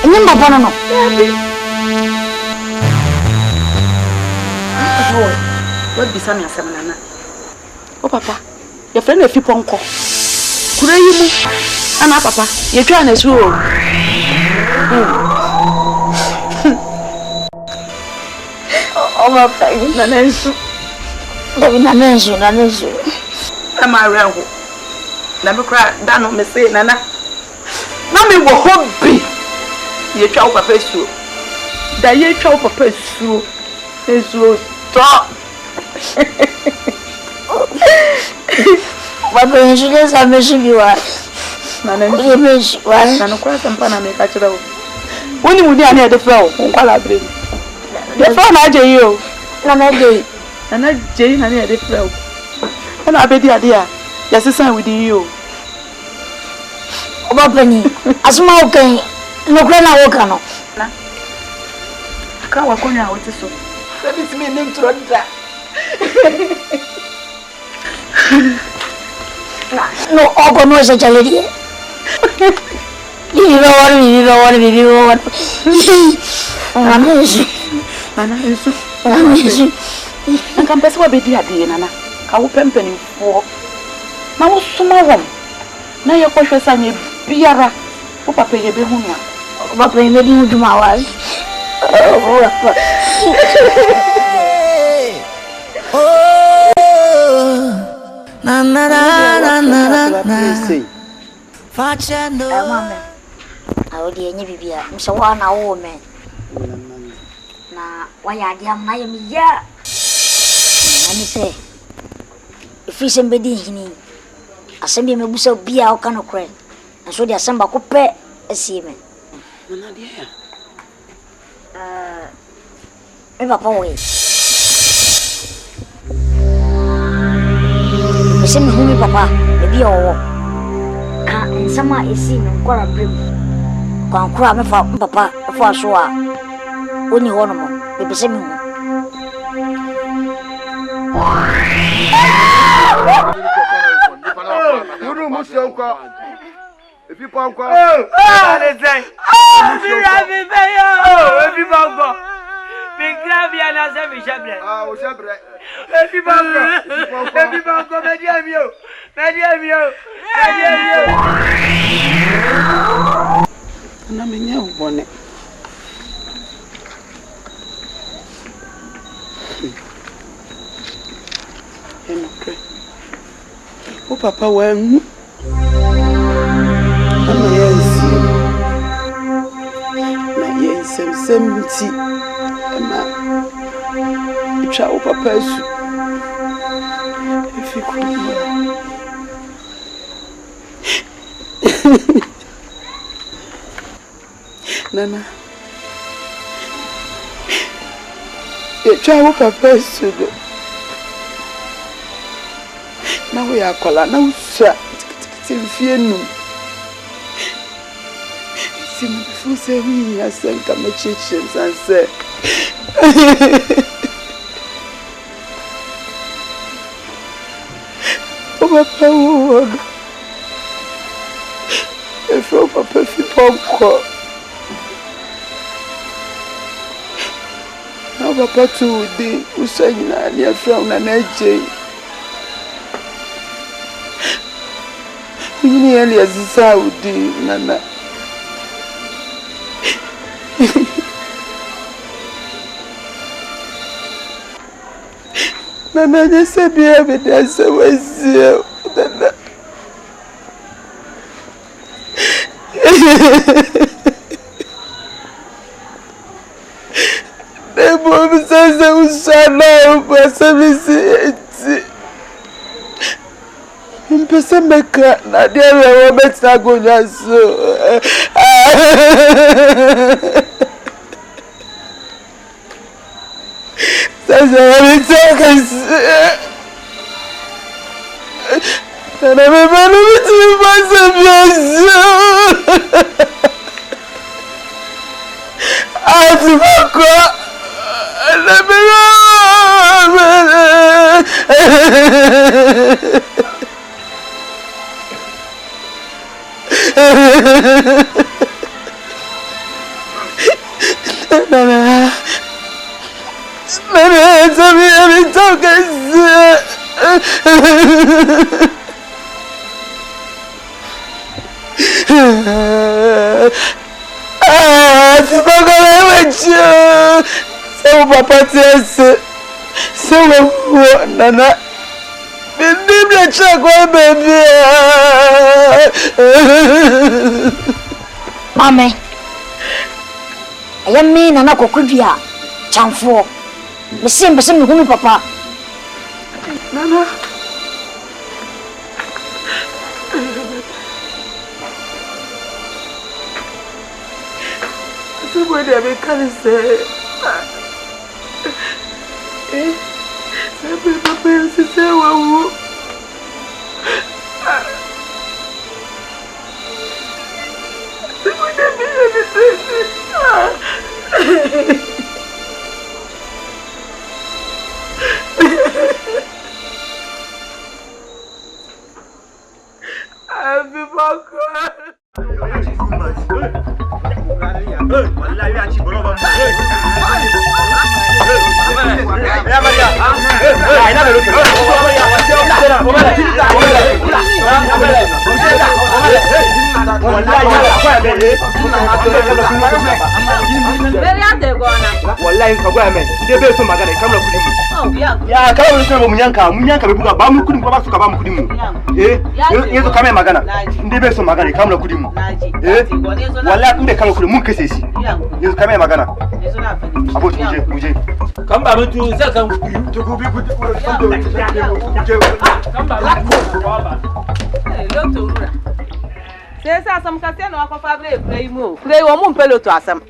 Ini mbapa no. What be some yasemana? Oh papa, your friend e fi ponko. Kure yi mu. Ana papa, ye twa na su o. Oh papa, na nensu. Na nensu. Ama reho. Na me kra da no me say nana. Na me wo hobby. Ye twa papa su. Da ye twa papa su. Esu stop. Baba nshule sa meshibiwa. Na no kwa sampa na me ka kira wo. Woni mudi ani e de fra wo, nkwala bre. De fra na je yi o. Na je. Na je na ni e de fra wo. Na abedi ade a, ya sesan widi yi o. Oba pani, asuma okan, no kra na wo kan no. Na. Ka wa konya wo ti so. That me name to Rodda. No, ogo no se chalería. Vivo. Nka mpese wa bedi ade nana. Ka wo pempeni fo. Na wo suma wom. Na ye ko hwesa nya biara. Wo papa ye be hu no. Papa ye be hu duma wa. Fachendo. Mama. Awodi enye bibia. Mse wa na wo me. Na wa ya dia na ye mi ya. Ani se. Ifi sembedi hini. Asembi me busa bia o kanu kre. Nso dia samba ko pe esieme. Nana dia. Me papa we. Mese me humi papa, me bi owo. Ka nsama esi no kwara brem. Kwa nkura me fa papa fa so a. Oni wono mo. Me pese me hu. Uru musionko. If you pon ko. Ale say. Mi be yo. Ebi bongo. Mi gravia na se mi shebre. O shebre. Ebi bongo. Ebi bongo me di amio. Me di amio. Na me nya ubone. O papa wa nhu. Ama yensi. Na yensem semti. Ama twa o papa su. Efiku. Nana. Twa o papa su. Na we akola na usua timfie num sim fuse mi asem kama chiche sanse o papa wo efo papa fi pomko na papa tu di usanyina ni afra una na je Yini eli Saudi nana. Nana just be evidence was nana. The boy says I was so but some Mpesa meka na dia we betina gonya so Sasa nitaka na mebana mitipasa byazo Atibako na mebana Nana, tell me every talking. So Papa says, so Nana. Baby, check one baby. Mame. I mean, Nana Kokudia, Chamfo. The same person who Papa. Nana. Somebody I can say. Sempre Papa se seu avô. Wallahi ka gwa mai dai bai so magana kamar kudin mu ya kawo so mu yanka be buga ba mu kudin ko ba su ka ba mu kudin mu yanzu ka mai magana dai bai so magana kamar kudin mu wallahi inde kamar kudin mun kase shi yanzu ka mai magana abo tuje kan ba mutu sai kan to ku bi kudi kan ba Loto rura. Se sa asam kase na wakofa bre play mu. Play wo mu mpeloto asam.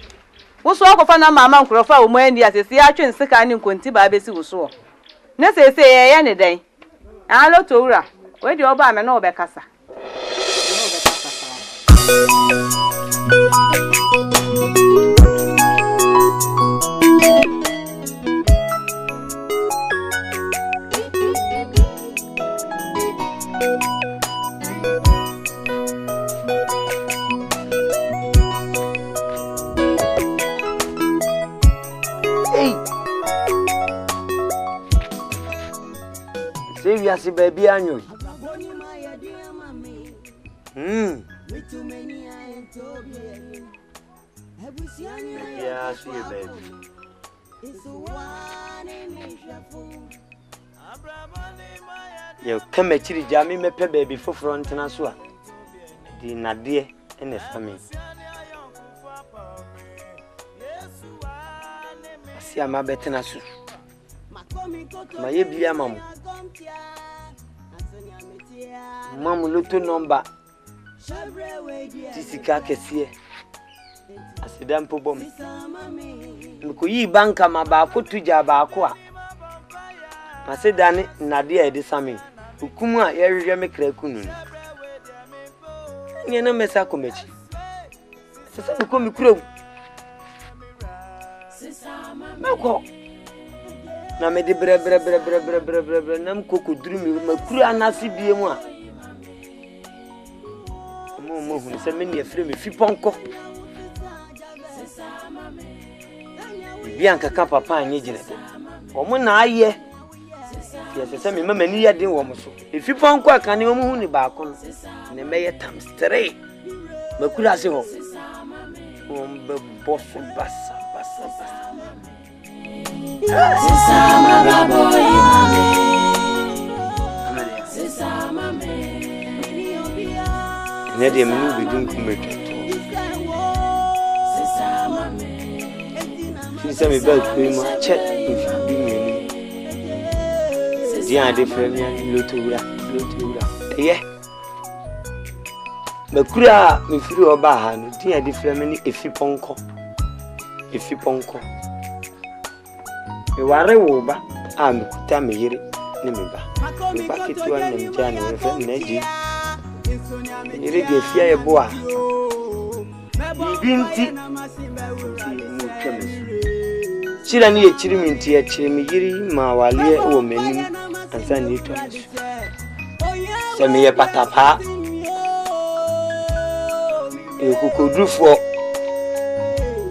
Wo so wakofa na mama nkrofa wo mu andi asese ya twen sika ne nkonti ba besi wo so. Ne se ye ne den. Ah loto rura. We di oba me na obekasa. si baby anyo. Yeah, see you, baby. Yo, come at you, Jammy, me pay baby for front and as well. The Nadia and the family. I see I'm a better than us. My dear mamma. Mamma, little number. Tisika kesiye. Asidam po bom. Mkuyi banka mabako tuja baako a. Masedane Nadia edi sami. Hukumu a yerihwe me krakunu. Ni na mesa komechi. Sasa ko mi kuro. Mako. Na me de bre nam kokuduru mi makuru anase bie mu a. Mo hu se me ne afre me fi ponko. Bianca ka papa anye gine. Omo na aye. Fiase se me mama ni yade wo mo so. Efi ponko aka ne omo hu ni baako no. Ne meye times 3. Makuru ase ho. Ombe bofu basa. Sisama babo imame. Sisama me. Ne de menu bidun kumeto. Sisama me. Sisa me ba kuimo chat if you menu. Dia de premier lotura. Eh. Makura me firi oba ha no dia de premier efi ponko. Me ware wo ba a me kuta me yire ne me ba. Me ba ketua na me jani we fe na ji. Yire de fia ye bo a. Bibinti. Chira ni e chiri minti ya chiri me yiri ma wale wo meni ansa ni to. Se me ye patapa. E kukodufo.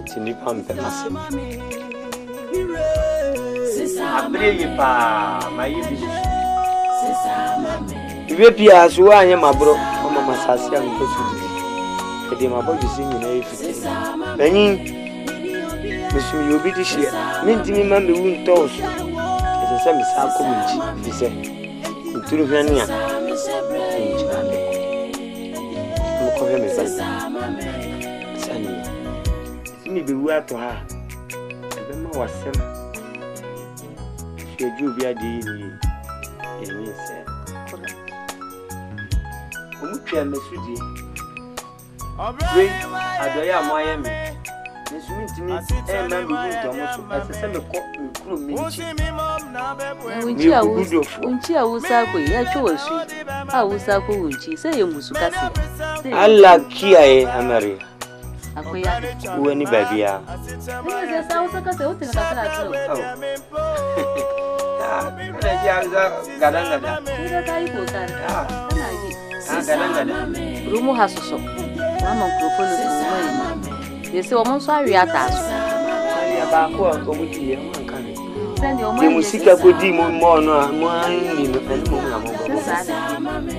Tini pampe mase. Abreye pa mayi bisu. Ibe pia so anya mabro o mama sase am ko su. Ede mabo jisi nyina efiti. Bani bisu yobi di hie. Mintimi ma me wu ntos. Ese se mi sa ko munji bi se. Nturu hwani a. Mo ko he me sa. Sani. Sini be wu ato ha. Ebe ma wasem. Eju bi ade ni eni se omu twa mesudi we adoya amoye me nesumi ntimi e ma bi nto mo so asese me ko kuro mi unchi awusa ko ya chowosu awusa ko unchi se ye musu kasi Allah kiyaye amare akoya woni babia ni se awusa kasi o te ka kala to Gadang-gadang. Tidak kali bukan. Mana lagi? Gadang-gadang. Rumu hasuso. Mama mikrofonu tu rumah ini. Desi omong suari atas. Suari apa aku mudi yang makan. Seni omong. Di musik aku di mo no ini no kan mo ngamo.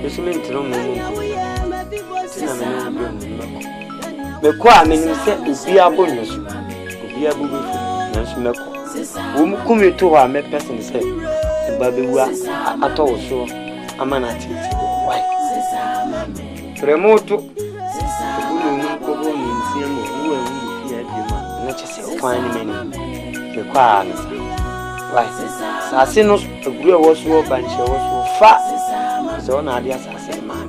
Desi mentiro mo. Tina me no. Me kwa me ni se ubi abonyo so. Ubi abubu na so me ko. Wo kumi to ha me person say babewa atowo amana titi why remoto bulu mu ko bo ni nsiemo wo ewu ya dima na chese kwan ni meni me kwa ansa why sase no aguru e wo so banche wo so fa so na ade asase man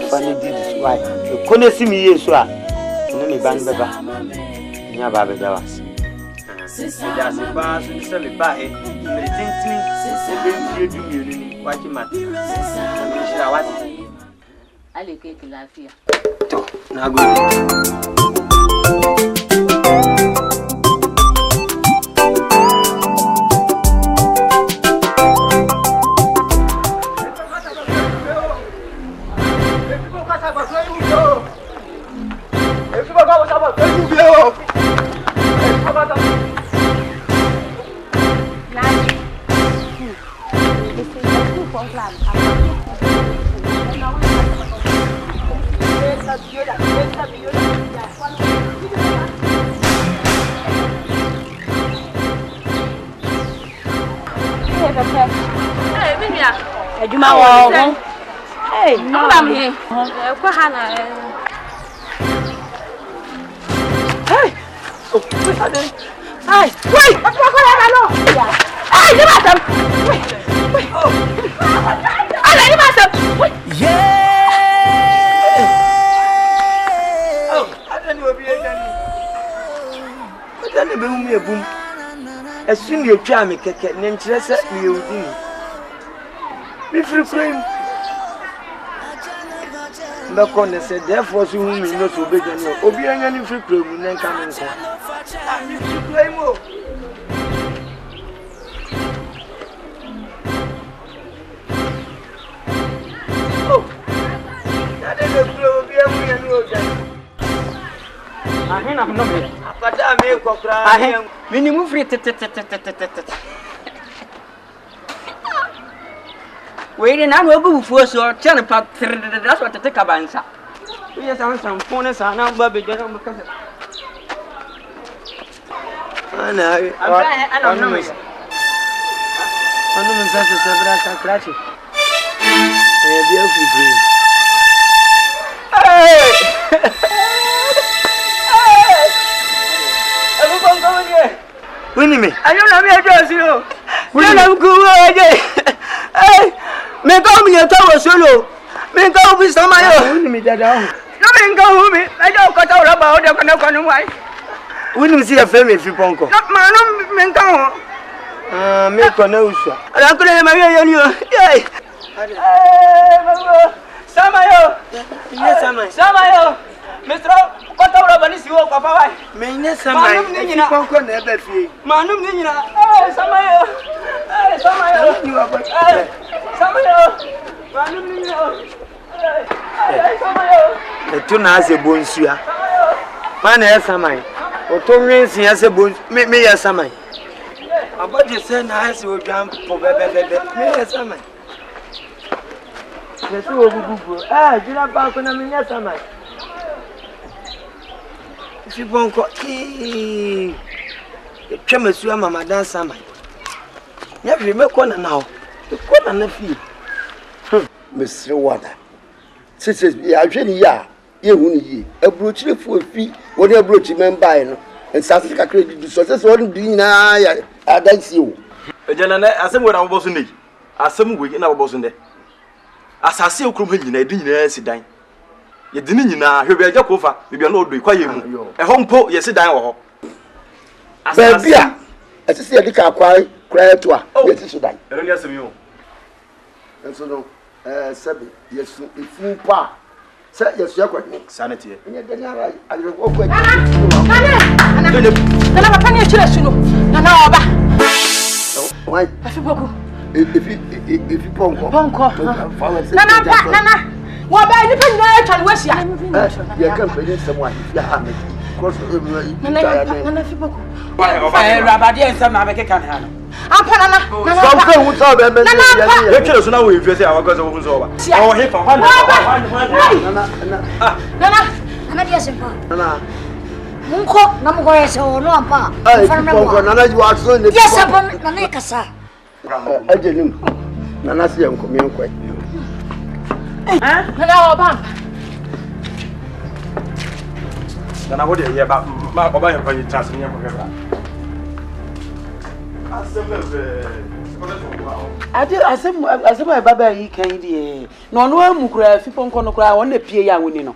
fa ni did why e kone simi yesu a ne me ban beba nya ba be dawas Sida se ba so se me ba e me tintin se be nfie du mienu ni waji mate me shira wati ale ke lafiya to na go Hey, Mimia. Adwuma wo. Hey, I'm here. Kwa hana. Hey. Oh, wait a minute. Hey, wait. What no? Hey, you must have. Wait. Oh. Hey, you must have. Wait. Oh, I don't know be again. What are you doing? As soon as you try me, keke, name Teresa, you do. Be free frame. The corner said, therefore, you will not obey you. Obey any free frame, then come and say, I'm free frame. Oh, that is a blow, be a million. I have no me. But I make a cry. Minimum free. Waiting, I will go for so tell about that's what to take a bansa. Yes, I'm some phone, son, I'm Bobby General because I know. I don't know. I know such a several crash. Everyone going here. Winnie me. I don't know me address you. When I'm going again. Hey, me go me a tower solo. Me go with some of you. Winnie me that down. No me go with me. I don't cut out about the connection. Why? Winnie see a family if you ponko. Not man, me go. Me conosha. I couldn't marry you. Yay. Samayo. Yes, Samayo. Mr. What are you doing? Papa, me yes, Samayo. You ponko never fee. Manum Nina. Samayo. Samayo. Samayo. Manum Nina. The two has a bonsia. Man, yes, Samayo. Or two rings, yes, a bon. Me, yes, Samayo. About the same house will jump for baby. Yes, Samayo. Yes, you will. Ah, you are back on a minute, Samayo. If you won't go, the chemist, you are Mamma Dan Samayo. Never remember corner now. The corner nephew. Mr. Water. Sisters, ya jeni ya, ye huni a brooch for a fee, what a brooch member, and South Africa credit to success one being I dance you. General, as I'm what I was in it, as some week in our boss in there. As I see you come in a dinner, sit down. You didn't know, he'll be a job over, maybe an old require you. A home po, yes, sit down. Baby, as I see a dicker cry to her. Oh, yes, it's done. I don't guess you. And so, no, Sabby, yes, if you pa, say yes, you're quite sanity. And yet, I will walk away. Why? If you ponko, Nana, what about you? Can West ya? You can bring someone if you have it. Cross Rabadia and some American handle. I'm Panama. Something would tell them. Lectures now if you say our cousin was over. Our hip on Nana, dear simple. Munko, Namugo, so no ampa. Nana, you are so yes, upon Nanakasa. I didn't. Nana, see, I'm coming quick. Nana, then I would hear about my buying chance in your I do as my baba he can be. No, no, Mukra, if you don't cry, I want to pay young winning.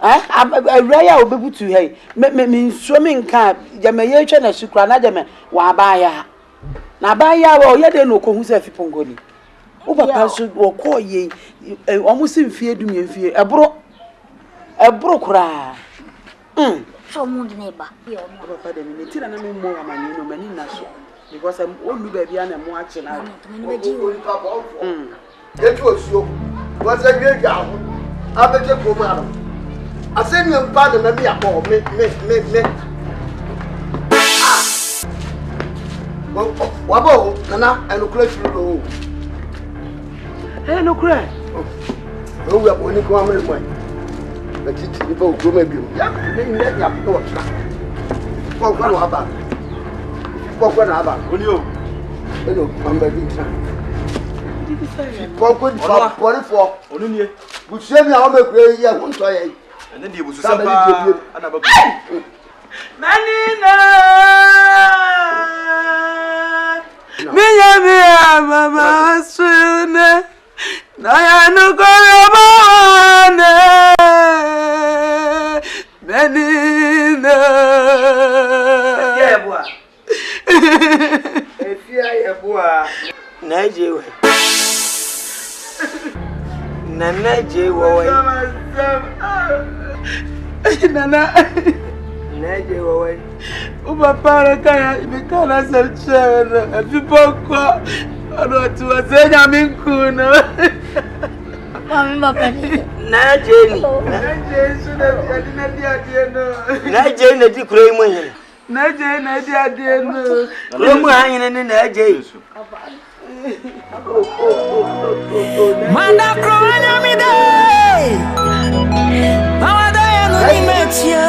I rare will be able to hey, me swimming car, Jamaican as you cry, Nadame, Wabaya. Now, by ya or yet, no, who's a fipongoni. Over person or call ye almost in fear, do me in fear. A broke cry. So, moon neighbor. Because I'm only baby and I'm watching out. It was you. What's a great gown? I bet you go out. I send you a father, maybe a ball, me. Wabo, Nana, and a close to the hey, no cry. o wu aboni ko amre mo na titi ni ba okro ma bi o ya ni ya ko tra ko ko no aba ko na aba oni o eno mamba bi tra ko ko di fa pori fo onu nie bu se mi a o me kure ye ho nto ye ene di bu su se pa ana ba Manina Minya mama sune na ya no korobane Manina Yebwa Efia yebwa Naje we Nanaje we Nana Naje we Uba para kaya imekana salchewe Vipoko Ano tuwazenya minkuna Mami mapani Naje shuna yadina diadieno Naje na di kure mwenye Naje na diadieno Kure mwenye ni naje Manda kroanya mide Mama daya no ni metio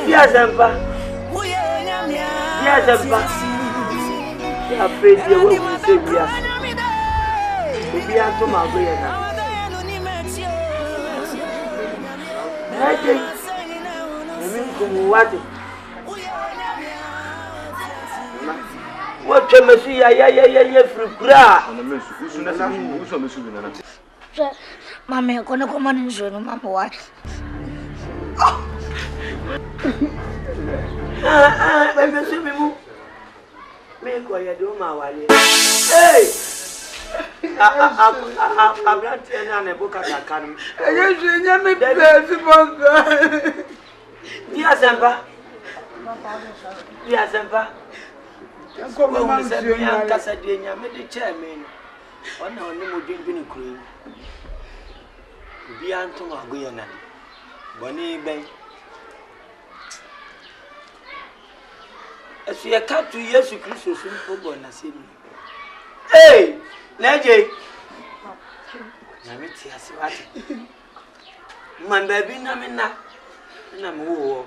Dia zampa Ya pedi wo se bia Bia to ma go ye na Naje Mimi ko wati What can you ya frukura Ana mesu usu mesu bi nana Mami kono ko man nso no mama wa Bebe se mimu Me ko ya do ma wale Hey Abrante na ne boka kakanu Eje jenya me pesi bonga Dia zampa Ko mo se mi an kasa de nya me de chairman Ona oni mo dwendwene kuro Bi anto ma go ye na Boni ben Esu ye ka tu Yesu Kristo so mpo bo na se mi Hey Naje Na me ti ase wate Man baby na me na me wo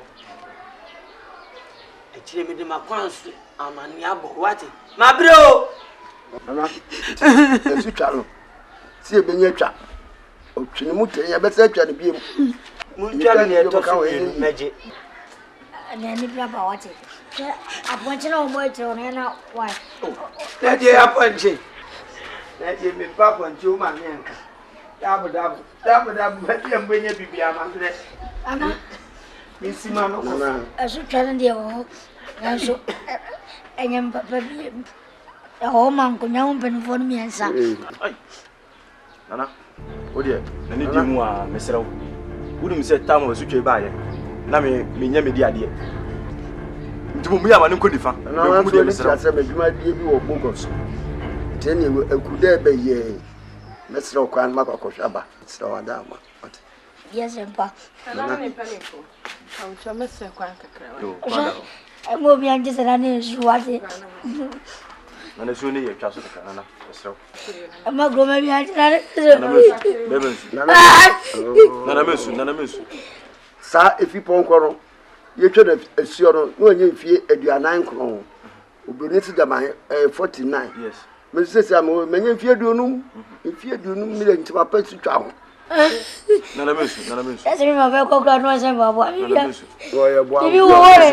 Echire me de makwansu amani abo wate Mabro Nana esu twa no si ebenya twa otwene mu ten ya besa twa ne biem mu twa ne to so meje Nani bia ba wate Aponche na omo eche ona na wa Naje aponche Naje me papa nche o ma me anka Dabu bia mbenye bibia ma sre Ana Misima no Nana Asu twa ndi o Yanso enyam papa bi O man ko nyam pen fo mi ensa Nana odi nani di mu a mesrew wudum se tamo sutwe baaye na me nya me di ade ntimu mu ya ma ne ko difa Nana so ni tia me dwuma die bi wo bogos teni akuda be ye mesrew kwan makwakohwa ba mesrew ada ma Yes empa Nana me pelefo Awucha mese kwa kakra Mo bi anje sera ne juwate Nana so ne ye twa so kakra nana mesrew Ama groma bi anje na Nana mesu sa efi ponkoro ye twa na asio no no anya fie aduanan kron obiri ti dama 49 yes me se se am menya fie aduonum fie aduonum mi le ntima pa su twa ho Nana mesu Ese mi ma fe ko kra no se babo bibia o ye bo bibi wo re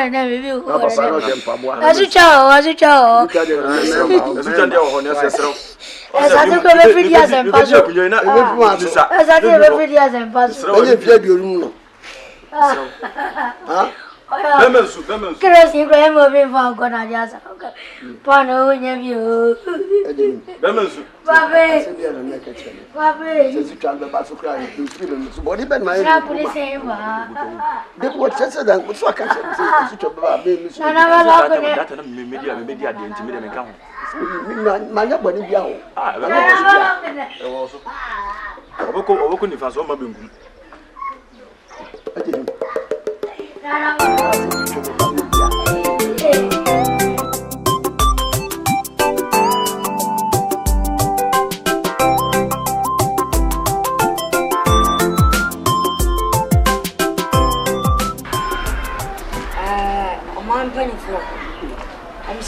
na bibi wo papa no se mpa bo asu chao esu tande wo ho ne sesrew Esa tu ko be free dia sem paso Esa tu be free dia sem paso menya fie aduonum no ha Bemensu Kresi ko mo be fa ko na dia sa ko pa no nya bi o Bemensu Babe se twa be ba so kra ni free be so body ben ma Ra police ba de ko tse dan ko so aka se twa be ba be mi so Na ba la ko ne data na me media de ntimi de me ka ho ma nya boni bia ho ewo so oboko ni fa so ma bengu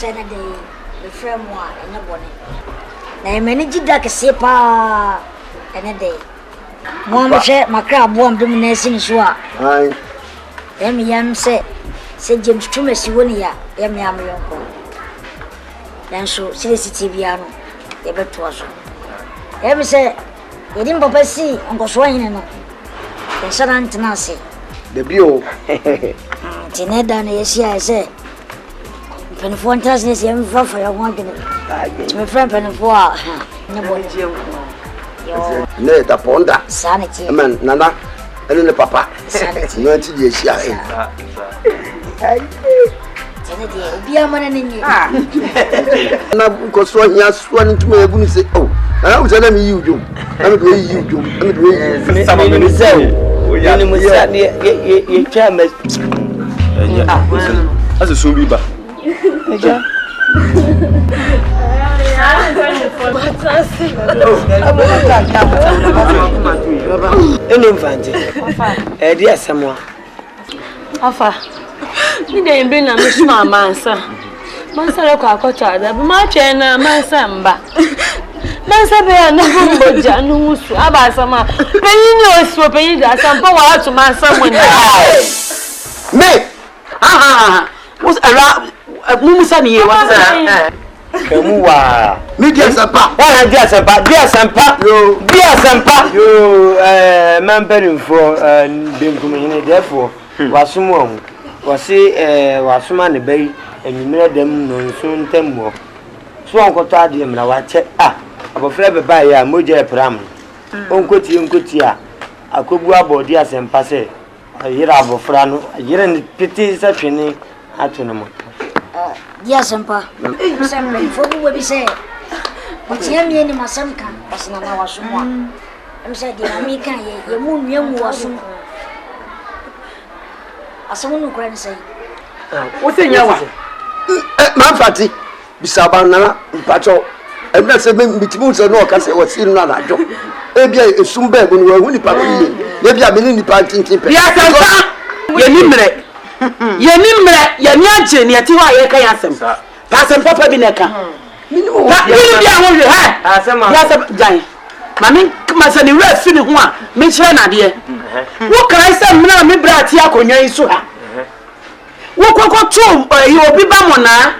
say na the frame wa enya bone na emeni gida kese pa ene de mo mo hwe makra abo am dum na esi so a ai em yam se James Tumesi woni ya em yam yonko dan so city bia no e beto so em se yedim papa si onko so yin no den saran tenase the bio tineda na yesi a se penfo ntas ne yam fa ya ho adene me friend penfo a ne bo ne ta ponda sanity amen nana ene ne papa sanity no ti je sia ai sanity obi amana ne nyi na ko so hia so ni tuma ebu ni se oh na wo na mi yi udum na mi do yi udum na mi do yi sama me ni se o ya ni mo se ye twa me ase so bi ba eja eno mfante di asemwa afa ni de mbe na me suma mansa le kwa akocha da bi ma twa na mansa mba mansa be na mboja no musu aba asama peyin ni osu peyin da asampa wa atu mansa mo ni me mus ara musa ni wa kamu wa media sampa wa dia sampa yo memberin for benkum hine therefore wasumo wasi wasuma ne bai enimere dem no nso ntammo so onkoto ade mra wa che abofra be ba ya moja pram onkoti a akobu abodi asempa se yira abofra no yira ne piti sa twene atono mo dia sempa sempa fobu we bi se otia mi ni masamka basina na wasumwa amsa dia mi kan ye mu nyamu wasum asamu no kura ni sai wo se nyawa man fati bisaba nana mpacho emna se mitimu se no ka se wasi no anajo ebia esum ba bu no wa huni pa ko ye bia me ni pa tintin pe bia sansa ye ni mre ye ni anje ni ati wa ye kan asem pa asem papa bi na ka minimum bia wo ye ha asema ya se jan mami masani we fi ni ho a me kire na de wo kan se mna me bra ati akonwa isu ha wo kokko tu yi obi ba mo na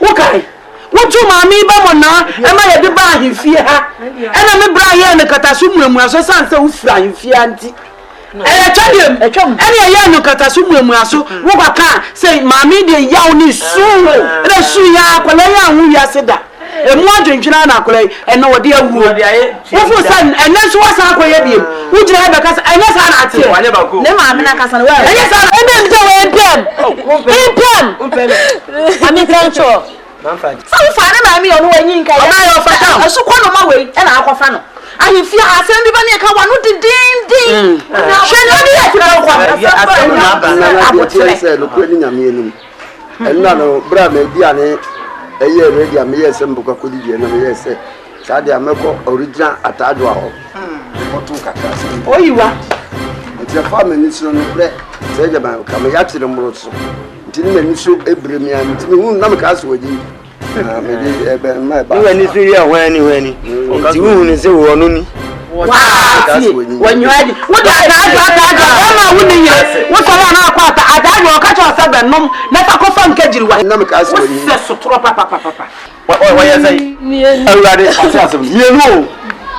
wo kai wo tu mami ba mo na e ma ye de ba ahifie ha e na me bra ye ne katasu muamu aso sanse wo fi ahifie anti twedem ene ye no katasu muamu aso wo kwaka say mami de yaw ni su na su ya kwala ya hu ya seda emu adwentwena na akola ene wode awuo wo fu san ene so wasa akoye biem wo jira he bekasa ene sa na ate ne maame na kasa no wa ene sa ene nje we pem ami kancho so fa na maame yo no wanyi nka ya na yo fa asu ko no ma we ene akwafa no ahifia asem bi ba ne ka wa no dindin hwe no bi ya tira kwa asem na ba abotre se no ko ni nyame enum enna no bra me bia ne eye ready am yes mbuka kodi die na me yes sade ameko original atado aho otu kakra se oyiwa ntia family so no bre se je ba ka me ya tire mro so ntini me ni so ebremi am ntini hu na me ka so wadi me di ebe ma ba ni wani so ye hwani nti hu ni se wo no ni wanywaji wuda ada ma wuni ye wo so na akwa ada yo ka cho saga nom na ta ko fam kejiri wa na me ka so wadi se sutro papa wa ya sai awurade asasem ye no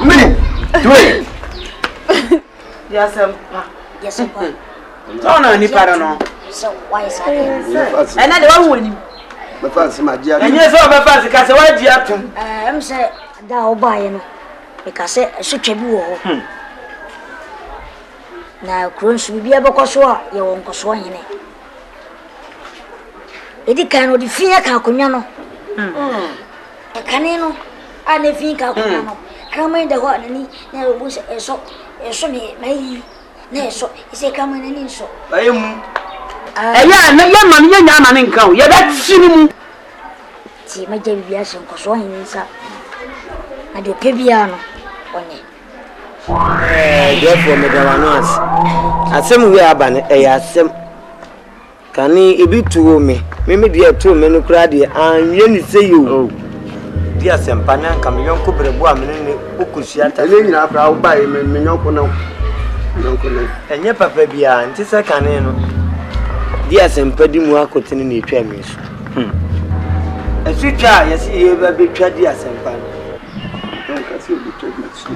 me doe ya sempa tona ni para no so why is ena de wa woni me fancy ma dia enye so be fancy ka se wa dia atum em se da obaye no because sutwe bi wo ho na kronsu bibia bekoso a ye won koso hene edi kan odi fia ka akonwa no kane no ane fia ka akonwa no kama inde ho anani na obu eso me mai na eso ise kama nani so ayemu eya na ye ma nya nya ma ne nka o ye da tsini mu ti ma je bibia so koso hene sa na de pebia no onye therefore me da wano asem we aba ne asem Kani ebi tuo me de tuo me no kura de anwie ni se yo di asempa na nka me yonko brebo a me ne okusia ta ele nyina fra wo ba me yonko na enye papa bia nti se kane no di asempa di mu akotene na etwa me so asutwa yesi ye ba betwa di asempa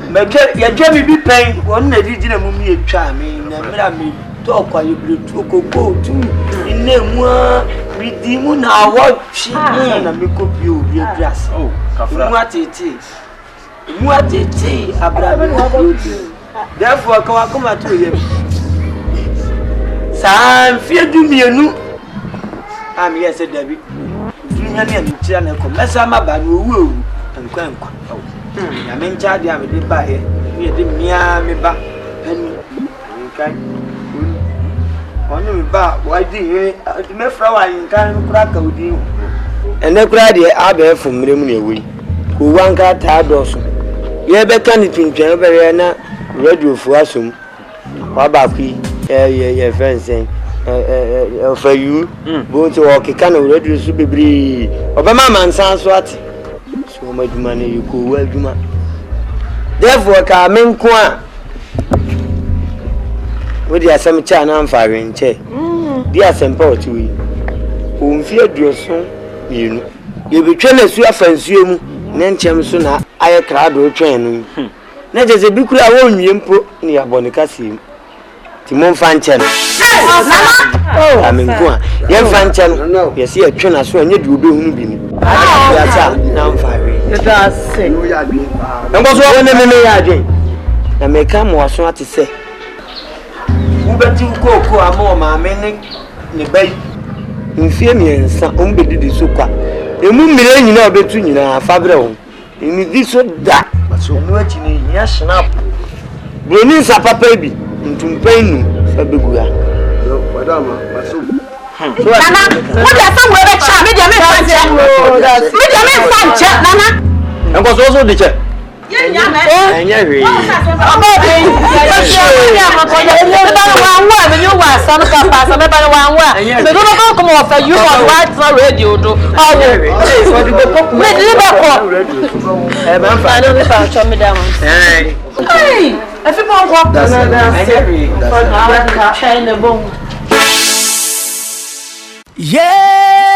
me ya mi bi pen won na di gina mu mi etwa me na mira me to kwa yibru to koko tu ine mu bidi mu na awotchi na me kopi obi grass mu atete abrabe therefore ka wakoma to yem san fie du mienu am yes dabi dunya ne am tira na ko mesa ma ba no owu nkwa ya me ncha dia me de ba he me de mia me ba ani nkai onu me ba wadi he de me fra wa nkai kura ka odi ene kura de abe fumre mu na ewi ko wanka ta doso ye be kan twintwan be na radio fu asom wa ba kwi ye fence for you go to work kan radio su bibri obama mansan so ati so maduma na yuko wa duma therefore ka men ko a wodi asem cha na amfare nche di asempa otuwi o mfi aduoso yenu ye betwe na su afansuo mu ne nchem so na aye krado twen no na jeze bikura wo nwie mpo ni abone kasim ti mon fanche no amenko a ye fanche no ye se atwe na so anye de obehunu bi ni ya cha na amfare da se no ya dwen ngo so wona me ya dwen na me ka mo aso ate se ubeti ukoko ama o maame ne bai mfie miensa ombedidi so kwa emu mmire nyina obetu nyina afabre ho emi di so da no achi ni nya snap broni sa papa bi ntumpenu sabegua yo madama maso nana what dey some we be cha me dey me fanche nana enko so de che enya me enya hwe oba be ya ma ko ya le ba wa me you wa some papa some ba wa me do no come off you on white radio do oh me dey be ko man fa no be fa cho me down hey if you want walk that's China boom. Yeah.